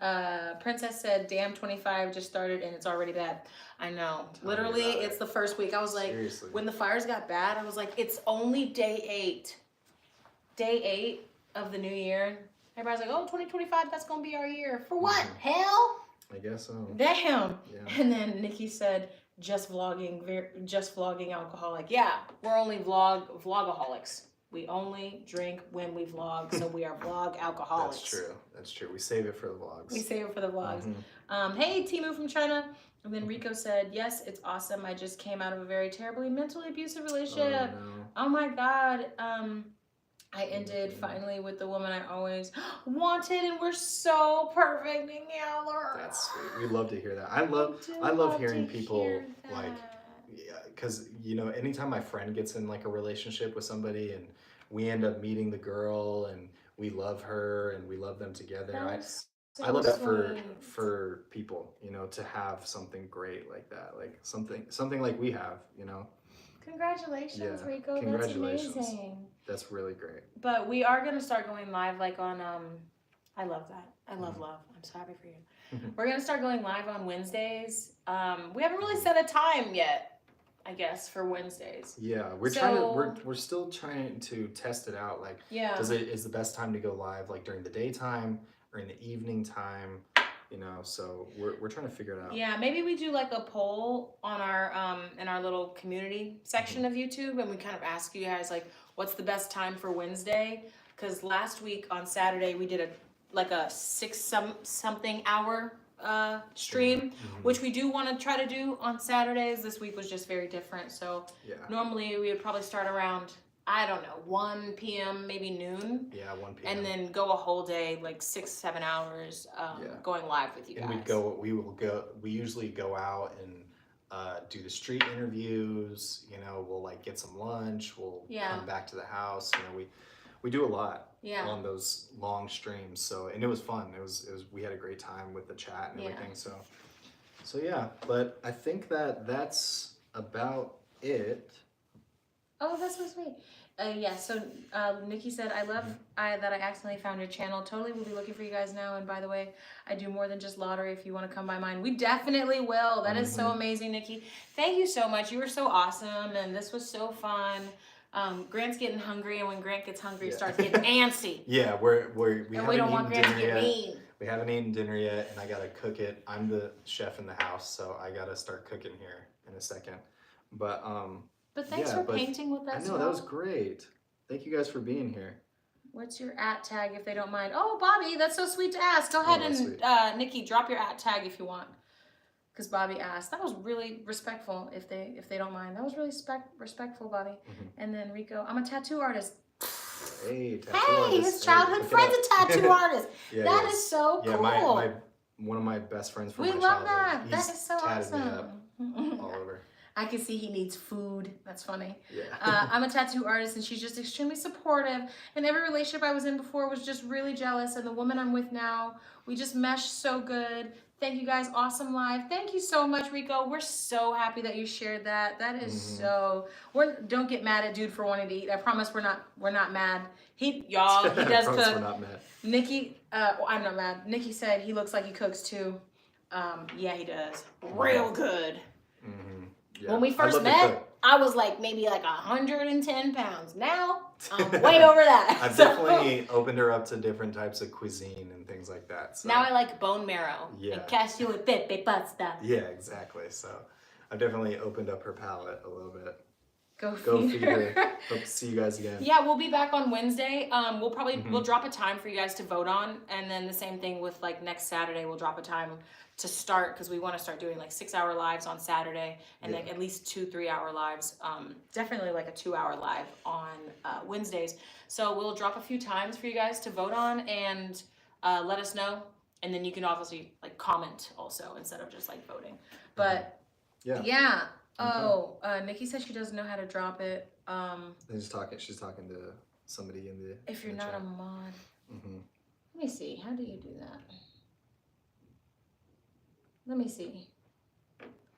Princess said, damn, 25 just started and it's already bad. I know. Literally, it's the first week. I was like, seriously. When the fires got bad, I was like, it's only day 8. Day 8 of the new year. Everybody's like, oh, 2025, that's going to be our year. For what? Hell? I guess so. Damn. Yeah. And then Nikki said, just vlogging alcoholic. Yeah, we're only vlogaholics. We only drink when we vlog, so we are vlog alcoholics. That's true. That's true. We save it for the vlogs. We save it for the vlogs. Hey, Timu from China. And then Rico said, yes, it's awesome. I just came out of a very terribly mentally abusive relationship. Oh, no. Oh my God. I ended finally with the woman I always wanted, and we're so perfect together. That's sweet. We love to hear that. I love hearing people like, because you know, anytime my friend gets in like a relationship with somebody and we end up meeting the girl and we love her and we love them together, I love that for people, you know, to have something great like that, like something like we have, you know. Congratulations, Rico. Congratulations. That's amazing. That's really great. But we are gonna start going live like on I love that. I love love. I'm so happy for you. We're gonna start going live on Wednesdays. We haven't really set a time yet, I guess, for Wednesdays. Yeah, we're still trying to test it out. Like, Yeah. is the best time to go live like during the daytime or in the evening time? You know, so we're trying to figure it out. Yeah, maybe we do like a poll on our in our little community section of YouTube, and we kind of ask you guys like, what's the best time for Wednesday? Because last week on Saturday we did a 6-something hour stream, which we do want to try to do on Saturdays. This week was just very different. So normally we would probably start around, I don't know, 1 p.m., maybe noon. Yeah, 1 p.m. And then go a whole day, like 6-7 hours, going live with you guys. And we usually go out and do the street interviews. You know, we'll like get some lunch. We'll come back to the house. You know, we do a lot on those long streams. So, and it was fun. It was we had a great time with the chat and everything. So yeah, but I think that's about it. Oh, that's so sweet. So Nikki said, I love that I accidentally found your channel. Totally will be looking for you guys now. And by the way, I do more than just lottery if you want to come by mine. We definitely will. That is so amazing, Nikki. Thank you so much. You were so awesome. And this was so fun. Grant's getting hungry. And when Grant gets hungry, he starts getting antsy. Yeah, we don't want Grant to get mean. We haven't eaten dinner yet, and I gotta cook it. I'm the chef in the house, so I gotta start cooking here in a second. But thanks for painting with us. I know, that was great. Thank you guys for being here. What's your @tag if they don't mind? Oh, Bobby, that's so sweet to ask. Go ahead and Nikki, drop your @tag if you want. Because Bobby asked. That was really respectful if they don't mind. That was really respectful, Bobby. And then Rico, I'm a tattoo artist. Hey, tattoo artist. His childhood friend's a tattoo artist. That is so cool. Yeah, one of my best friends from my childhood. We love that. That is so awesome. Me up all over. I can see he needs food. That's funny. Yeah. I'm a tattoo artist, and she's just extremely supportive. And every relationship I was in before was just really jealous. And the woman I'm with now, we just mesh so good. Thank you guys. Awesome live. Thank you so much, Rico. We're so happy that you shared that. That is so. Don't get mad at dude for wanting to eat. I promise we're not mad. He does cook. We're not mad. Nikki, I'm not mad. Nikki said he looks like he cooks too. Yeah, he does. Real good. Yeah. When we first met, I was like maybe like 110 pounds. Now I'm way over that. I've definitely opened her up to different types of cuisine and things like that. So. Now I like bone marrow and cashew and pepe pasta. Yeah, exactly. So I've definitely opened up her palate a little bit. Go feed her. Hope to see you guys again. Yeah, we'll be back on Wednesday. We'll drop a time for you guys to vote on, and then the same thing with like next Saturday. We'll drop a time to start because we want to start doing like 6-hour lives on Saturday and like at least 2-3 hour lives. Definitely like a 2-hour live on Wednesdays. So we'll drop a few times for you guys to vote on and let us know, and then you can obviously like comment also instead of just like voting. But yeah. Oh, Nikki said she doesn't know how to drop it. She's talking to somebody in the. If you're not a mod. Let me see. How do you do that? Let me see.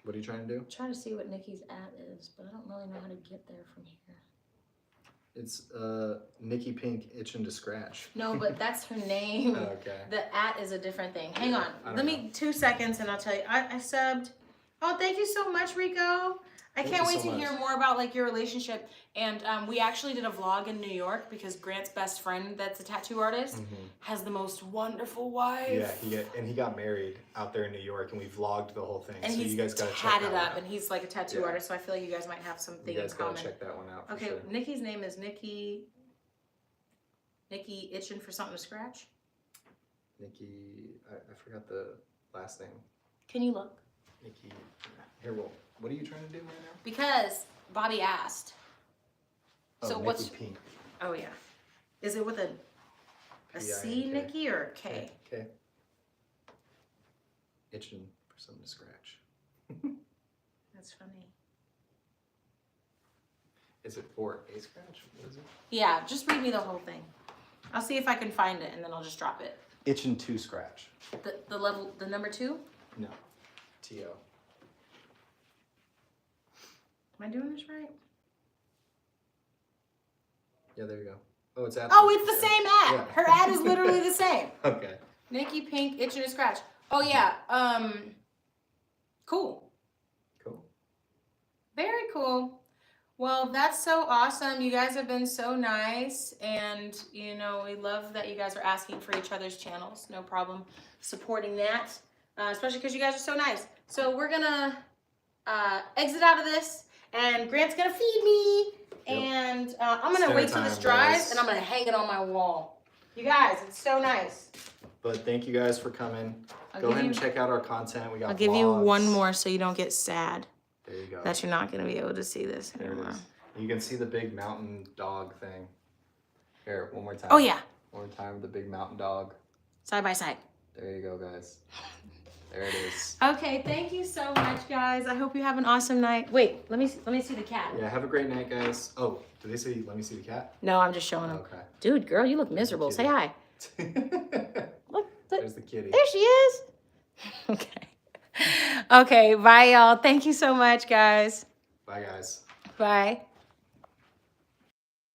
What are you trying to do? Try to see what Nikki's @ is, but I don't really know how to get there from here. It's Nikki Pink itching to scratch. No, but that's her name. Okay. The @ is a different thing. Hang on. Let me 2 seconds and I'll tell you. I subbed. Oh, thank you so much, Rico. I can't wait to hear more about like your relationship. And we actually did a vlog in New York because Grant's best friend, that's a tattoo artist, has the most wonderful wife. Yeah, he got married out there in New York, and we vlogged the whole thing. And so he's you guys gotta check tatted that up, out. and he's like a tattoo artist. So I feel like you guys might have something in common. You guys gotta check that one out. Okay, sure. Nikki's name is Nikki itching for something to scratch. Nikki, I forgot the last name. Can you look? Nikki. Here, what are you trying to do right now? Because Bobby asked. Oh, so Nikki what's Pink. Oh yeah. Is it with a C, Nikki, or a K? K. Itching for something to scratch. That's funny. Is it for a scratch? What is it? Yeah, just read me the whole thing. I'll see if I can find it and then I'll just drop it. Itching to scratch. The number 2? No. T-O. Am I doing this right? Yeah, there you go. Oh, it's at. Oh, it's the same ad. Yeah. Her ad is literally the same. Okay. Nikki Pink, itching to scratch. Oh yeah. Cool. Cool. Very cool. Well, that's so awesome. You guys have been so nice, and you know we love that you guys are asking for each other's channels. No problem supporting that, especially because you guys are so nice. So we're gonna exit out of this, and Grant's gonna feed me, and I'm gonna Dinner wait till this time, dries, guys. and I'm gonna hang it on my wall. You guys, it's so nice. But thank you guys for coming. Go ahead and check out our content. We got. I'll give you one vlogs. more so you don't get sad There you go. that you're not gonna be able to see this There it anymore. is. You can see the big mountain dog thing. Here, one more time. Oh yeah, One more time, the big mountain dog. side by side. There you go, guys. There it is. Okay, thank you so much, guys. I hope you have an awesome night. Wait, let me see the cat. Yeah, have a great night, guys. Oh, did they say let me see the cat? No, I'm just showing him. Okay. Dude, girl, you look miserable. Say hi. Look, There's the kitty. there she is. Okay. Okay, bye, y'all. Thank you so much, guys. Bye, guys. Bye.